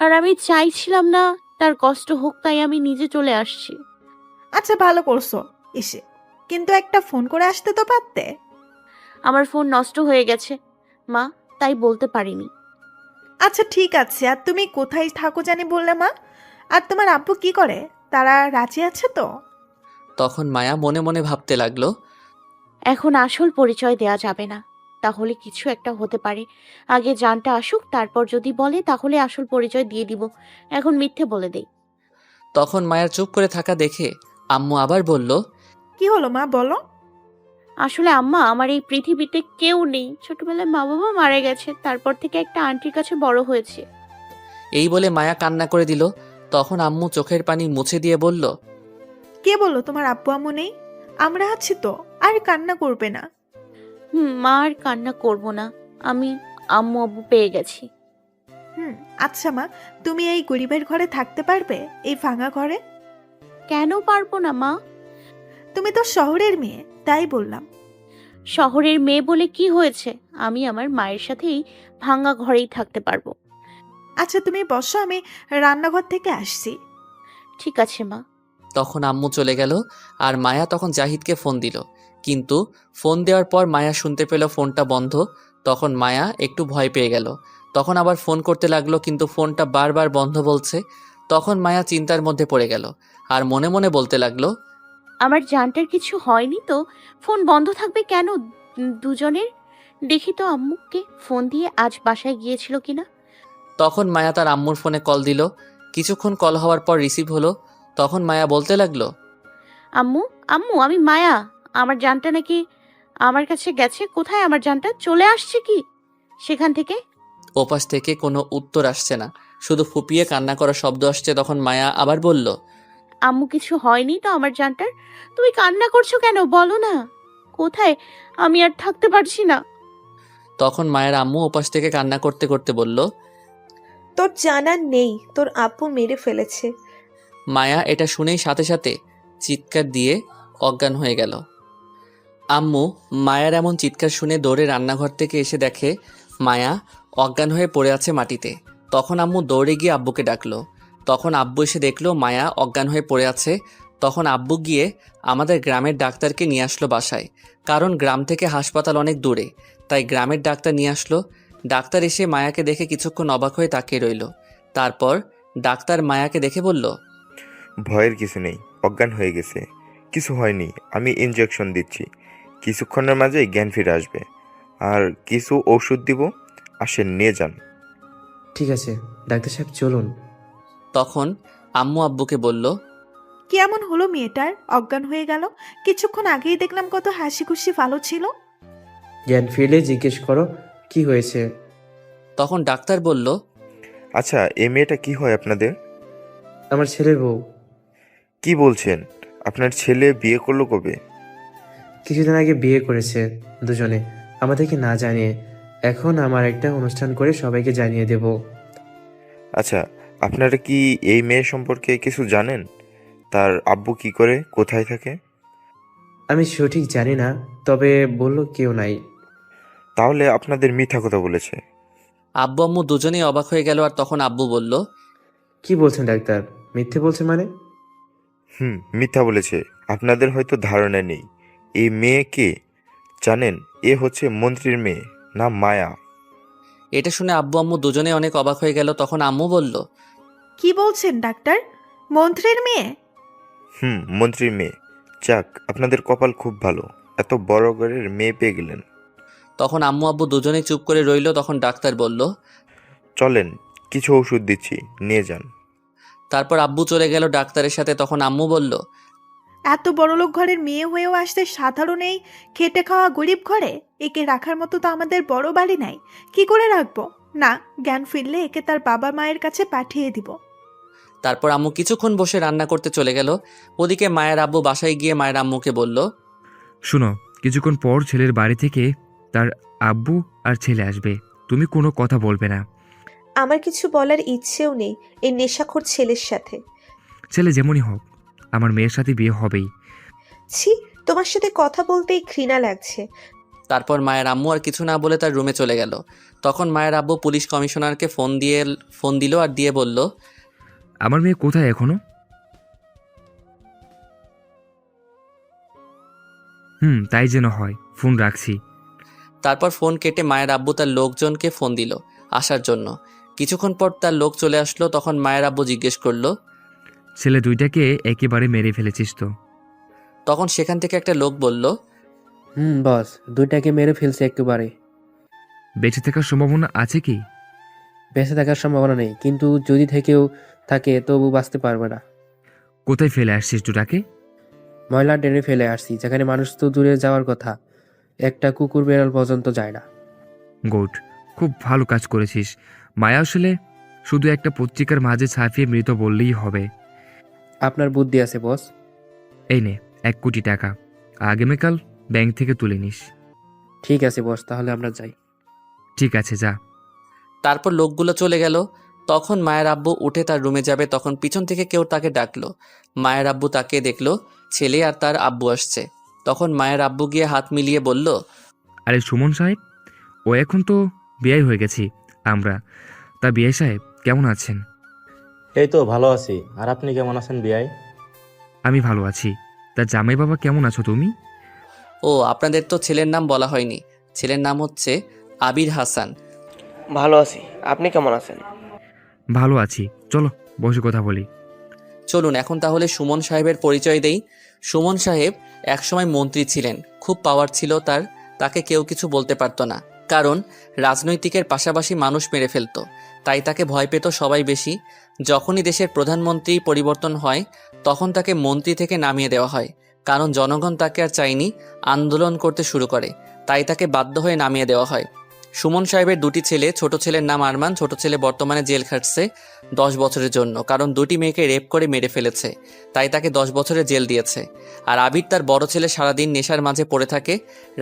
আর আমি চাইছিলাম না তার কষ্ট হোক, তাই আমি নিজে চলে আসছি। আচ্ছা, ভালো করছো এসে, কিন্তু একটা ফোন করে আসতে তো পারতে। আমার ফোন নষ্ট হয়ে গেছে মা, তাই বলতে পারিনি। আচ্ছা ঠিক আছে, আর তুমি কোথায় থাকো জানি বললে মা? আর তোমার আব্বু কি করে, তারা রাজি আছে তো? তখন মায়া মনে মনে ভাবতে লাগলো, এখন আসল পরিচয় দেয়া যাবে না, তাহলে কিছু একটা হতে পারে। আগে জানটা আসুক, তারপর যদি বলে তাহলে আসল পরিচয় দিয়ে দিব। এখন মিথ্যে বলে দেই। তখন মায়ের চুপ করে থাকা দেখে আম্মু আবার বলল, কি হলো মা, বলো। আসলে আম্মা, আমার এই পৃথিবীতে কেউ নেই। ছোটবেলায় মা বাবা মারা গেছে, তারপর থেকে একটা আন্টির কাছে বড় হয়েছে। এই বলে মায়া কান্না করে দিল। তখন আম্মু চোখের পানি মুছে দিয়ে বলল, কে বললো তোমার আব্বু আম্মু নেই? আমরা আছি তো, আর কান্না করবে না। মা আর কান্না করব না, আমি আম্মু আব্বু পেয়ে গেছি। আচ্ছা মা, তুমি এই গরিবের ঘরে থাকতে পারবে, এই ভাঙা ঘরে? কেন পারবো না মা? তুমি তো শহরের মেয়ে, তাই বললাম। শহরের মেয়ে বলে কি হয়েছে? আমি আমার মায়ের সাথেই ভাঙা ঘরেই থাকতে পারবো। আচ্ছা তুমি বসো, আমি রান্নাঘর থেকে আসছি। ঠিক আছে মা। তখন আম্মু চলে গেল আর মায়া তখন জাহিদকে ফোন দিল। কিন্তু ফোন দেওয়ার পর মায়া শুনতে পেল ফোনটা বন্ধ। তখন মায়া একটু ভয় পেয়ে গেল। তখন আবার ফোন করতে লাগলো, কিন্তু ফোনটা বারবার বন্ধ বলছে। তখন মায়া চিন্তার মধ্যে পড়ে গেল আর মনে মনে বলতে লাগলো, আমার জানটার কিছু হয়নি তো, ফোন বন্ধ থাকবে কেন দুজনের? দেখি তো আম্মুকে ফোন দিয়ে আজ বাসায় গিয়েছিল কিনা। তখন মায়া তার আম্মুর ফোনে কল দিল। কিছুক্ষণ কল হওয়ার পর রিসিভ হলো। তখন মায়া বলতে লাগলো, আম্মু, আম্মু, আমি মায়া। আমার জানটা নাকি আমার কাছে গেছে। কোথায় আমার জানটা? চলে আসছে কি সেখান থেকে? ওপাশ থেকে কোনো উত্তর আসছে না, শুধু ফুপিয়ে কান্না করার শব্দ আসছে। তখন মায়া আবার বলল, আম্মু, কিছু হয়নি তো আমার জানটার? তুমি কান্না করছো কেন বলো না। কোথায়? আমি আর থাকতে পারছি না। তখন মায়ের আম্মু ওপাশ থেকে কান্না করতে করতে বলল, তোর জানার নেই, তোর আব্বু মেরে ফেলেছে। মায়া এটা শুনেই সাথে সাথে চিৎকার দিয়ে অজ্ঞান হয়ে গেল। আম্মু মায়ার এমন চিৎকার শুনে দৌড়ে রান্নাঘর থেকে এসে দেখে মায়া অজ্ঞান হয়ে পড়ে আছে মাটিতে। তখন আম্মু দৌড়ে গিয়ে আব্বুকে ডাকলো। তখন আব্বু এসে দেখলো মায়া অজ্ঞান হয়ে পড়ে আছে। তখন আব্বু গিয়ে আমাদের গ্রামের ডাক্তারকে নিয়ে আসলো বাসায়, কারণ গ্রাম থেকে হাসপাতাল অনেক দূরে, তাই গ্রামের ডাক্তার নিয়ে আসলো। ডাক্তার এসে মায়াকে দেখে কিছুক্ষণ অবাক হয়ে তাকিয়ে রইল। তারপর ডাক্তার মায়াকে দেখে বলল, ভয়ের কিছু নেই, অজ্ঞান হয়ে গেছে, কিছু হয়নি। আমি ইনজেকশন দিচ্ছি, কিছুক্ষণের মাঝেই জ্ঞান ফিরে আসবে। আর কিছু ওষুধ দিব, আসেন নিয়ে যান। ঠিক আছে ডাক্তার সাহেব, চলুন। তখন আম্মু আব্বুকে বলল, কি এমন হলো মেয়েটার অজ্ঞান হয়ে গেল? কিছুক্ষণ আগেই দেখলাম কত হাসি খুশি ভালো ছিল। জ্ঞান ফিরলে জিজ্ঞেস করো কি হয়েছে। তখন ডাক্তার বলল, আচ্ছা, এই মেয়েটা কি হয় আপনাদের? আমার ছেলের বউ। কি বলছেন? আপনার ছেলে বিয়ে করলো কবে? কিছুদিন আগে বিয়ে করেছে দুজনে, আমাদেরকে না জানিয়ে। এখন আমার একটা অনুষ্ঠান করে সবাইকে জানিয়ে দেব। আচ্ছা, আপনারা কি এই মেয়ে সম্পর্কে কিছু জানেন? তার আব্বু কি করে, কোথায় থাকে? আমি সঠিক জানি না, তবে বলল কেউ নাই। তাহলে আপনাদের মিথ্যা কথা বলেছে। আব্বু আম্মু দুজনেই অবাক হয়ে গেল। আর তখন আব্বু বলল, কি বলছেন ডাক্তার? মিথ্যে বলছে মানে? মিথ্যা বলেছে। আপনাদের হয়তো ধারণা নেই এই মেয়ে কে জানেন। এ হচ্ছে মন্ত্রীর মেয়ে, নাম মায়া। এটা শুনে আব্বু আম্মু দুজনেই অনেক অবাক হয়ে গেল। তখন আম্মু বলল, কি বলছেন ডাক্তার? মন্ত্রীর মেয়ে? মন্ত্রীর মেয়ে। যাক, আপনাদের কপাল খুব ভালো, এত বড় ঘরের মেয়ে পেয়ে গেলেন। তখন আম্মু আব্বু দুজনেই চুপ করে রইল। তখন ডাক্তার বলল, চলেন, কিছু ওষুধ দিচ্ছি, নিয়ে যান। তারপর আব্বু চলে গেল ডাক্তারের সাথে। তখন আম্মু বলল, এত বড়লোক ঘরের মেয়ে হয়েও আসতে সাধারণ এই খেটে খাওয়া গরিব ঘরে? একে রাখার মতো তো আমাদের বড় বাড়ি নাই। কি করে রাখবো? না, জ্ঞান ফিরলে একে তার বাবা মায়ের কাছে পাঠিয়ে দিব। তারপর আম্মু কিছুক্ষণ বসে রান্না করতে চলে গেল। ওদিকে মায়ের আব্বু বাসায় গিয়ে মায়ের আম্মুকে বলল, শুনো, কিছুক্ষণ পর ছেলের বাড়ি থেকে তার আব্বু আর ছেলে আসবে, তুমি কোনো কথা বলবে না। আমার কিছু বলার ইচ্ছেও নেই এই নেশাখোর ছেলের সাথে। ছেলে যেমনই হোক, আমার মেয়ের সাথে বিয়ে হবেই। ছি, তোমার সাথে কথা বলতেই ঘৃণা লাগছে। তারপর মায়ের আম্মু আর কিছু না বলে তার রুমে চলে গেল। তখন মায়ের আব্বু পুলিশ কমিশনারকে ফোন দিল আর দিয়ে বলল, আমার মেয়ে কোথায় এখনো? তাই যেন হয়, ফোন রাখছি। তারপর ফোন কেটে মায়ের আব্বু তার লোকজনকে ফোন দিল আসার জন্য। কিছুক্ষণ পর তার লোক চলে আসলো। তখন মায়ের আব্বু জিজ্ঞেস করলো, ছেলে দুইটাকে একেবারে মেরে ফেলেছিস তো? তখন সেখান থেকে একটা লোক বলল, বস, দুইটাকে মেরে ফেলছে একেবারে। বেঁচে থাকার সম্ভাবনা আছে কি? বেঁচে থাকার সম্ভাবনা নেই, কিন্তু যদি থেকেও থাকে তবু বাঁচতে পারবে না। কোথায় ফেলে আসছিস দুটাকে? ময়লা ড্রেনে ফেলে আসছি, যেখানে মানুষ তো দূরে যাওয়ার কথা, একটা কুকুর বেড়াল পর্যন্ত যায় না। গুড, খুব ভালো কাজ করেছিস। মায়া আসলে শুধু একটা পত্রিকার মাঝে ছাপিয়ে মৃত বললেই হবে। আপনার বুদ্ধি আছে বস। এই নে 1 কোটি টাকা, আগামীকাল ব্যাংক থেকে তুলে নিস। ঠিক আছে বস, তাহলে আমরা যাই। ঠিক আছে, যা। তারপর লোকগুলো চলে গেল। তখন মায়ের আব্বু উঠে তার রুমে যাবে, তখন পিছন থেকে কেউ তাকে ডাকলো। মায়ের আব্বু তাকে দেখলো ছেলে আর তার আব্বু আসছে। তখন মায়ের আব্বু গিয়ে হাত মিলিয়ে বলল, আরে সুমন সাহেব, ও এখন তো বিয়ে হয়ে গেছি আমরা। তা বিয়ে সাহেব কেমন আছেন? এই তো ভালো আছি। আর আপনি কেমন আছেন বিআই? আমি ভালো আছি। তা জামাই বাবা কেমন আছো তুমি? ও, আপনাদের তো ছেলের নাম বলা হয়নি। ছেলের নাম হচ্ছে আবির হাসান। ভালো আছি, আপনি কেমন আছেন? ভালো আছি, চলো বসে কথা বলি। চলুন এখন তাহলে সুমন সাহেবের পরিচয় দেই। সুমন সাহেব একসময় মন্ত্রী ছিলেন, খুব পাওয়ার ছিল তার, তাকে কেউ কিছু বলতে পারতো না, কারণ রাজনৈতিকের পাশাপাশি মানুষ মেরে ফেলতো, তাই তাকে ভয় পেত সবাই বেশি। যখনই দেশের প্রধানমন্ত্রী পরিবর্তন হয় তখন তাকে মন্ত্রী থেকে নামিয়ে দেওয়া হয়, কারণ জনগণ তাকে আর চায়নি, আন্দোলন করতে শুরু করে, তাই তাকে বাধ্য হয়ে নামিয়ে দেওয়া হয়। সুমন সাহেবের দুটি ছেলে, ছোট ছেলের নাম আরমান, ছোট ছেলে বর্তমানে জেল খাটছে 10 বছরের জন্য, কারণ দুটি মেয়েকে রেপ করে মেরে ফেলেছে, তাই তাকে 10 বছরের জেল দিয়েছে। আর আবির তার বড় ছেলে সারাদিন নেশার মাঝে পড়ে থাকে,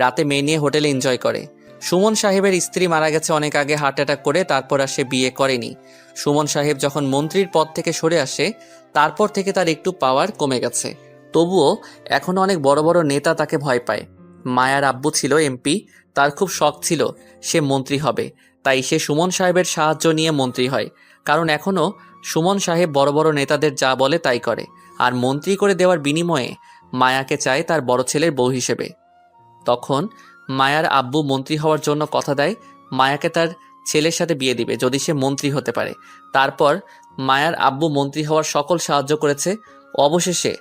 রাতে মেয়ে নিয়ে হোটেলে এনজয় করে। সুমন সাহেবের স্ত্রী মারা গেছে অনেক আগে হার্ট অ্যাটাক করে, তারপর আর সে বিয়ে করেনি। সুমন সাহেব যখন মন্ত্রীর পদ থেকে সরে আসে তারপর থেকে তার একটু পাওয়ার কমে গেছে, তবুও এখনও অনেক বড় বড় নেতা তাকে ভয় পায়। মায়ার আব্বু ছিল এমপি, তার খুব শখ ছিল সে মন্ত্রী হবে, তাই সে সুমন সাহেবের সাহায্য নিয়ে মন্ত্রী হয়, কারণ এখনও সুমন সাহেব বড় বড় নেতাদের যা বলে তাই করে, আর মন্ত্রী করে দেওয়ার বিনিময়ে মায়াকে চায় তার বড় ছেলের বউ হিসেবে। তখন মায়ার আব্বু মন্ত্রী হওয়ার জন্য কথা দেয় মায়াকে তার ছেলের সাথে বিয়ে দিবে যদি সে মন্ত্রী হতে পারে। তারপর মায়ার আব্বু মন্ত্রী হওয়ার সকল সাহায্য করেছে, অবশেষে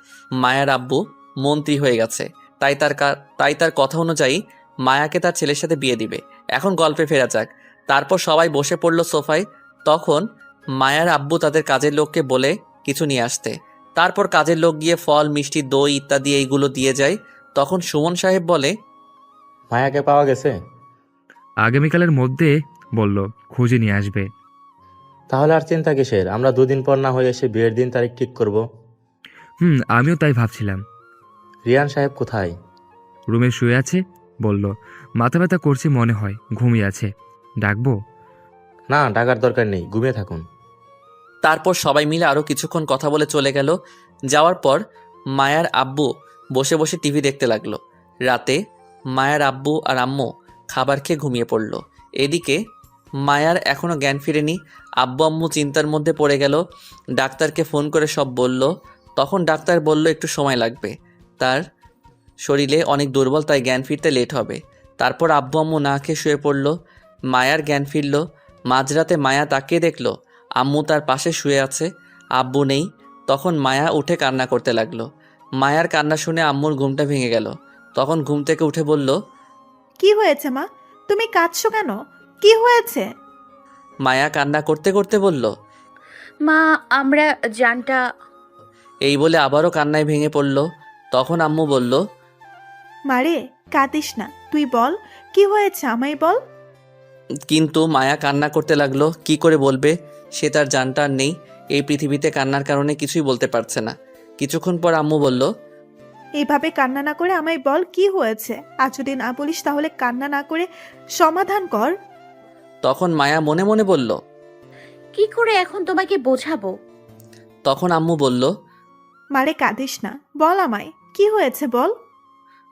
মায়ার আব্বু মন্ত্রী হয়ে গেছে, তাই তার কথা অনুযায়ী মায়াকে তার ছেলের সাথে বিয়ে দিবে। এখন গল্পে ফেরা যাক। তারপর সবাই বসে পড়ল সোফায়। তখন মায়ার আব্বু তাদের কাজের লোককে বলে কিছু নিয়ে আসতে, তারপর কাজের লোক গিয়ে ফল, মিষ্টি, দই ইত্যাদি এইগুলো দিয়ে যায়। তখন সুমন সাহেব বলে, মায়াকে পাওয়া গেছে? আগামীকালের মধ্যে বলল খুঁজে নিয়ে আসবে। তাহলে আর চিন্তা কিসের, আমরা 2 দিন পর না হয়ে এসে বিয়ের দিন তারিখ ঠিক করব। আমিও তাই ভাবছিলাম। রিয়ান সাহেব কোথায়? রুমে শুয়ে আছে, বলল মাথা ব্যথা করছে মনে হয়, ঘুমিয়ে আছে, ডাকবো? না, ডাকার দরকার নেই, ঘুমিয়ে থাকুন। তারপর সবাই মিলে আরও কিছুক্ষণ কথা বলে চলে গেল। যাওয়ার পর মায়ার আব্বু বসে বসে টিভি দেখতে লাগলো। রাতে মায়ার আব্বু আর আম্মু খাবার খেয়ে ঘুমিয়ে পড়ল। এদিকে মায়ার এখনও জ্ঞান ফিরেনি। আব্বু আম্মু চিন্তার মধ্যে পড়ে গেল, ডাক্তারকে ফোন করে সব বলল। তখন ডাক্তার বলল একটু সময় লাগবে, তার শরীরে অনেক দুর্বল, তাই জ্ঞান ফিরতে লেট হবে। তারপর আব্বু আম্মু না খেয়ে শুয়ে পড়ল। মায়ার জ্ঞান ফিরল। মাঝরাতে মায়া তাকিয়ে দেখল আম্মু তার পাশে শুয়ে আছে, আব্বু নেই। তখন মায়া উঠে কান্না করতে লাগলো। মায়ার কান্না শুনে আম্মুর ঘুমটা ভেঙে গেল। তখন ঘুম থেকে উঠে বলল, কি হয়েছে মা, তুমি কাঁদছো কেন? কি হয়েছে? মায়া কান্না করতে করতে বলল, মা, আমরা জানটা। এই বলে আবারও কান্নায় ভেঙে পড়ল। তখন আম্মু বলল, মারে কাঁদিস না, তুই বল কি হয়েছে, আমায় বল। কিন্তু মায়া কান্না করতে লাগলো। কি করে বলবে, সে তার জানটা আর নেই এই পৃথিবীতে, কান্নার কারণে কিছুই বলতে পারছে না। কিছুক্ষণ পর আম্মু বলল, এইভাবে কান্না না করে আমায় বল কি হয়েছে, আর যদি না বলিস তাহলে কান্না না করে সমাধান কর। তখন মায়া মনে মনে বলল, কি করে এখন তোমাকে বোঝাবো? তখন আম্মু বলল, মারে কাঁদিস না, বল আমায় কি হয়েছে বল।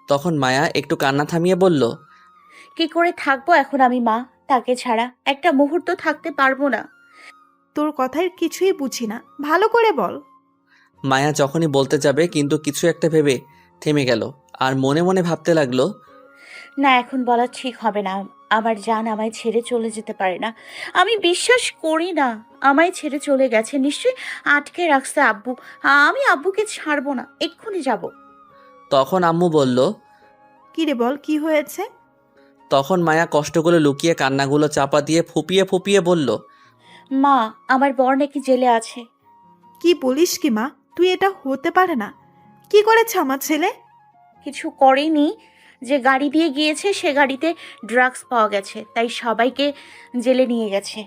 তখন মায়া একটু কান্না থামিয়ে বলল, কি করে থাকবো এখন আমি মা, তাকে ছাড়া একটা মুহূর্ত থাকতে পারবো না। তোর কথার কিছুই বুঝি না, ভালো করে বল। মায়া যখনই বলতে যাবে কিন্তু কিছু একটা ভেবে থেমে গেল, আর মনে মনে ভাবতে লাগলো, না, এখন বলা ঠিক হবে না। আমার জান আমায় ছেড়ে চলে যেতে পারে না, আমি বিশ্বাস করি না। আমায় ছেড়ে চলে গেছে, নিশ্চয়ই আটকে রাখছে আব্বু। আমি আব্বুকে ছাড়বো না, এক্ষুনি যাব। তখন আম্মু বলল, কি রে বল কি হয়েছে। তখন মায়া কষ্ট করে লুকিয়ে কান্নাগুলো চাপা দিয়ে ফুপিয়ে ফুপিয়ে বলল, মা, আমার বর নাকি জেলে আছে। কি বলিস কি মা, তুই এটা হতে পারে না। কি করেছে আমার ছেলে? কিছু করেনি, যে গাড়ি দিয়ে গিয়েছে সে গাড়িতে ড্রাগস পাওয়া গেছে, তাই সবাইকে জেলে নিয়ে গেছে।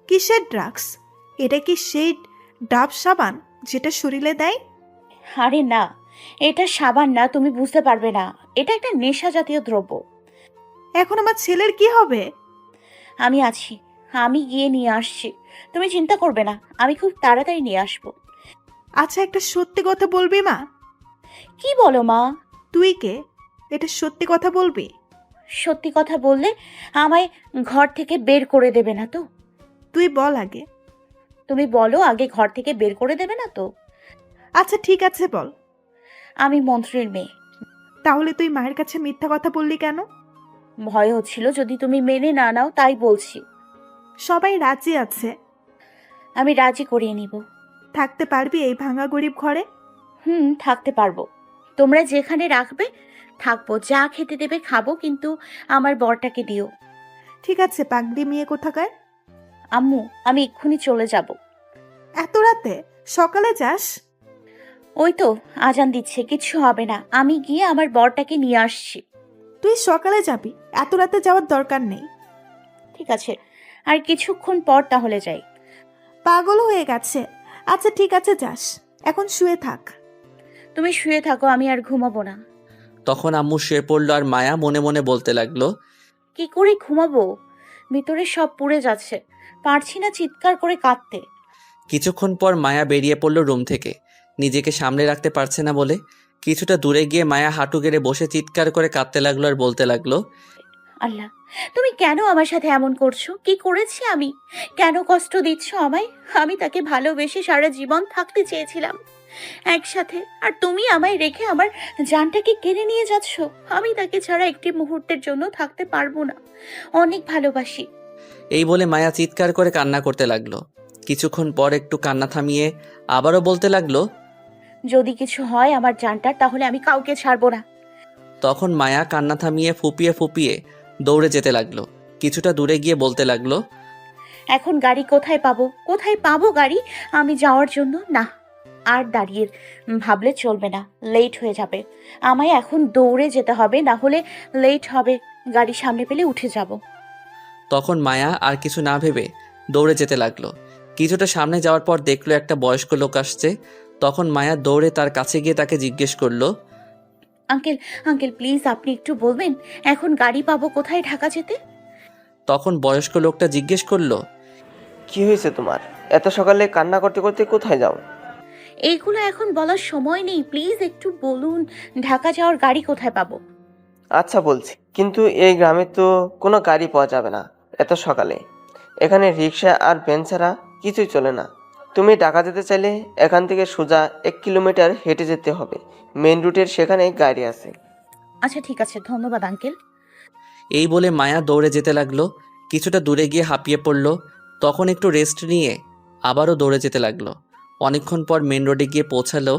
কিসের ড্রাগস? এটা কি সেই ডাব সাবান যেটা শরীরে দেয়? আরে না, এটা সাবান না, তুমি বুঝতে পারবে না। এটা একটা নেশা জাতীয় দ্রব্য। এখন আমার ছেলের কি হবে? আমি আছি, আমি গিয়ে নিয়ে আসছি, তুমি চিন্তা করবে না, আমি খুব তাড়াতাড়ি নিয়ে আসবো। আচ্ছা একটা সত্যি কথা বলবি মা? কি বলো মা? তুই কে, এটা সত্যি কথা বলবি? সত্যি কথা বললে আমায় ঘর থেকে বের করে দেবে না তো? তুই বল আগে। তুমি বলো আগে, ঘর থেকে বের করে দেবে না তো? আচ্ছা ঠিক আছে বল। আমি মন্ত্রীর মেয়ে। তাহলে তুই মায়ের কাছে মিথ্যা কথা বললি কেন? ভয় হচ্ছিল যদি তুমি মেনে না নাও, তাই বলছি। সবাই রাজি আছে। আমি রাজি করিয়ে নিব। থাকতে পারবি এই ভাঙা গরিব ঘরে? থাকতে পারবো। তোমরা যেখানে রাখবে থাকবো, যা খেতে দেবে খাবো, কিন্তু আমার বরটাকে দিও। ঠিক আছে পাগলি মেয়ে কোথাকার। আম্মু, আমি এক্ষুনি চলে যাব। এত রাতে? সকালে যাস? ওই তো আজান দিচ্ছে, কিচ্ছু হবে না, আমি গিয়ে আমার বরটাকে নিয়ে আসছি। তুই সকালে যাবি, এত রাতে যাওয়ার দরকার নেই। ঠিক আছে, আর কিছুক্ষণ পর তাহলে যাই। পাগল হয়ে গেছে। আচ্ছা ঠিক আছে যাস, এখন শুয়ে থাক। তুমি শুয়ে থাকো, আমি আর ঘুমাবো না। তখন আম্মু শুয়ে পড়লো আর মায়া মনে মনে বলতে লাগলো, কি করে ঘুমাবো? ভিতরে সব পুড়ে যাচ্ছে, পারছি না চিৎকার করে কাঁদতে। কিছুক্ষণ পর মায়া বেরিয়ে পড়লো রুম থেকে। নিজেকে সামলে রাখতে পারছে না বলে কিছুটা দূরে গিয়ে মায়া হাঁটু গেড়ে বসে চিৎকার করে কাঁদতে লাগলো আর বলতে লাগলো, আল্লাহ, তুমি কেন আমার সাথে এমন করছো? কি করেছি আমি? কেন কষ্ট দিচ্ছ আমায়? আমি তাকে ভালোবেসে সারা জীবন থাকতে চেয়েছিলাম একসাথে, আর তুমি আমায় রেখে আমার জানটাকে কেড়ে নিয়ে যাচ্ছ। আমি তাকে ছাড়া একটি মুহূর্তের জন্য থাকতে পারবো না, অনেক ভালোবাসি। এই বলে মায়া চিৎকার করে কান্না করতে লাগলো। কিছুক্ষণ পর একটু কান্না থামিয়ে আবারও বলতে লাগলো, যদি কিছু হয় আমার জানটার, তাহলে আমি কাউকে ছাড়বো না। তখন মায়া কান্না থামিয়ে ফুপিয়ে ফুপিয়ে দৌড়ে যেতে লাগলো। কিছুটা দূরে গিয়ে বলতে লাগলো, এখন গাড়ি কোথায় পাবো? কোথায় পাবো গাড়ি আমি যাওয়ার জন্য? না, আর দাঁড়িয়ে ভাবলে চলবে না, লেট হয়ে যাবে। আমায় এখন দৌড়ে যেতে হবে, না হলে লেট হবে। গাড়ি সামনে পেলে উঠে যাব। তখন মায়া আর কিছু না ভেবে দৌড়ে যেতে লাগলো। কিছুটা সামনে যাওয়ার পর দেখলো একটা বয়স্ক লোক আসছে। তখন মায়া দৌড়ে তার কাছে গিয়ে তাকে জিজ্ঞেস করলো, আঙ্কেল, আঙ্কেল প্লিজ আপনি একটু বলবেন এখন গাড়ি পাবো কোথায় ঢাকা যেতে? তখন বয়স্ক লোকটা জিজ্ঞেস করলো, কি হয়েছে তোমার? এত সকালে কান্না করতে করতে কোথায় যাও? এইগুলো এখন বলার সময় নেই, প্লিজ একটু বলুন ঢাকা যাওয়ার গাড়ি কোথায় পাবো? আচ্ছা বলছি, কিন্তু এই গ্রামে তো কোনো গাড়ি পাওয়া যাবে না এত সকালে। এখানে রিক্সা আর ভ্যান ছাড়া কিছুই চলে না। তুমি ঢাকা যেতে চাইলে এখান থেকে সোজা 1 কিলোমিটার হেঁটে যেতে হবে। মেন রুটের সেখানে গাড়ি আছে। আচ্ছা ঠিক আছে, ধন্যবাদ আঙ্কেল। এই বলে মায়া দৌড়ে যেতে লাগলো। কিছুটা দূরে গিয়ে হাঁপিয়ে পড়লো। তখন একটু রেস্ট নিয়ে আবারও দৌড়ে যেতে লাগলো। অনেকক্ষণ পর মেন রোডে গিয়ে পৌঁছালো।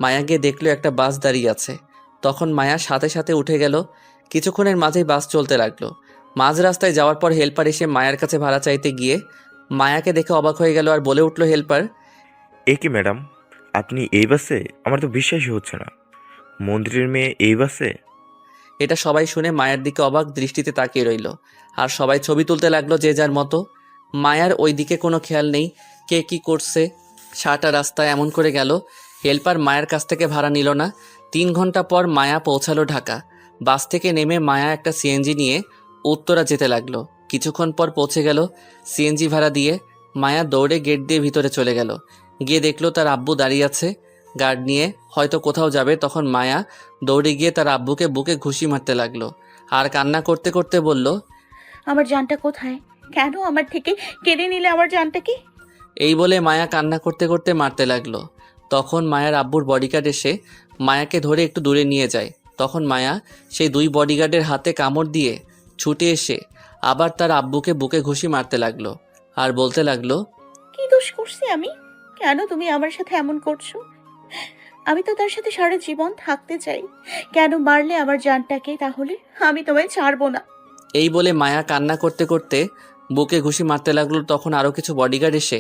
মায়া গিয়ে দেখলো একটা বাস দাঁড়িয়ে আছে। তখন মায়া সাথে সাথে উঠে গেল। কিছুক্ষণের মাঝেই বাস চলতে লাগলো। মাঝ রাস্তায় যাওয়ার পর হেল্পার এসে মায়ার কাছে ভাড়া চাইতে গিয়ে মায়াকে দেখে অবাক হয়ে গেল আর বলে উঠল হেল্পার, এ কি ম্যাডাম, আপনি এই বাসে? আমার তো বিশ্বাসই হচ্ছে না, মন্দিরের মেয়ে এই বাসে? এটা সবাই শুনে মায়ের দিকে অবাক দৃষ্টিতে তাকিয়ে রইল। আর সবাই ছবি তুলতে লাগলো যে যার মতো। মায়ার ওই দিকে কোনো খেয়াল নেই কে কি করছে। সারাটা রাস্তায় এমন করে গেল। হেল্পার মায়ের কাছ থেকে ভাড়া নিল না। 3 ঘন্টা পর মায়া পৌঁছালো ঢাকা। বাস থেকে নেমে মায়া একটা সিএনজি নিয়ে উত্তরা যেতে লাগলো। কিছুক্ষণ পর পৌঁছে গেল। সিএনজি ভাড়া দিয়ে মায়া দৌড়ে গেট দিয়ে ভিতরে চলে গেল। গিয়ে দেখলো তার আব্বু দাঁড়িয়ে আছে গার্ড নিয়ে, হয়তো কোথাও যাবে। তখন মায়া দৌড়ে গিয়ে তার আব্বুকে বুকে ঘুষি মারতে লাগলো আর কান্না করতে করতে বলল, আমার জানটা কোথায়? কেন আমার থেকে কেড়ে নিলে আমার জানটাকে? এই বলে মায়া কান্না করতে করতে মারতে লাগলো। তখন মায়ার আব্বুর বডিগার্ড এসে মায়াকে ধরে একটু দূরে নিয়ে যায়। তখন মায়া সেই 2 বডিগার্ডের হাতে কামড় দিয়ে ছুটে এসে আবার তার আব্বুকে বুকে ঘুষি মারতে লাগলো আর বলতে লাগলো, কি দোষ করছি আমি? কেন তুমি আমার সাথে এমন করছো? আমি তো তার সাথে সারা জীবন থাকতে চাই। কেন মারলে আমার জানটাকে? তাহলে আমি তোমায় ছাড়বো না। এই বলে মায়া কান্না করতে করতে বুকে ঘুষি মারতে লাগলো। তখন আরও কিছু বডিগার্ড এসে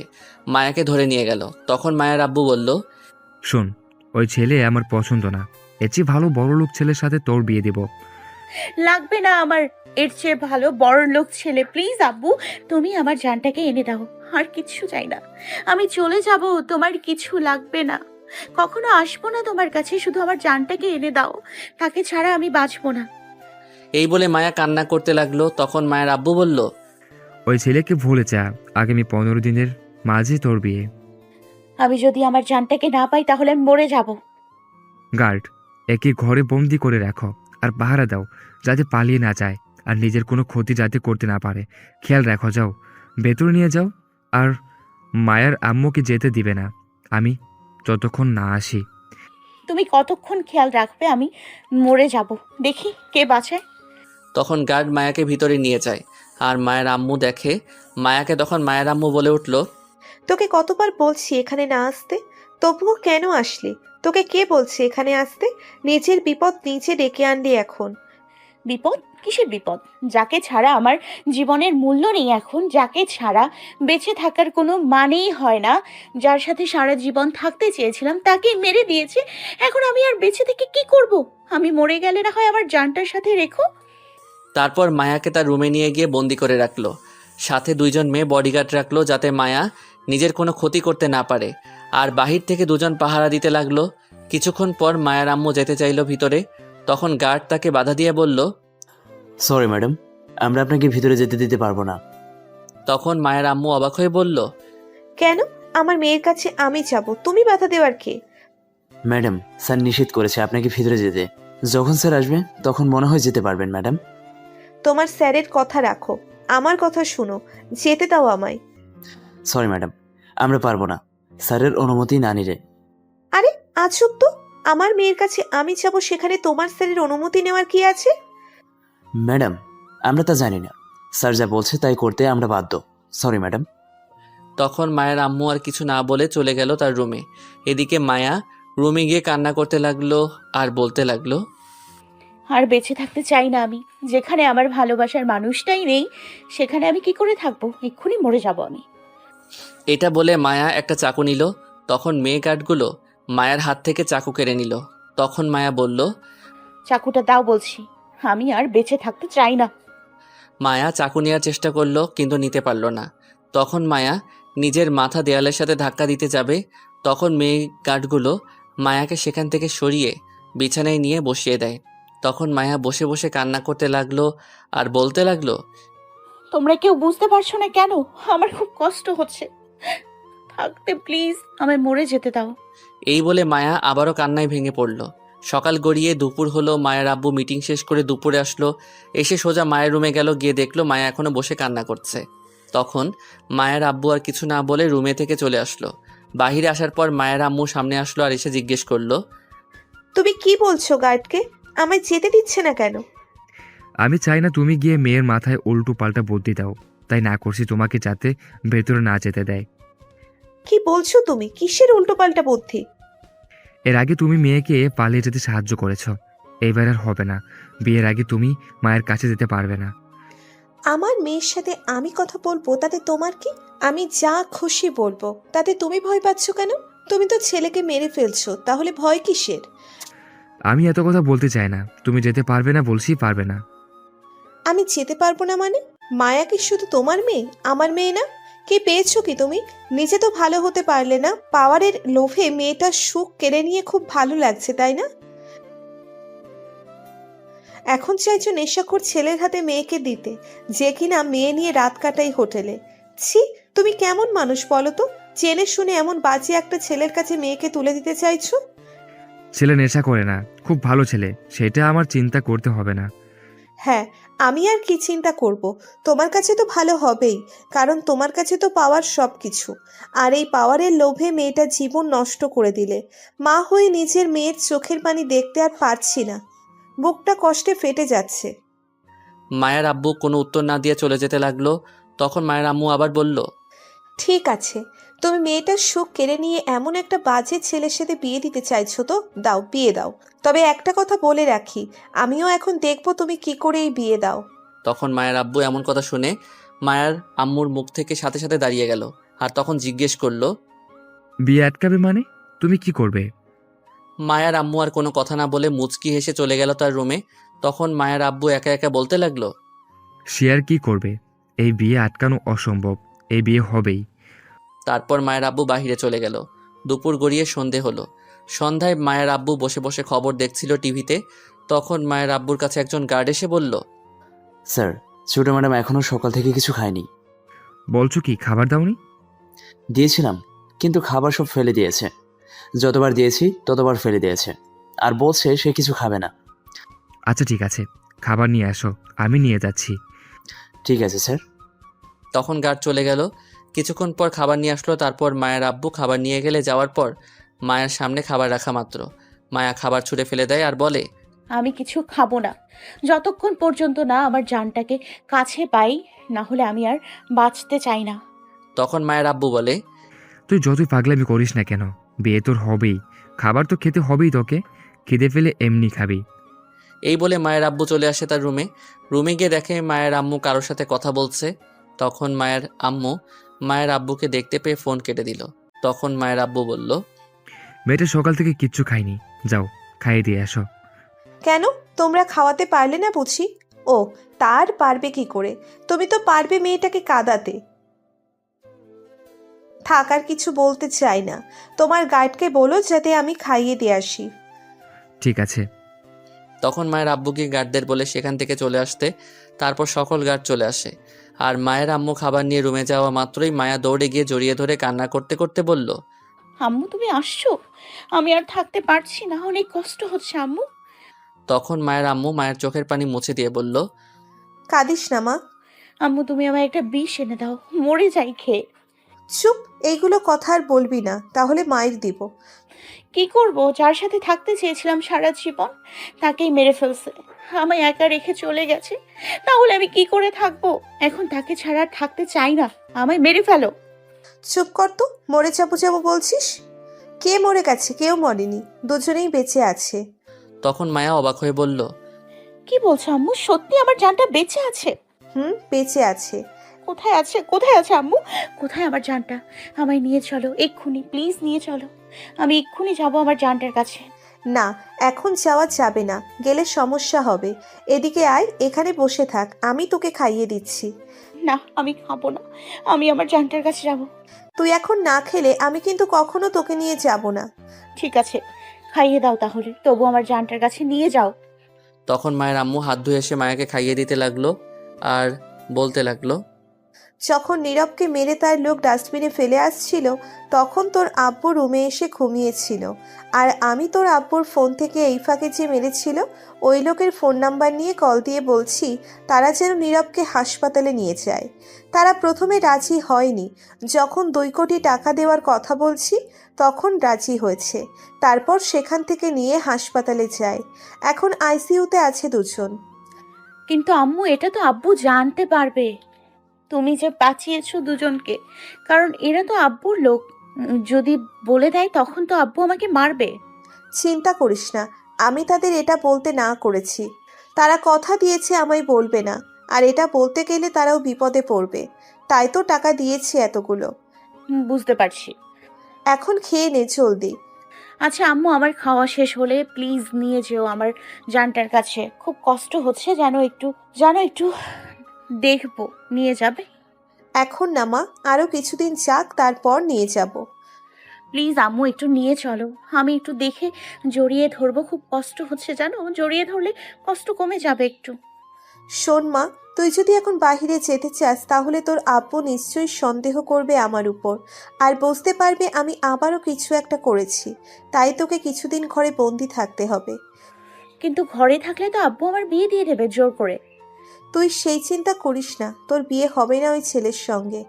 মায়াকে ধরে নিয়ে গেল। তখন মায়ের আব্বু বলল, শোন, ওই ছেলে আমার পছন্দ না। এর চেয়ে ভালো বড়লোক ছেলের সাথে তোর বিয়ে দেব। লাগবে না আমার এর চেয়ে ভালো বড় লোক ছেলে। প্লিজ আব্বু, তুমি আমার জানটাকে এনে দাও, আর কিচ্ছু চাই না। আমি চলে যাব, তোমার কিছু লাগবে না। কখনো আসবো না তোমার কাছে, শুধু আমার জানটাকে এনে দাও, তাকে ছাড়া আমি বাঁচবো না। এই বলে মায়া কান্না করতে লাগলো। তখন মায়ের আব্বু বলল, ওই ছেলেকে ভুলে যা, আগামী 15 দিনের মাঝে তোর বিয়ে। আমি যদি আমার জানটাকে না পাই তাহলে আমি মরে যাব। গার্ড, একে ঘরে বন্দি করে রাখো আর পাহারা দাও যাতে পালিয়ে না যায় আর নিজের কোনো ক্ষতি যাতে করতে না পারে। খেয়াল রাখো, যাও ভেতরে নিয়ে যাও। আর মায়ের আম্মুকে যেতে দিবে না আমি যতক্ষণ না আসি। তুমি কতক্ষণ খেয়াল রাখবে? আমি মরে যাব, দেখি কে বাঁচায়। তখন গার্ড মায়াকে ভিতরে নিয়ে যায় আর মায়ের আম্মু দেখে মায়াকে। তখন মায়ের আম্মু বলে উঠল, তোকে কতবার বলছি এখানে না আসতে, তবুও কেন আসলি? তোকে কে বলছে এখানে আসতে? নিজের বিপদ নিজে ডেকে আনলি এখন। বিপদ? কিসের বিপদ? যাকে ছাড়া আমার জীবনের মূল্য নেই এখন, যাকে ছাড়া বেঁচে থাকার কোনো মানেই হয় না, যার সাথে সারা জীবন থাকতে চেয়েছিলাম তাকে মেরে দিয়েছে। এখন আমি আর বেঁচে থেকে কি করব? আমি মরে গেলে না হয় আমার জানটার সাথে রেখো। তারপর মায়াকে তার রুমে নিয়ে গিয়ে বন্দি করে রাখলো। সাথে 2 জন মেয়ে বডিগার্ড রাখলো যাতে মায়া নিজের কোনো ক্ষতি করতে না পারে। আর বাহির থেকে 2 জন পাহারা দিতে লাগলো। কিছুক্ষণ পর মায়ার আম্মু যেতে চাইলো ভিতরে। তখন গার্ড তাকে বাধা দিয়ে বলল, সরি ম্যাডাম, আমরা আপনাকে ভিতরে যেতে দিতে পারবো না। তখন মায়ের আম্মু অবাক হয়ে বলল, কেন? আমার মেয়ের কাছে আমি যাব, তুমি বাধা দেওয়ার কে? ম্যাডাম, স্যার নিষেধ করেছে আপনাকে ভিতরে যেতে। যখন স্যার আসবে তখন মনে হয় যেতে পারবেন ম্যাডাম। তোমার স্যারের কথা রাখো, আমার কথা শুনো, যেতে দাও আমায়। সরি ম্যাডাম, আমরা পারবো না, স্যারের অনুমতি না নিলে। আরে আজব তো, আমার মেয়ের কাছে আমি যাব, সেখানে তোমার স্যারের অনুমতি নেওয়ার কি আছে? ম্যাডাম, আমরা তা জানি না, স্যার যা বলছে তাই করতে আমরা বাধ্য। Sorry madam. তখন মায়ের আম্মু আর কিছু না বলে চলে গেল তার রুমে। এদিকে মায়া রুমে গিয়ে কান্না করতে লাগলো আর বলতে লাগলো, আর বেঁচে থাকতে চাই না আমি। যেখানে আমার ভালোবাসার মানুষটাই নেই সেখানে আমি কি করে থাকবো? এক্ষুনি মরে যাব আমি। এটা বলে মায়া একটা চাকু নিল। তখন মেয়ে গার্ডগুলো মায়ের হাত থেকে চাকু কেড়ে নিল। তখন মায়া বলল, চাকুটা দাও বলছি, আমি আর বেঁচে থাকতে চাই না। মায়া চাকু নেওয়ার চেষ্টা করলো কিন্তু নিতে পারল না। তখন মায়া নিজের মাথা দেয়ালের সাথে ধাক্কা দিতে যাবে। তখন মেয়ে গার্ডগুলো মায়াকে সেখান থেকে সরিয়ে বিছানায় নিয়ে বসিয়ে দেয়। তখন মায়া বসে বসে কান্না করতে লাগলো আর বলতে লাগলো, তোমরা কেউ বুঝতে পারছো না কেন? আমার খুব কষ্ট হচ্ছে, থাকতে প্লিজ আমায় মরে যেতে দাও। এই বলে মায়া আবারও কান্নায় ভেঙে পড়ল। সকাল গড়িয়ে দুপুর হলো। মায়ের আব্বু মিটিং শেষ করে দুপুরে আসলো। এসে সোজা মায়ের রুমে গেল, গিয়ে দেখলো মায়া এখনো বসে কান্না করছে। তখন মায়ের আব্বু আর কিছু না বলে রুমে থেকে চলে আসলো। বাহিরে আসার পর মায়ের আম্মু সামনে আসলো আর এসে জিজ্ঞেস করলো, তুমি কি বলছো গার্ডকে? আমায় যেতে দিচ্ছে না কেন? আমি চাই না তুমি গিয়ে মেয়ের মাথায় উল্টো পাল্টা বুদ্ধি দাও, তাই না করছি তোমাকে যাতে ভেতরে না যেতে দেয়। কি বলছো তুমি? কিসের উল্টোপাল্টা বুদ্ধি? এর আগে তুমি মেয়েকে পালিয়ে যেতে সাহায্য করেছ, এইবার আর হবে না। বিয়ের আগে তুমি মায়ের কাছে যেতে পারবে না। আমার মেয়ের সাথে আমি কথা বলবো তাতে তোমার কি? আমি যা খুশি বলবো, তাতে তুমি ভয় পাচ্ছ কেন? তুমি তো ছেলেকে মেরে ফেলছো, তাহলে ভয় কিসের? আমি এত কথা বলতে চাই না, তুমি যেতে পারবে না বলছি, পারবে না। আমি যেতে পারবো না মানে? মায়া কি শুধু তোমার মেয়ে, আমার মেয়ে না? কি পেয়েছো কি তুমি? নিজে তো ভালো হতে পারলে না, পাওয়ারের লোভে মেয়েটার সুখ কেড়ে নিয়ে খুব ভালো লাগছে, তাই না? এখন চাইছো নেশাখোর ছেলের হাতে মেয়েকে দিতে, যে কিনা মেয়ে নিয়ে রাত কাটাই হোটেলে। ছি, তুমি কেমন মানুষ বলো তো? জেনে শুনে এমন বাজে একটা ছেলের কাছে মেয়েকে তুলে দিতে চাইছো? ছেলে নেশা করে না, খুব ভালো ছেলে, সেটা আমার চিন্তা করতে হবে না। হ্যাঁ, আমি আর কি চিন্তা করব? তোমার কাছে তো ভালো হবেই, কারণ তোমার কাছে তো পাওয়ার সব কিছু। আর এই পাওয়ারের লোভে মেয়েটা জীবন নষ্ট করে দিলে। মা হয়ে নিজের মেয়ের চোখের পানি দেখতে আর পারছি না, বুকটা কষ্টে ফেটে যাচ্ছে। মায়ের আব্বু কোনো উত্তর না দিয়ে চলে যেতে লাগলো। তখন মায়ের আম্মু আবার বলল, ঠিক আছে, তুমি মেয়েটার সুখ কেড়ে নিয়ে এমন একটা বাজে ছেলের সাথে বিয়ে দিতে চাইছো তো দাও, বিয়ে দাও। তবে একটা কথা বলে রাখি, আমিও এখন দেখবো তুমি কি করে এই বিয়ে দাও। তখন মায়ের আব্বু এমন কথা শুনে মায়ের আম্মুর মুখ থেকে সাথে সাথে দাঁড়িয়ে গেল। আর তখন জিজ্ঞেস করলো, বিয়ে আটকাবে মানে? তুমি কি করবে? মায়ের আম্মু আর কোনো কথা না বলে মুচকি হেসে চলে গেল তার রুমে। তখন মায়ের আব্বু একা একা বলতে লাগলো, সে আর কি করবে? এই বিয়ে আটকানো অসম্ভব, এই বিয়ে হবেই। তারপর মায়ের আব্বু বাহিরে চলে গেল। দুপুর গড়িয়ে সন্ধে হলো। সন্ধ্যায় মায়ের আব্বু বসে বসে খবর দেখছিল টিভিতে। তখন মায়ের আব্বুর কাছে একজন গার্ড এসে বলল, স্যার, ছোট ম্যাডাম এখনো সকাল থেকে কিছু খায়নি। বলছো কি, খাবার দাওনি? দিয়েছিলাম, কিন্তু খাবার সব ফেলে দিয়েছে। যতবার দিয়েছি ততবার ফেলে দিয়েছে, আর বলছে সে কিছু খাবে না। আচ্ছা ঠিক আছে, খাবার নিয়ে আসো, আমি নিয়ে যাচ্ছি। ঠিক আছে স্যার। তখন গার্ড চলে গেল। কিছুক্ষণ পর খাবার নিয়ে আসলো। তারপর মায়ের আব্বু খাবার নিয়ে গেলে যাওয়ার পর মায়ের সামনে খাবার রাখা মাত্র মায়া খাবার ছুঁড়ে ফেলে দেয় আর বলে, আমি কিছু খাবো না যতক্ষণ পর্যন্ত না আমার জানটাকে কাছে পাই, না হলে আমি আর বাঁচতে চাই না। তখন মায়ের আব্বু বলে, তুই যতই পাগলামি করিস না কেন, বিয়ে তোর হবেই, খাবার তো খেতে হবেই, তোকে খিদে ফেলে এমনি খাবি। এই বলে মায়ের আব্বু চলে আসে তার রুমে। রুমে গিয়ে দেখে মায়ের আম্মু কারোর সাথে কথা বলছে। তখন মায়ের আম্মু মায়ের আব্বুকে দেখতে পেয়ে ফোন কেটে দিল। তখন মায়ের আব্বু বলল, মেয়েটা সকাল থেকে কিচ্ছু খায়নি, যাও খাইয়ে দিয়ে আসো। কেন, তোমরা খাওয়াতে পারলে না বুঝি? ও, তার পারবে কি করে? তুমি তো পারবে মেয়েটাকে কাঁদাতে। থাক, আর কিছু বলতে চাই না। তোমার গার্ডকে বলো যাতে আমি খাইয়ে দিয়ে আসি। ঠিক আছে। তখন মায়ের আব্বুকে গার্ডদের বলে সেখান থেকে চলে আসতে। তারপর সকল গার্ড চলে আসে। আর মায়ের আম্মু খাবার নিয়ে রুমে যাওয়া মাত্রই মায়া দৌড়ে গিয়ে জড়িয়ে ধরে কান্না করতে করতে বলল, আম্মু তুমি আসছো? আমি আর থাকতে পারছি না, অনেক কষ্ট হচ্ছে আম্মু। তখন মায়ের আম্মু মায়ের চোখের পানি মুছে দিয়ে বলল, কাঁদিস না মা। আম্মু তুমি আমায় একটা বিষ এনে দাও, মরে যাই খেয়ে। চুপ, এইগুলো কথা আর বলবি না, তাহলে মায়ের দিব। কি করব, যার সাথে থাকতে চেয়েছিলাম সারা জীবন তাকেই মেরে ফেলছে, আমায় একা রেখে চলে গেছে। তাহলে আমি কি করে থাকবো? এখন তাকে ছাড়া আর থাকতে চাই না, আমায় মেরে ফেলো। চুপ কর তো, মরে যাবো যাবো বলছিস? কে মরে গেছে? কেউ মরেনি, দুজনেই বেঁচে আছে। তখন মায়া অবাক হয়ে বলল, কি বলছো আম্মু? সত্যি আমার জানটা বেঁচে আছে? বেঁচে আছে। কোথায় আছে? কোথায় আছে আম্মু? কোথায় আমার জানটা? আমায় নিয়ে চলো এক্ষুনি, প্লিজ নিয়ে চলো। আমি এক্ষুনি যাবো আমার জানটার কাছে। না, এখন যাওয়া যাবে না, গেলে সমস্যা হবে। এদিকে আয়, এখানে বসে থাক, আমি তোকে খাইয়ে দিচ্ছি। না, আমি খাবো না, আমি আমার জানটার কাছে যাব। তুই এখন না খেলে আমি কিন্তু কখনো তোকে নিয়ে যাব না। ঠিক আছে, খাইয়ে দাও তাহলে, তবু আমার জানটার কাছে নিয়ে যাও। তখন মায়ের আম্মু হাত ধুয়ে এসে মায়াকে খাইয়ে দিতে লাগলো আর বলতে লাগলো, যখন নীরবকে মেরে তার লোক ডাস্টবিনে ফেলে আসছিল, তখন তোর আব্বু রুমে এসে ঘুমিয়েছিল। আর আমি তোর আব্বুর ফোন থেকে এই ফাঁকে যে মেরেছিল ওই লোকের ফোন নাম্বার নিয়ে কল দিয়ে বলছি তারা যেন নীরবকে হাসপাতালে নিয়ে যায়। তারা প্রথমে রাজি হয়নি, যখন 2 কোটি টাকা দেওয়ার কথা বলছি তখন রাজি হয়েছে। তারপর সেখান থেকে নিয়ে হাসপাতালে যায়, এখন আইসিইউতে আছে দুজন। কিন্তু আম্মু, এটা তো আব্বু জানতে পারবে তুমি যে বাঁচিয়েছো দুজনকে, কারণ এরা তো আব্বুর লোক। যদি বলে দেয় তখন তো আব্বু আমাকে মারবে। চিন্তা করিস না, আমি তাদের এটা বলতে না করেছি। তারা কথা দিয়েছে আমায় বলবে না, আর এটা বলতে গেলে তারাও বিপদে পড়বে, তাই তো টাকা দিয়েছি এতগুলো। বুঝতে পারছি। এখন খেয়ে নে জলদি। আচ্ছা আম্মু, আমার খাওয়া শেষ হলে প্লিজ নিয়ে যেও আমার জানটার কাছে, খুব কষ্ট হচ্ছে, জানো একটু দেখবো, নিয়ে যাবে? এখন না মা, আরও কিছুদিন যাক, তারপর নিয়ে যাব। প্লিজ আম্মু, একটু নিয়ে চলো, আমি একটু দেখে জড়িয়ে ধরবো, খুব কষ্ট হচ্ছে জানো, জড়িয়ে ধরলে কষ্ট কমে যাবে একটু। শোন মা, তুই যদি এখন বাহিরে যেতে চাস তাহলে তোর আব্বু নিশ্চয়ই সন্দেহ করবে আমার উপর, আর বুঝতে পারবে আমি আবারও কিছু একটা করেছি, তাই তোকে কিছুদিন ঘরে বন্দি থাকতে হবে। কিন্তু ঘরে থাকলে তো আব্বু আমার বিয়ে দিয়ে দেবে জোর করে। তুই সেই চিন্তা করিস না, তোর বিয়ে হবে না ওই ছেলের সঙ্গে।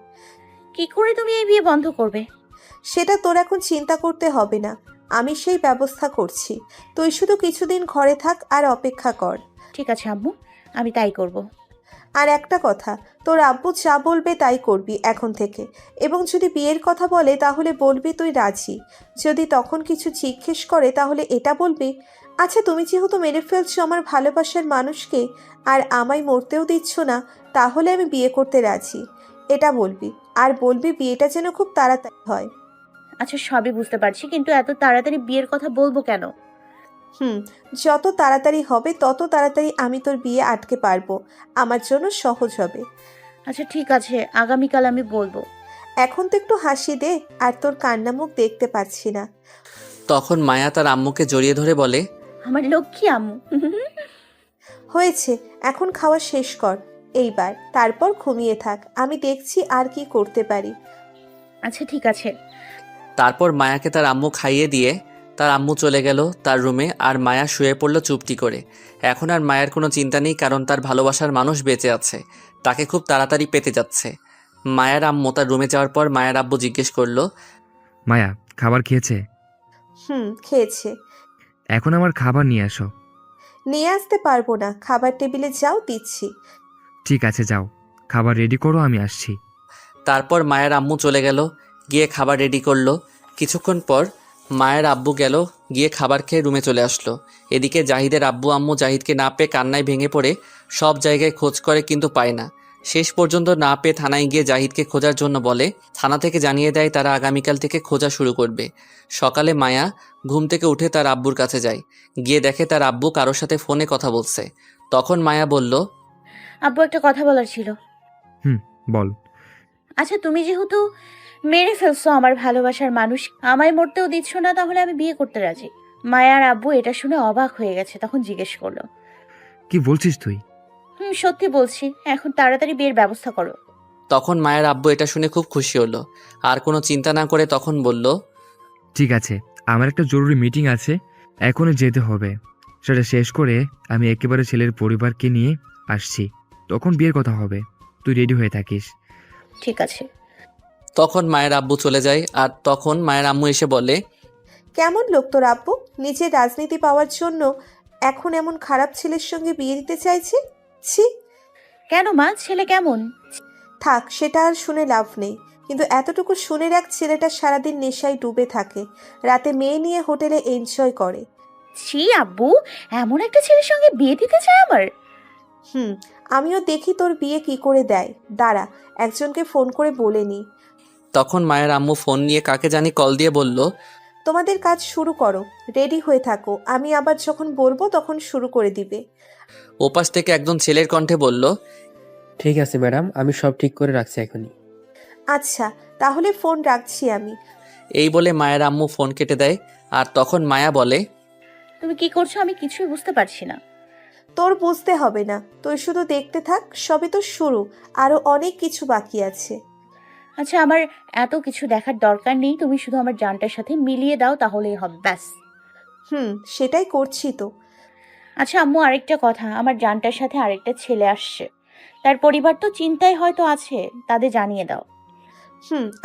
কি করে তুমি এই বিয়ে বন্ধ করবে? সেটা তোর এখন চিন্তা করতে হবে না, আমি সেই ব্যবস্থা করছি। তুই শুধু কিছুদিন ঘরে থাক আর অপেক্ষা কর। ঠিক আছে আম্মু, আমি তাই করব। আর একটা কথা, তোর আব্বু যা বলবে তাই করবি এখন থেকে, এবং যদি বিয়ের কথা বলে তাহলে বলবি তুই রাজি। যদি তখন কিছু জিজ্ঞেস করে তাহলে এটা বলবি, আচ্ছা তুমি যেহেতু মেরে ফেলছো আমার ভালোবাসার মানুষকে আর আমায় মরতেও দিচ্ছ না, তাহলে আমি বিয়ে করতে রাজি, এটা বলবি। আর বলবি বিয়েটা যেন খুব তাড়াতাড়ি হয়। আচ্ছা সবই বুঝতে পারছি, কিন্তু এত তাড়াতাড়ি বিয়ের কথা বলবো কেন? যত তাড়াতাড়ি হবে তত তাড়াতাড়ি আমি তোর বিয়ে আটকে পারবো, আমার জন্য সহজ হবে। আচ্ছা ঠিক আছে, আগামীকাল আমি বলবো। এখন তো একটু হাসি দে, আর তোর কান্না মুখ দেখতে পাচ্ছি না। তখন মায়া তার আম্মুকে জড়িয়ে ধরে বলে, আমার লক্ষ্মী আম্মু। হয়েছে, এখন খাওয়া শেষ কর এইবার, তারপর ঘুমিয়ে থাক, আমি দেখছি আর কি করতে পারি। আচ্ছা ঠিক আছে। তারপর মায়াকে তার আম্মু খাইয়ে দিয়ে তার আম্মু চলে গেল তার রুমে, আর মায়া শুয়ে পড়ল চুপটি করে। এখন আর মায়ের কোনো চিন্তা নেই, কারণ তার ভালোবাসার মানুষ বেঁচে আছে, তাকে খুব তাড়াতাড়ি পেতে যাচ্ছে। মায়ের আম্মু তার রুমে যাওয়ার পর মায়ের আব্বু জিজ্ঞেস করলো, মায়া খাবার খেয়েছে? খেয়েছে। এখন আমার খাবার নিয়ে আসো। নিয়ে আসতে পারবো না, খাবার টেবিলে যাও, দিচ্ছি। ঠিক আছে যাও, খাবার রেডি করো, আমি আসছি। তারপর মায়ের আম্মু চলে গেল, গিয়ে খাবার রেডি করলো। কিছুক্ষণ পর মায়ের আব্বু গেল, গিয়ে খাবার খেয়ে রুমে চলে আসলো। এদিকে জাহিদের আব্বু আম্মু জাহিদকে না পেয়ে কান্নায় ভেঙে পড়ে সব জায়গায় খোঁজ করে কিন্তু পায় না। শেষ পর্যন্ত না পেয়ে থানায় গিয়ে জাহিদকে খোঁজার জন্য বলে। থানা থেকে জানিয়ে দেয় তারা আগামীকাল থেকে খোঁজা শুরু করবে। সকালে মায়া ঘুম থেকে উঠে তার আব্বুর কাছে যায়, গিয়ে দেখে তার আব্বু কারোর সাথে ফোনে কথা বলছে। তখন মায়া বলল, আব্বু একটা কথা বলার ছিল। বল। আচ্ছা, তুমি যেহেতু মেরে ফেলছো আমার ভালোবাসার মানুষ, আমায় মরতেও দিচ্ছ না, তাহলে আমি বিয়ে করতে রাজি। মায়ার আব্বু এটা শুনে অবাক হয়ে গেছে, তখন জিজ্ঞেস করলো, কি বলছিস তুই? সত্যি বলছি, এখন তাড়াতাড়ি বিয়ের ব্যবস্থা করো। তখন মায়ের আব্বু এটা শুনে খুব খুশি হলো, আর কোনো চিন্তা না করে তখন বলল, ঠিক আছে, আমার একটা জরুরি মিটিং আছে, এখনই যেতে হবে। সেটা শেষ করে আমি একেবারে ছেলের পরিবারকে নিয়ে আসছি, তখন বিয়ের কথা হবে। তুই রেডি হয়ে থাকিস। ঠিক আছে। তখন মায়ের আব্বু চলে যায়। আর তখন মায়ের আম্মু এসে বলে, কেমন লোক তোর আব্বু, নিজের রাজনীতি পাওয়ার জন্য এখন এমন খারাপ ছেলের সঙ্গে বিয়ে দিতে চাইছে? ছি। কেন মা, ছেলে কেমন? থাক, সেটা আর শুনে লাভ নেই, কিন্তু এতটুকু শুনে রাখ, ছেলেটা সারাদিন নেশায় ডুবে থাকে, রাতে মেয়ে নিয়ে হোটেলে এনজয় করে। ছি আব্বু, এমন একটা ছেলের সঙ্গে বিয়ে দিতে চায় আমার? আমিও দেখি তোর বিয়ে কি করে দেয়, দাঁড়া একজনকে ফোন করে বলে নি। তখন মায়ের আম্মু ফোন নিয়ে কাকে জানি কল দিয়ে বলল, তোমাদের কাজ শুরু করো, রেডি হয়ে থাকো, আমি আবার যখন বলবো তখন শুরু করে দিবে। ওপাশ থেকে একজন ছেলের কণ্ঠে বলল, ঠিক আছে ম্যাডাম, আমি সব ঠিক করে রাখছি এখনই। আচ্ছা, তাহলে ফোন রাখছি আমি। এই বলে মায়ের আম্মু ফোন কেটে দেয়। আর তখন মায়া বলে, তুমি কি করছো আমি কিছুই বুঝতে পারছি না। তোর বুঝতে হবে না, তুই শুধু দেখতে থাক, সবে তো শুরু, আরো অনেক কিছু বাকি আছে। আচ্ছা, আমার এত কিছু দেখার দরকার নেই, তুমি শুধু আমার জানটার সাথে মিলিয়ে দাও, তাহলেই হবে, ব্যাস। সেটাই করছি তো। আচ্ছা আম্মু, আরেকটা কথা, আমার জানটার সাথে আরেকটা ছেলে আসছে, তার পরিবার তো চিন্তায় হয়তো আছে, তাদের জানিয়ে দাও।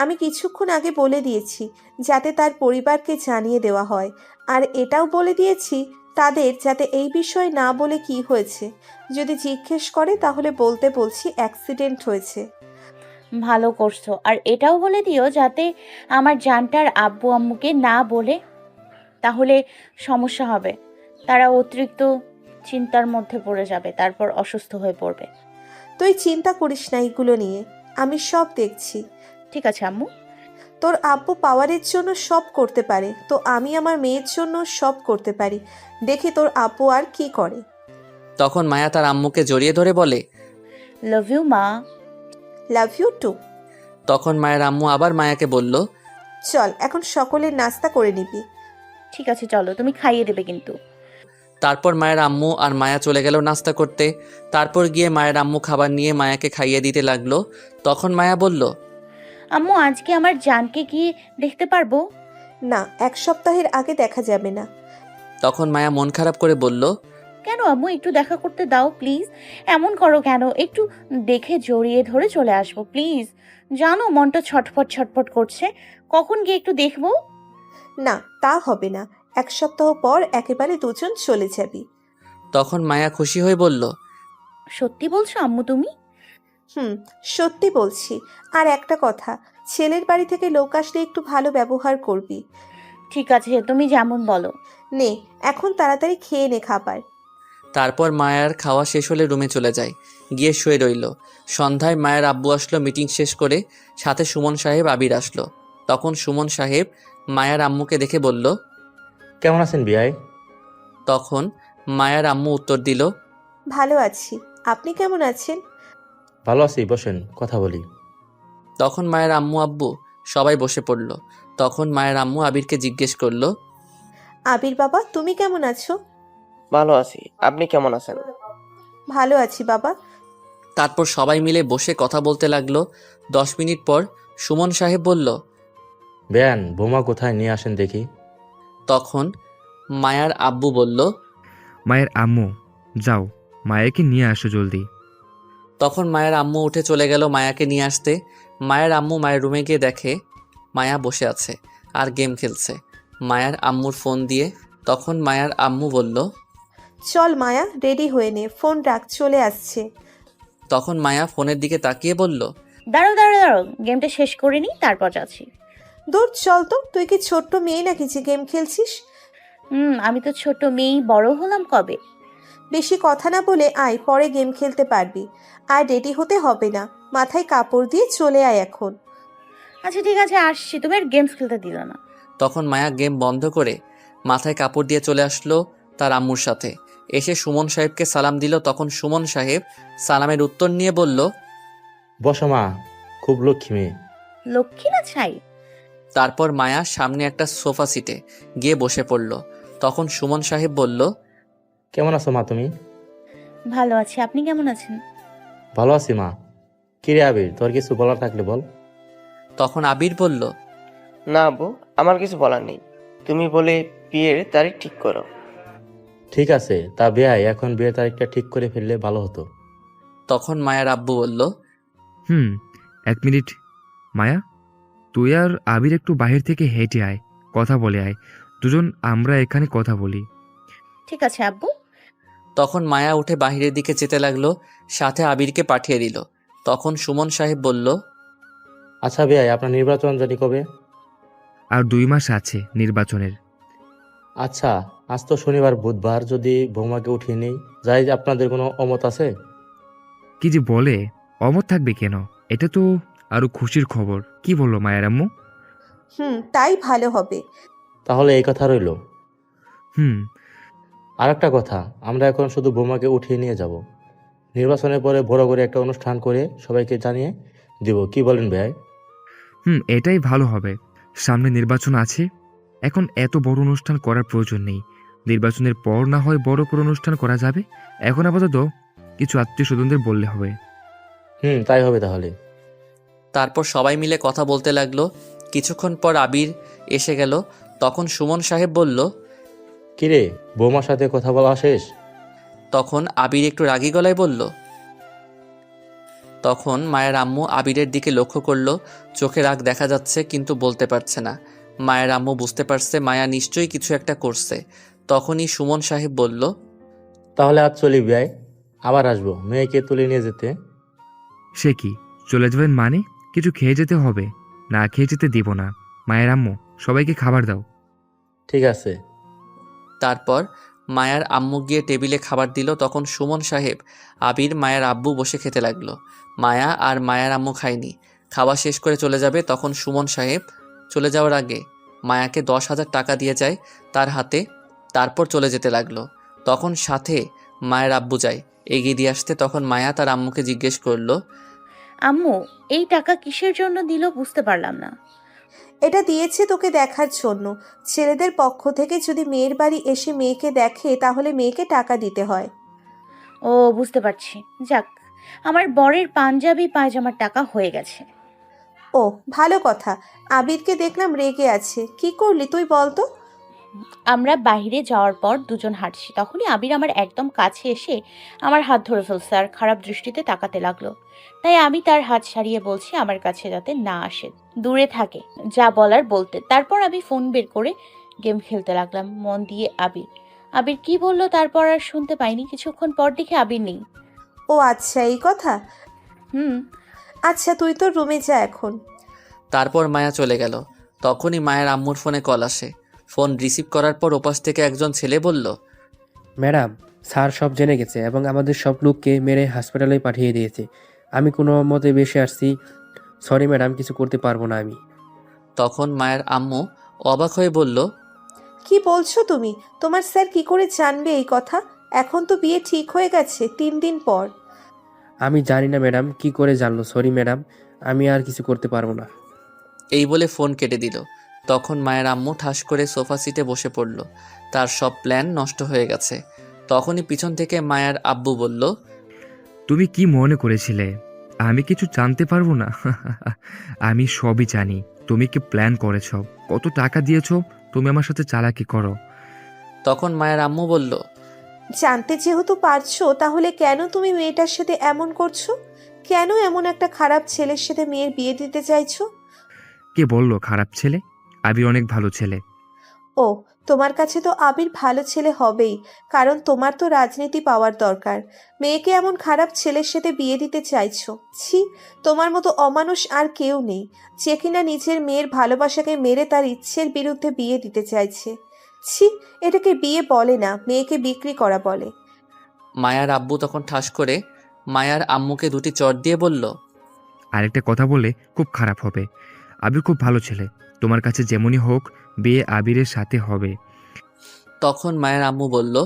আমি কিছুক্ষণ আগে বলে দিয়েছি যাতে তার পরিবারকে জানিয়ে দেওয়া হয়, আর এটাও বলে দিয়েছি তাদের যাতে এই বিষয়ে না বলে কি হয়েছে, যদি জিজ্ঞেস করে তাহলে বলতে বলছি অ্যাক্সিডেন্ট হয়েছে। ভালো করছো, আর এটাও বলে দিও যাতে আমার জানটার আব্বু আম্মুকে না বলে, তাহলে সমস্যা হবে, তারা অতিরিক্ত চিন্তার মধ্যে পড়ে যাবে, তারপর অসুস্থ হয়ে পড়বে। তুই চিন্তা করিস না এগুলো নিয়ে, আমি সব দেখছি। ঠিক আছে আম্মু। তোর আব্বু পাওয়ারের জন্য সব করতে পারে, তো আমি আমার মেয়ের জন্য সব করতে পারি, দেখি তোর আব্বু আর কি করে। তখন মায়া তার আম্মুকে জড়িয়ে ধরে বলে, লাভ ইউ মা। Love you too. তখন মায়ের আম্মু আবার মায়াকে বলল, চল এখন সকলের নাস্তা করে নিবি। ঠিক আছে চলো, তুমি খাইয়ে দেবে কিন্তু। তারপর মায়ের আম্মু আর মায়া চলে গেল নাস্তা করতে। তারপর গিয়ে মায়ের আম্মু খাবার নিয়ে মায়াকে খাইয়ে দিতে লাগলো। তখন মায়া বলল, আম্মু, আজকে আমার জানকে কি দেখতে পারবো? না, 1 সপ্তাহের আগে দেখা যাবে না। তখন মায়া মন খারাপ করে বলল, কেন আম্মু, একটু দেখা করতে দাও প্লিজ। এমন করো কেন, একটু দেখে জড়িয়ে ধরে চলে আসবো প্লিজ। জানো মনটা ছটফট ছটফট করছে, কখন গিয়ে একটু দেখবো। না, তা হবে না, 1 সপ্তাহ পর একেবারে দুজন চলে যাবি। তখন মায়া খুশি হয়ে বলল, সত্যি বলছো আম্মু তুমি? সত্যি বলছি। আর একটা কথা, ছেলের বাড়ি থেকে লোক আসলে একটু ভালো ব্যবহার করবি। ঠিক আছে, তুমি যেমন বলো। নে, এখন তাড়াতাড়ি খেয়ে নে খাবার। তারপর মায়ার খাওয়া শেষ হলে রুমে চলে যায়, গিয়ে শুয়ে রইল। সন্ধ্যায় মায়ের আব্বু আসলো মিটিং শেষ করে, সাথে সুমন সাহেব আবির আসলো। তখন সুমন সাহেব মায়ার আম্মুকে দেখে বলল, কেমন আছেন বিয়াই? তখন মায়ার আম্মু উত্তর দিল, ভালো আছি, আপনি কেমন আছেন? ভালো আছি, বসেন কথা বলি। তখন মায়ের আম্মু আব্বু সবাই বসে পড়ল। তখন মায়ের আম্মু আবিরকে জিজ্ঞেস করলো, আবির বাবা, তুমি কেমন আছো? ভালো আছি, আপনি কেমন আছেন? ভালো আছি বাবা। তারপর সবাই মিলে বসে কথা বলতে লাগলো। 10 মিনিট পর সুমন সাহেব বলল, বেয়ান, বোমা কোথায় নিয়ে আসেন দেখি। তখন মায়ার আব্বু বলল, মায়ের আম্মু, যাও মায়াকে নিয়ে আসো জলদি। তখন মায়ের আম্মু উঠে চলে গেল মায়াকে নিয়ে আসতে। মায়ের আম্মু মায়ের রুমে গিয়ে দেখে মায়া বসে আছে আর গেম খেলছে। মায়ার আম্মুর ফোন দিয়ে তখন মায়ার আম্মু বলল, চল মায়া, রেডি হয়ে নে, ফোন রাখ, চলে আসছে। তখন মায়া ফোনের দিকে তাকিয়ে বলল, দাঁড়াও দাঁড়াও দাঁড়াও, গেমটা শেষ করে নিই তারপর যাচ্ছি। দূর চল তো, তুই কি ছোট্ট মেয়ে নাকি যে গেম খেলছিস? আমি তো ছোট মেয়েই, বড় হলাম কবে। বেশি কথা না বলে আয়, পরে গেম খেলতে পারবি। আর রেডি হতে হবে না, মাথায় কাপড় দিয়ে চলে আয় এখন। আচ্ছা ঠিক আছে, আসছি, তুমি আর গেমস খেলতে দিল না। তখন মায়া গেম বন্ধ করে মাথায় কাপড় দিয়ে চলে আসলো তার আম্মুর সাথে। এসে সুমন সাহেবকে সালাম দিল। তখন সুমন সাহেব সালামের উত্তর নিয়ে বলল, বসো মা, খুব লক্ষ্মী মেয়ে। লক্ষ্মী না ছাই। তারপর মায়া সামনে একটা সোফা সিটে গিয়ে বসে পড়ল। তখন সুমন সাহেব বলল, কেমন আছো মা তুমি? ভালো আছি, আপনি কেমন আছেন? ভালো আছি মা। কিরে আবির, তোর কিছু বলার থাকলে বল। তখন আবির বলল, না আব্বু, আমার কিছু বলার নেই। তুমি বলে বিয়ের তারিখ ঠিক করো। ঠিক আছে, তা বেয়াই, এখন বিয়ের তারিখটা ঠিক করে ফেললে ভালো হতো। তখন মায়ার আব্বু বলল, এক মিনিট মায়া, তুই আর আবির একটু বাহির থেকে হেঁটে আয়, কথা বলে আয়, দুজন আমরা এখানে কথা বলি। ঠিক আছে আব্বু। তখন মায়া উঠে বাহিরের দিকে যেতে লাগলো, সাথে আবিরকে পাঠিয়ে দিল। তখন সুমন সাহেব বলল, আচ্ছা বেয়াই, আপনার নির্বাচন জানি কবে? আর 2 মাস আছে নির্বাচনের। আচ্ছা, আজ তো শনিবার, বুধবার যদি বৌমাকে উঠিয়ে নেই, যাই, আপনাদের কোনো অমত আছে? কি যে বলে, অমত থাকবে কেন? এটা তো আরো খুশির খবর। কি বললো মায়ের আম্মু? তাই ভালো হবে। তাহলে এই কথা রইল। হুম আর একটা কথা, আমরা এখন শুধু বৌমাকে উঠিয়ে নিয়ে যাব। নির্বাচনের পরে বড় করে একটা অনুষ্ঠান করে সবাইকে জানিয়ে দিব, কি বলেন ভাই? এটাই ভালো হবে। সামনে নির্বাচন আছে, এখন এত বড় অনুষ্ঠান করার প্রয়োজন নেই। নির্বাচনের পর না হয় বড় করে অনুষ্ঠান করা যাবে। এখন আপাতত কিছু আত্মীয় স্বজনদের বললে হবে। তাই হবে তাহলে। তারপর সবাই মিলে কথা বলতে লাগলো। কিছুক্ষণ পর আবির এসে গেল। তখন সুমন সাহেব বলল, কিরে, বৌমার সাথে কথা বলা শেষ? তখন আবির একটু রাগী গলায় বলল। তখন মায়ের আম্মু আবিরের দিকে লক্ষ্য করলো। চোখে রাগ দেখা যাচ্ছে কিন্তু বলতে পারছে না। মায়ের আম্মু বুঝতে পারছে মায়া নিশ্চয়ই কিছু একটা করছে। তখনই সুমন সাহেব বলল, তাহলে আজ চলি ভাই, আবার আসবো মেয়েকে তুলে নিয়ে যেতে। সে কি, চলে যাবেন মানে? কিছু খেয়ে যেতে হবে, না খেয়ে যেতে দিব না। মায়ের আম্মু, সবাইকে খাবার দাও। ঠিক আছে। তারপর মায়ার আম্মু গিয়ে টেবিলে খাবার দিল। তখন সুমন সাহেব, আবির, মায়ার আব্বু বসে খেতে লাগলো। মায়া আর মায়ার আম্মু খায়নি, খাওয়া শেষ করে চলে যাবে। তখন সুমন সাহেব চলে যাওয়ার আগে মায়াকে 10,000 টাকা দিয়ে যায় তার হাতে। তারপর চলে যেতে লাগলো। তখন সাথে মায়ের আব্বু যায় এগিয়ে দিয়ে আসতে। তখন মায়া তার আম্মুকে জিজ্ঞেস করলো, আম্মু, এই টাকা কিসের জন্য দিল বুঝতে পারলাম না। এটা দিয়েছে তোকে দেখার জন্য। ছেলেদের পক্ষ থেকে যদি মেয়ের বাড়ি এসে মেয়েকে দেখে তাহলে মেয়েকে টাকা দিতে হয়। ও, বুঝতে পারছি। যাক, আমার বরের পাঞ্জাবি পায়জামার টাকা হয়ে গেছে। ও ভালো কথা। আবিরকে দেখলাম রেগে আছে, কি করলি তুই বল তো? আমরা বাইরে যাওয়ার পর দুজন হাঁটছি, তখনই আবির আমার একদম কাছে এসে আমার হাত ধরে ফেলছে আর খারাপ দৃষ্টিতে তাকাতে লাগলো। তাই আমি তার হাত সারিয়ে বলছি আমার কাছে যাতে না আসে, দূরে থাকে, যা বলার বলতে। তারপর আমি ফোন বের করে গেম খেলতে লাগলাম মন দিয়ে। আবির আবির কি বললো তারপর আর শুনতে পাইনি। কিছুক্ষণ পর দেখে আবির নেই। ও আচ্ছা, এই কথা। আচ্ছা, তুই তোর রুমে যা এখন। তারপর মায়া চলে গেল। তখনই মায়ের আম্মুর ফোনে কল আসে। ফোন রিসিভ করার পর ওপাশ থেকে একজন ছেলে বলল, ম্যাডাম, স্যার সব জেনে গেছে এবং আমাদের সব লোককে মেরে হাসপাতালে পাঠিয়ে দিয়েছে। আমি কোনো মতে বেশি আসছি। সরি ম্যাডাম, কিছু করতে পারবো না আমি। তখন মায়ের আম্মু অবাক হয়ে বলল, কি বলছো তুমি? তোমার স্যার কি করে জানবে এই কথা? এখন তো বিয়ে ঠিক হয়ে গেছে 3 দিন পর। আমি জানি না ম্যাডাম, কি করে জানলো? সরি ম্যাডাম, আমি আর কিছু করতে পারবো না। এই বলে ফোন কেটে দিল। তখন মায়ের আম্মু ঠাস করে সোফা সিটে বসে পড়ল। তার সব প্ল্যান নষ্ট হয়ে গেছে। তখনই পিছন থেকে মায়ের আব্বু বলল, তুমি কি মনে করেছিলে আমি কিছু জানতে পারবো না? আমি সবই জানি। তুমি কি প্ল্যান করেছ, কত টাকা দিয়েছ, তুমি আমার সাথে চালাকি করো। তখন মায়ের আম্মু বলল, জানতে যেহেতু পারছো তাহলে কেন তুমি মেয়েটার সাথে এমন করছো? কেন এমন একটা খারাপ ছেলের সাথে মেয়ের বিয়ে দিতে চাইছো? কে বললো খারাপ ছেলে? আবির অনেক ভালো ছেলে। ও, তোমার কাছে তো আবির ভালো ছেলে হবেই, কারণ তোমার তো রাজনীতি পাওয়ার দরকার। মেয়েকে এমন খারাপ ছেলের সাথে বিয়ে দিতে চাইছো? ছি, তোমার মতো অমানুষ আর কেউ নেই, যে কিনা নিজের মেয়ের ভালোবাসাকে মেরে তার ইচ্ছের বিরুদ্ধে বিয়ে দিতে চাইছে। ছি, এটাকে বিয়ে বলে না, মেয়েকে বিক্রি করা বলে। মায়ার আব্বু তখন ঠাস করে মায়ার আম্মুকে দুটি চড় দিয়ে বলল, আরেকটা কথা বললে খুব খারাপ হবে। আবির খুব ভালো ছেলে, তোমার কাছে যেমনই হোক বিয়ে আবিরের সাথে হবে। তখন মায়ের আম্মু বলল,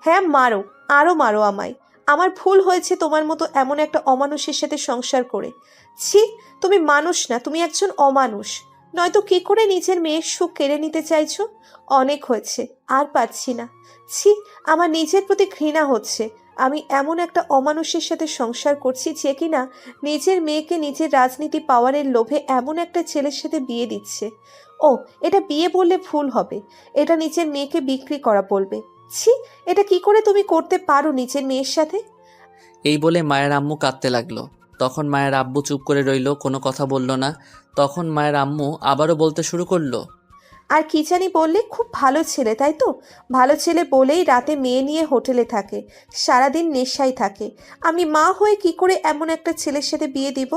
হ্যাঁ মারো, আরো মারো আমায়। আমার ভুল হয়েছে তোমার মতো এমন একটা অমানুষের সাথে সংসার করে। ছি, তুমি মানুষ না, তুমি একজন অমানুষ। নয়তো কি করে নিজের মেয়ের সুখ কেড়ে নিতে চাইছো? অনেক হয়েছে, আর পাচ্ছি না। ছি, আমার নিজের প্রতি ঘৃণা হচ্ছে। আমি এমন একটা অমানুষের সাথে সংসার করছি যে কিনা নিজের মেয়েকে নিজের রাজনীতি পাওয়ারের লোভে এমন একটা ছেলের সাথে বিয়ে দিচ্ছে। ও, এটা বিয়ে বললে ভুল হবে, এটা নিজের মেয়েকে বিক্রি করা বলবে। ছি, এটা কি করে তুমি করতে পারো নিজের মেয়ের সাথে? এই বলে মায়ের আম্মু কাঁদতে লাগলো। তখন মায়ের আব্বু চুপ করে রইল, কোনো কথা বলল না। তখন মায়ের আম্মু আবারও বলতে শুরু করলো, আর কি জানি বললে, খুব ভালো ছেলে তাই তো? ভালো ছেলে বলেই রাতে মেয়ে নিয়ে হোটেলে থাকে, সারাদিন নেশায় থাকে। আমি মা হয়ে কি করে এমন একটা ছেলের সাথে বিয়ে দিব?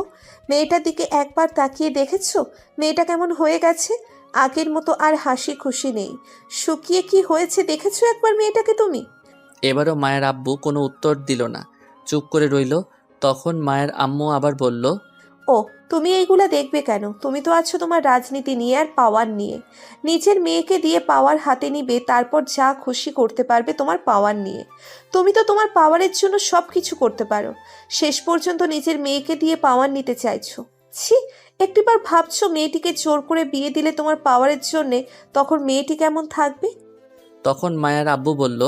মেয়েটার দিকে একবার তাকিয়ে দেখেছো মেয়েটা কেমন হয়ে গেছে? আগের মতো আর হাসি খুশি নেই, শুকিয়ে কি হয়েছে দেখেছো একবার মেয়েটাকে তুমি? এবারও মায়ের আব্বু কোনো উত্তর দিল না, চুপ করে রইল। তখন মায়ের আম্মু আবার বলল, ও, তুমি এইগুলা দেখবে কেন? তুমি তো আছো তোমার রাজনীতি নিয়ে আর পাওয়ার নিয়ে। নিজের মেয়েকে দিয়ে পাওয়ার হাতে নিবে, তারপর যা খুশি করতে পারবে তোমার পাওয়ার নিয়ে। তুমি তো তোমার পাওয়ারের জন্য সব কিছু করতে পারো, শেষ পর্যন্ত নিজের মেয়েকে দিয়ে পাওয়ার নিতে চাইছো। ছি, একটিবার ভাবছো মেয়েটিকে জোর করে বিয়ে দিলে তোমার পাওয়ারের জন্যে তখন মেয়েটি কেমন থাকবে? তখন মায়ের আব্বু বলল,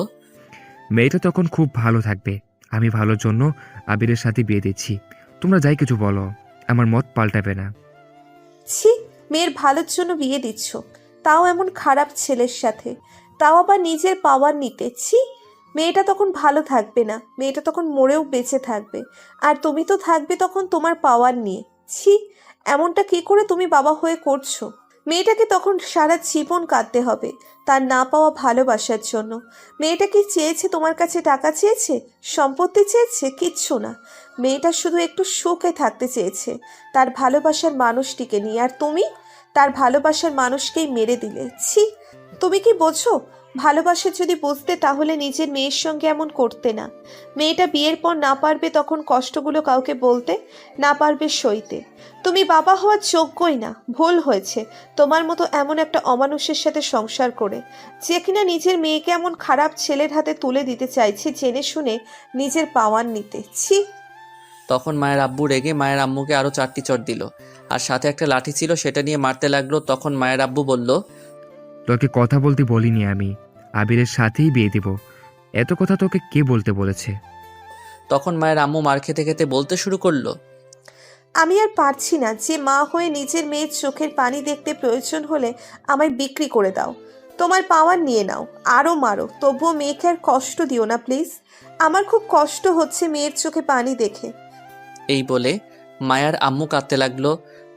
মেয়েটা তখন খুব ভালো থাকবে। আমি ভালোর জন্য আবিরের সাথে বিয়ে দিচ্ছি। তোমরা যাই কিছু বলো, আমার মত পাল্টাবে না। ছি, মেয়ের ভালোর জন্য বিয়ে দিচ্ছ, তাও এমন খারাপ ছেলের সাথে, তাও আবার নিজের পাওয়ার নিতে। ছি, মেয়েটা তখন ভালো থাকবে না, মেয়েটা তখন মরেও বেঁচে থাকবে, আর তুমি তো থাকবে তখন তোমার পাওয়ার নিয়ে। ছি, এমনটা কি করে তুমি বাবা হয়ে করছো? মেয়েটাকে তখন সারা জীবন কাঁদতে হবে তার না পাওয়া ভালোবাসার জন্য। মেয়েটা কি চেয়েছে তোমার কাছে? টাকা চেয়েছে? সম্পত্তি চেয়েছে? কিচ্ছু না। মেয়েটা শুধু একটু সুখে থাকতে চেয়েছে তার ভালোবাসার মানুষটিকে নিয়ে, আর তুমি তার ভালোবাসার মানুষকেই মেরে দিলে। ছি, তুমি কি বোঝো? ভালোবাসা যদি বুঝতে তাহলে নিজের মেয়ের সঙ্গে এমন করতে না। মেয়েটা বিয়ের পর না পারবে তখন কষ্টগুলো কাউকে বলতে, না পারবে সইতে। তুমি বাবা হওয়ার যোগ্যই না, ভুল হয়েছে তোমার মতো এমন একটা অমানুষের সাথে সংসার করে, যে কিনা নিজের মেয়েকে এমন খারাপ ছেলের হাতে তুলে দিতে চাইছে জেনে শুনে নিজের পাওয়ার নিতে। ছি। তখন মায়ের আব্বু রেগে মায়ের আম্মুকে আরো 4টি চড় দিল, আর সাথে একটা লাঠি ছিল সেটা নিয়ে মারতে লাগলো। তখন মায়ের আব্বু বলল, তোকে কথা বলতে বলিনি আমি, আবিরের সাথেই বিয়ে দিব। এত কথা তোকে কে বলতে বলেছে? তখন মায়ের আম্মু মার খেতে খেতে বলতে শুরু করলো, আমি আর পারছি না, যে মা হয়ে নিজের মেয়ের চোখের পানি দেখতে প্রয়োজন হলে আমায় বিক্রি করে দাও, তোমার পাওয়ার নিয়ে নাও, আরও মারো, তবুও মেয়েকে আর কষ্ট দিও না প্লিজ। আমার খুব কষ্ট হচ্ছে মেয়ের চোখে পানি দেখে। এই বলে মায়ার আম্মু কাঁদতে লাগলো।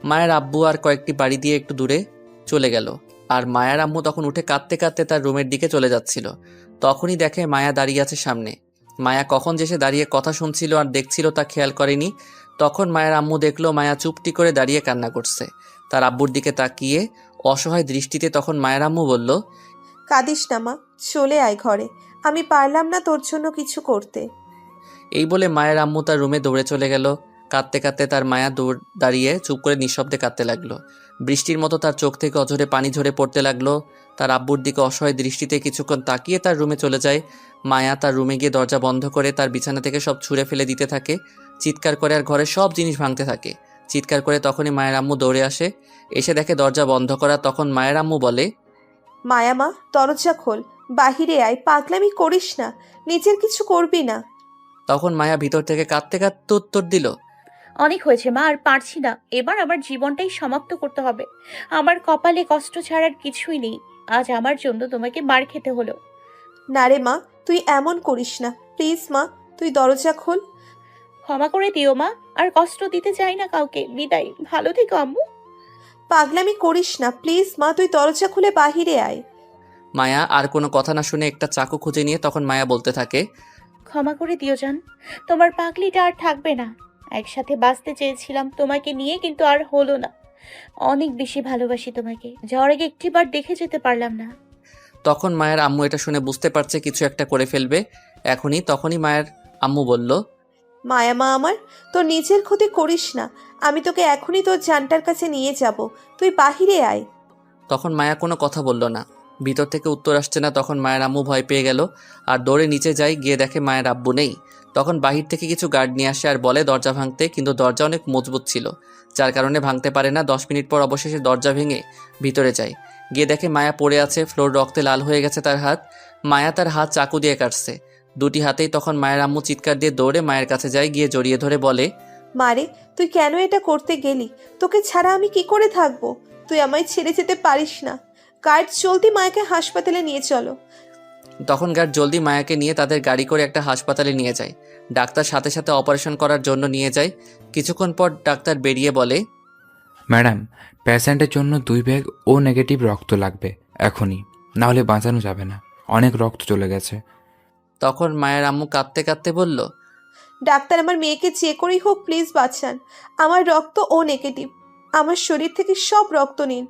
মায়ের আব্বু আর কয়েকটি বাড়ি দিয়ে একটু দূরে চলে গেল, আর মায়ার আম্মু তখন উঠে কাঁদতে কাঁদতে তার রুমের দিকে চলে যাচ্ছিল। তখনই দেখে মায়া দাঁড়িয়ে আছে সামনে। মায়া কখন যে সে দাঁড়িয়ে কথা শুনছিল আর দেখছিল তা খেয়াল করেনি। তখন মায়ের আম্মু দেখলো মায়া চুপটি করে দাঁড়িয়ে কান্না করছে। তার আব্বুর দিকে তাকিয়ে অসহায় দৃষ্টিতে তখন মায়ের আম্মু বলল, কাঁদিস না মা, চলে আয় ঘরে, আমি পারলাম না তোর জন্য কিছু করতে। এই বলে মায়ের আম্মু তার রুমে দৌড়ে চলে গেল। কাঁদতে কাঁদতে তার মায়া দাঁড়িয়ে চুপ করে নিঃশব্দে কাঁদতে লাগলো। বৃষ্টির মতো তার চোখ থেকে অঝরে পানি ঝরে পড়তে লাগলো। তার আব্বুর দিকে অসহায় দৃষ্টিতে কিছুক্ষণ তাকিয়ে তার রুমে চলে যায়। মায়া তার রুমে গিয়ে দরজা বন্ধ করে তার বিছানা থেকে সব ছুঁড়ে ফেলে দিতে থাকে, চিৎকার করে আর ঘরের সব জিনিস ভাঙতে থাকে। চিৎকার করে তখনই মায়ের আম্মু দৌড়ে আসে, এসে দেখে দরজা বন্ধ করা। তখন মায়ের আম্মু বলে, মায়া মা, দরজা খোল, বাহিরে আয়, পাগলামি করিস না, নিজের কিছু করবি না। তখন মায়া ভিতর থেকে কাঁদতে কাঁদতে উত্তর দিল, অনেক হয়েছে মা, আর পারছি না, এবার আমার জীবনটাই সমাপ্ত করতে হবে। আমার কপালে কষ্ট ছাড়ার কিছুই নেই, আজ আমার জন্য তোমাকে মার খেতে হলো। না রে মা, তুই এমন করিস না, প্লিজ মা, তুই দরজা খোল। ক্ষমা করে দিও মা, আর কষ্ট দিতে চাই না কাউকে, বিদায়, ভালো থেকো আম্মু। পাগলামি করিস না প্লিজ মা, তুই দরজা খুলে বাহিরে আয়। মায়া আর কোনো কথা না শুনে একটা চাকু খুঁজে নিয়ে তখন মায়া বলতে থাকে, ক্ষমা করে দিও জান, তোমার পাগলিটা আর থাকবে না। একসাথে বাঁচতে চেয়েছিলাম তোমাকে নিয়ে, কিন্তু আর হলো না। অনেক বেশি ভালোবাসি তোমাকে, যাওয়ার আগে একটিবার দেখে যেতে পারলাম না। তখন মায়ের আম্মু এটা শুনে বুঝতে পারছে কিছু একটা করে ফেলবে তখনই মায়ের আম্মু বলল, মায়া মা আমার, তোর নিজের ক্ষতি করিস না। আমি তোকে এখনই তোর জানটার কাছে নিয়ে যাব, তুই বাহিরে আয়। তখন মায়া কোনো কথা বলল না। ভিতর থেকে উত্তর আসছে না। তখন মায়ের আম্মু ভয় পেয়ে গেল আর দৌড়ে নিচে যায়, গিয়ে দেখে মায়ের আব্বু নেই। তখন বাহির থেকে কিছু গার্ড নিয়ে আসে আর বলে দরজা ভাঙতে, কিন্তু দরজা অনেক মজবুত ছিল, যার কারণে ভাঙতে পারে না। 10 মিনিট পর অবশেষে দরজা ভেঙে ভিতরে যায়, গিয়ে দেখে মায়া পড়ে আছে, ফ্লোর রক্তে লাল হয়ে গেছে তার হাত। মায়া তার হাত চাকু দিয়ে কাটছে, দুটি হাতেই। তখন মায়ের আম্মু চিৎকার দিয়ে দৌড়ে মায়ের কাছে যায়, গিয়ে জড়িয়ে ধরে বলে, মারে, তুই কেন এটা করতে গেলি? তোকে ছাড়া আমি কি করে থাকবো? তুই আমায় ছেড়ে যেতে পারিস না। গার্ড, জলদি মায়াকে হাসপাতালে নিয়ে চলো। তখন গার্ড জলদি মায়াকে নিয়ে তাদের গাড়ি করে একটা হাসপাতালে নিয়ে যায়। ডাক্তার সাথে সাথে অপারেশন করার জন্য নিয়ে যায়। কিছুক্ষণ পর ডাক্তার বেরিয়ে বলে, ম্যাডাম, পেশেন্টের জন্য 2 ব্যাগ ও নেগেটিভ রক্ত লাগবে এখনই, না হলে বাঁচানো যাবে না, অনেক রক্ত চলে গেছে। তখন মায়ের আম্মু কাঁদতে কাঁদতে বলল, ডাক্তার, আমার মেয়েকে যে করেই হোক প্লিজ বাঁচান। আমার রক্ত ও নেগেটিভ, আমার শরীর থেকে সব রক্ত নিন।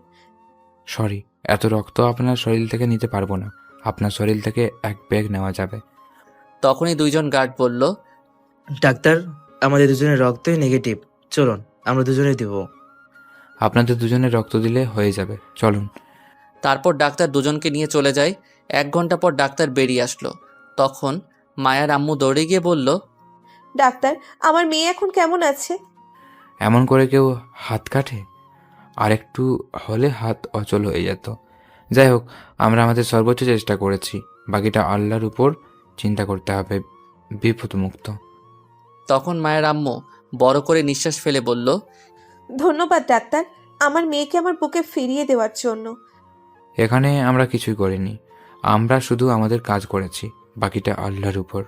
সরি, এত রক্ত আপনার শরীর থেকে নিতে পারবো না, আপনার শরীর থেকে 1 ব্যাগ নেওয়া যাবে। তখনই 2জন গার্ড বলল, ডাক্তার, আমাদের দুজনের রক্তই নেগেটিভ, চলুন আমরা দুজনেই দেব। আপনাদের দুজনের রক্ত দিলে হয়ে যাবে, চলুন। তারপর ডাক্তার দুজনকে নিয়ে চলে যায়। 1 ঘন্টা পর ডাক্তার বেরিয়ে আসলো। তখন মায়ের আম্মু দৌড়ে গিয়ে বলল, ডাক্তার, আমার মেয়ে এখন কেমন আছে? এমন করে কেউ হাত কাটে? আর একটু হলে হাত অচল হয়ে যেত। যাই হোক, আমরা আমাদের সর্বোচ্চ চেষ্টা করেছি, বাকিটা আল্লাহর উপর চিন্তা করতে হবে, বিপদমুক্ত। তখন মায়ের আম্মু বড় করে নিঃশ্বাস ফেলে বলল, ধন্যবাদ ডাক্তার, আমার মেয়েকে আমার বুকে ফিরিয়ে দেওয়ার জন্য। এখানে আমরা কিছুই করিনি, আমরা শুধু আমাদের কাজ করেছি, বাকিটা আল্লাহর উপর।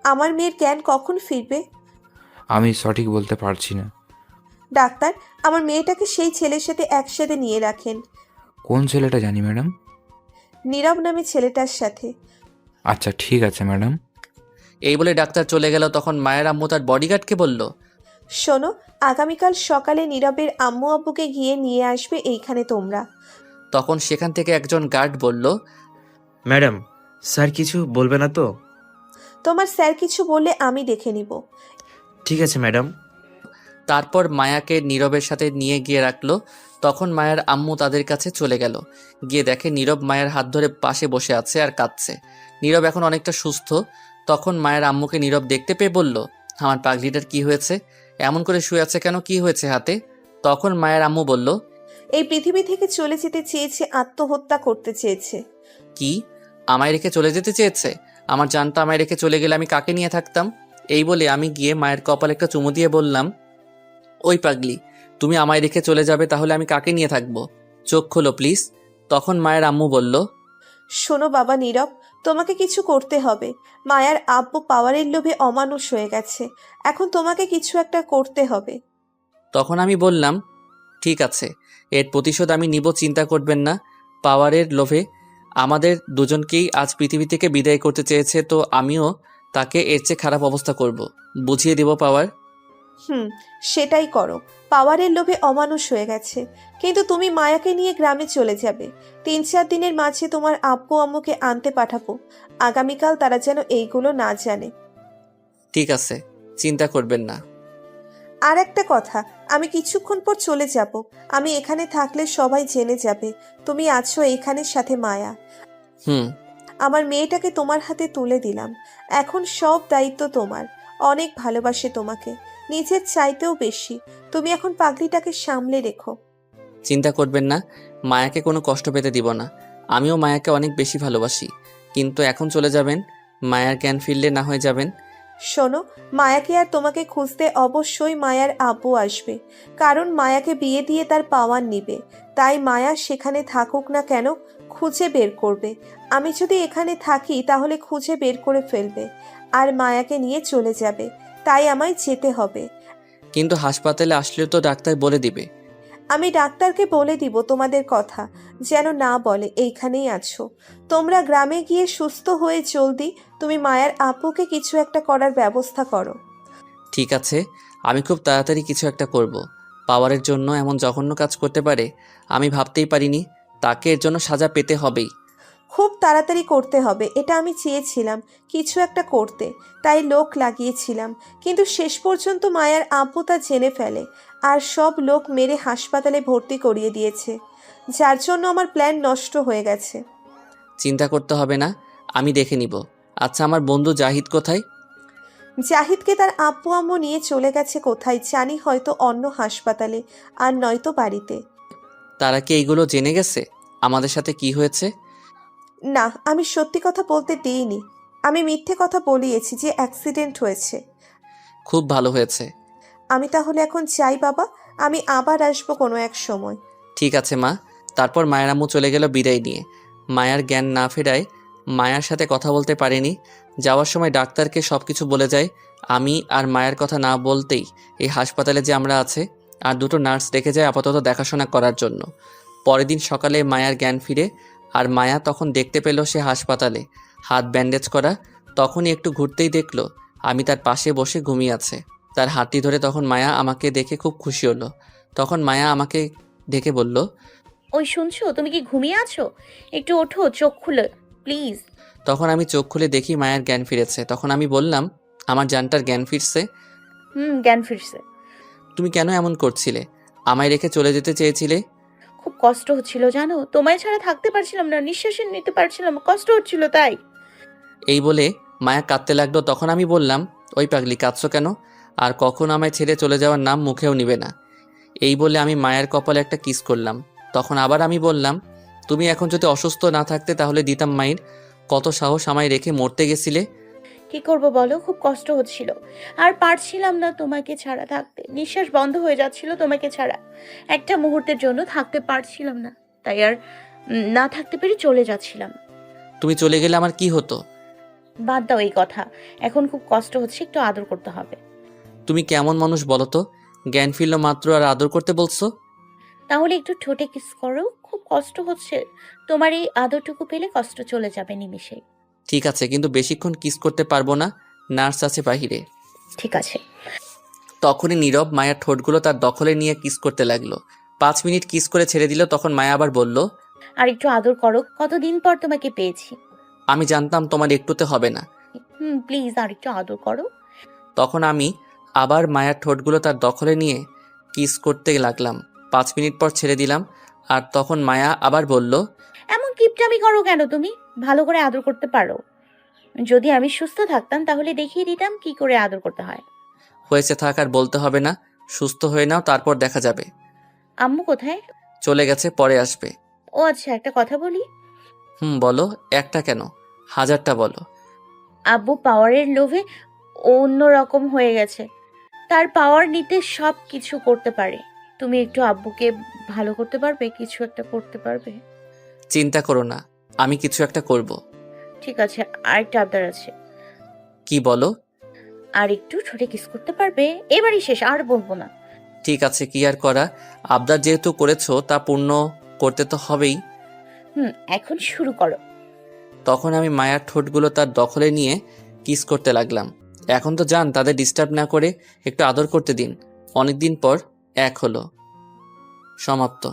আমার মেয়ের জ্ঞান কখন ফিরবে? আমি সঠিক বলতে পারছি না। ডাক্তার, আমার মেয়েটাকে সেই ছেলের সাথে একসাথে নিয়ে রাখেন। কোন ছেলেটা জানি ম্যাডাম? নীরব নামে ছেলেটার সাথে। আচ্ছা ঠিক আছে ম্যাডাম। এই বলে ডাক্তার চলে গেল। তখন মায়ের আম্মু তার বডিগার্ডকে বলল, শোনো, আগামীকাল সকালে নীরবের আম্মু আব্বুকে গিয়ে নিয়ে আসবে এইখানে তোমরা। তখন সেখান থেকে একজন গার্ড বলল, ম্যাডাম, স্যার কিছু বলবে না তো? তোমার স্যার কিছু বললে আমি দেখে নিব। ঠিক আছে ম্যাডাম। তারপর মায়াকে নীরবের সাথে নিয়ে গিয়ে রাখলো। তখন মায়ের আম্মু তাদের কাছে চলে গেল, গিয়ে দেখে নীরব মায়ের হাত ধরে পাশে বসে আছে আর কাঁদছে। নীরব এখন অনেকটা সুস্থ। তখন মায়ের আম্মুকে নীরব দেখতে পেয়ে বলল, আমার পাগলিটার কি হয়েছে? এমন করে শুয়ে আছে কেন? কি হয়েছে হাতে? তখন মায়ের আম্মু বলল, এই পৃথিবী থেকে চলে যেতে চেয়েছে, আত্মহত্যা করতে চেয়েছে। কি? আমায় রেখে চলে যেতে চেয়েছে? আমার জানটা আমায় রেখে চলে গেলে আমি কাকে নিয়ে থাকতাম? এই বলে আমি গিয়ে মায়ের কপালে একটা চুমু দিয়ে বললাম, ওই পাগলি, তুমি আমায় রেখে চলে যাবে, তাহলে আমি কাকে নিয়ে থাকবো? চোখ খোলো প্লিজ। তখন মায়ের আম্মু বলল, শোনো বাবা নীরব, তোমাকে কিছু করতে হবে। মায়ার আব্বু পাওয়ারের লোভে অমানুষ হয়ে গেছে, এখন তোমাকে কিছু একটা করতে হবে। তখন আমি বললাম, ঠিক আছে, এর প্রতিশোধ আমি নিব, চিন্তা করবেন না। পাওয়ারের লোভে আমাদের দুজনকেই আজ পৃথিবী থেকে বিদায় করতে চেয়েছে, তো আমিও তাকে এর চেয়ে খারাপ অবস্থা করব, বুঝিয়ে দেব পাওয়ার। সেটাই করো। পাওয়ারের লোভে অমানুষ হয়ে গেছে, কিন্তু তুমি মায়াকে নিয়ে গ্রামে চলে যাবে। 3-4 দিনের মাঝে তোমার আব্বু আম্মুকে আনতে পাঠাবো। আগামীকাল তারা যেন এইগুলো না জানে। ঠিক আছে, চিন্তা করবেন না। আর একটা কথা, আমি কিছুক্ষণ পর চলে যাব। আমি এখানে থাকলে সবাই জেনে যাবে তুমি আছো এইখানের সাথে মায়া। আমার মেয়েটাকে তোমার হাতে তুলে দিলাম, এখন সব দায়িত্ব তোমার। অনেক ভালোবাসে তোমাকে, নিজের চাইতেও বেশি। তুমি এখন পাগলিটাকে সামলে রেখো। চিন্তা করবেন না, মায়াকে কোনো কষ্ট পেতে দিব না। আমিও মায়াকে অনেক বেশি ভালোবাসি, কিন্তু এখন চলে যাবেন, মায়ার জ্ঞান ফিরলে না হয়ে যাবেন। শোনো, মায়াকে আর তোমাকে খুঁজতে অবশ্যই মায়ার আব্বু আসবে, কারণ মায়াকে বিয়ে দিয়ে তার পাওয়ার নিবে। তাই মায়া সেখানে থাকুক না কেন, খুঁজে বের করবে। আমি যদি এখানে থাকি তাহলে খুঁজে বের করে ফেলবে আর মায়াকে নিয়ে চলে যাবে, তাই আমায় যেতে হবে। কিন্তু হাসপাতালে আসলেও তো ডাক্তার বলে দিবে। আমি ডাক্তারকে বলে দিব তোমাদের কথা, যেন না বলে এইখানেই আছো। তোমরা গ্রামে গিয়ে সুস্থ হয়ে জলদি তুমি মায়ার আপুকে কিছু একটা করার ব্যবস্থা করো। ঠিক আছে, আমি খুব তাড়াতাড়ি কিছু একটা করব। পাওয়ারের জন্য এমন জঘন্য কাজ করতে পারে আমি ভাবতেই পারিনি। তাকে এর জন্য সাজা পেতে হবেই। খুব তাড়াতাড়ি করতে হবে, এটা আমি চেয়েছিলাম কিছু একটা করতে, তাই লোক লাগিয়েছিলাম। কিন্তু শেষ পর্যন্ত মায়ার আব্বু তা জেনে ফেলে আর সব লোক মেরে হাসপাতালে ভর্তি করিয়ে দিয়েছে, যার জন্য আমার প্ল্যান নষ্ট হয়ে গেছে। চিন্তা করতে হবে না, আমি দেখে নিব। আচ্ছা, আমার বন্ধু জাহিদ কোথায়? জাহিদকে তার আব্বু আম্মু নিয়ে চলে গেছে কোথায় জানি, হয়তো অন্য হাসপাতালে, আর নয়তো বাড়িতে। তারা কি এইগুলো জেনে গেছে আমাদের সাথে কি হয়েছে? না, আমি সত্যি কথা বলতে দিইনি। আমি মিথ্যে কথা বলিয়েছি যে অ্যাক্সিডেন্ট হয়েছে। খুব ভালো হয়েছে। আমি তাহলে এখন যাই বাবা, আমি আবার আসবো কোনো এক সময়। ঠিক আছে মা। তারপর মায়ের আম্মু চলে গেল বিদায় নিয়ে। মায়ার জ্ঞান না ফেরায় মায়ার সাথে কথা বলতে পারেনি। যাওয়ার সময় ডাক্তারকে সব কিছু বলে যায়। আমি আর মায়ের কথা না বলতেই এই হাসপাতালে যে আমরা আছে আর দুটো নার্স রেখে যায় আপাতত দেখাশোনা করার জন্য। পরের দিন সকালে মায়ার জ্ঞান ফিরে, আর মায়া তখন দেখতে পেল সে হাসপাতালে হাত ব্যান্ডেজ করা। তখনই একটু ঘুরতেই দেখলো আমি তার পাশে বসে ঘুমিয়ে আছে। তার হাতটি ধরে তখন মায়া আমাকে দেখে খুব খুশি হলো। তখন মায়া আমাকে দেখে বলল, ওই শুনছো, তুমি কি ঘুমিয়ে আছো? একটু ওঠো, চোখ খুলে প্লিজ। তখন আমি চোখ খুলে দেখি মায়ের জ্ঞান ফিরেছে। তখন আমি বললাম, আমার জানটার জ্ঞান ফিরছে? জ্ঞান ফিরছে। তুমি কেন এমন করছিলে? আমায় রেখে চলে যেতে চেয়েছিলে? খুব কষ্ট হচ্ছিল জানো, তোমায় ছাড়া থাকতে পারছিলাম না, নিঃশ্বাস নিতে পারছিলাম, কষ্ট হচ্ছিল তাই। এই বলে মায়া কাঁদতে লাগলো। তখন আমি বললাম, ওই পাগলি, কাঁদছো কেন? আর কখন আমায় ছেড়ে চলে যাওয়ার নাম মুখেও নিবে না। এই বলে আমি মায়ের কপালে একটা কিস করলাম। তখন আবার আমি বললাম, তুমি এখন যদি অসুস্থ না থাকতে তাহলে দিতাম মায়ের। কত সাহস আমায় রেখে মরতে গেছিলে। কি করব বলো, খুব কষ্ট হচ্ছিল আর পারছিলাম না তোমাকে ছাড়া থাকতে, নিঃশ্বাস বন্ধ হয়ে যাচ্ছিল তোমাকে ছাড়া, একটা মুহূর্তের জন্য থাকতে পারছিলাম না, তাই আর না থাকতে পেরে চলে যাচ্ছিলাম। তুমি চলে গেলে আমার কি হতো? বাদ দাও এই কথা, এখন খুব কষ্ট হচ্ছে, একটু আদর করতে হবে। তুমি কেমন মানুষ বলো তো? জ্ঞান ফিরল মাত্র আর আদর করতে বলছো? তাহলে একটু ঠোঁটে কিস করো, খুব কষ্ট হচ্ছে, তোমার এই আদরটুকু পেলে কষ্ট চলে যাবে নিমিষে। ঠিক আছে, কিন্তু বেশিক্ষণ কিস করতে পারবো না, নার্স আছে বাহিরে। ঠিক আছে। তখনই নীরব মায়ের ঠোঁটগুলো তার দখলে নিয়ে কিস করতে লাগলো। 5 মিনিট কিস করে ছেড়ে দিল। তখন মায়া আবার বলল, আর একটু আদর করো, কতদিন পর তোমাকে পেয়েছি। আমি জানতাম তোমার একটুতে হবে না। প্লিজ আর একটু আদর করো। তখন আমি আবার মায়ের ঠোঁটগুলো তার দখলে নিয়ে কিস করতে লাগলাম। 5 মিনিট পর ছেড়ে দিলাম। আর তখন মায়া আবার বলল, এমন কিপটামি করো কেন তুমি? ভালো করে আদর করতে পারো। যদি আমি সুস্থ থাকতাম তাহলে দেখিয়ে দিতাম কি করে আদর করতে হয়। হয়েছে, থাক, আর বলতে হবে না। সুস্থ হয়ে নাও, তারপর দেখা যাবে। আম্মু কোথায়? চলে গেছে, পরে আসবে। ও আচ্ছা, একটা কথা বলি। বলো। একটা কেন, 1000টা বলো। আব্বু পাওয়ারের লোভে অন্য রকম হয়ে গেছে, তার পাওয়ার নিতে সব কিছু করতে পারে। তুমি একটু আব্বুকে ভালো করতে পারবে, কিছু একটা করতে পারবে? চিন্তা করো না, আমি কিছু একটা করব। ঠিক আছে, আরেকটা আবদার আছে। কি বলো? আর একটু ঠোঁটে কিস করতে পারবে? এবারই শেষ, আর বলবো না। ঠিক আছে, কি আর করা, আবদার যেহেতু করেছো তা পূর্ণ করতে তো হবেই। এখন শুরু করো। তখন আমি মায়ার ঠোঁটগুলো তার দখলে নিয়ে কিস করতে লাগলাম। এখন তো যান, তাদের ডিস্টার্ব না করে একটু আদর করতে দিন। অনেকদিন পর এক হলো। সমাপ্ত।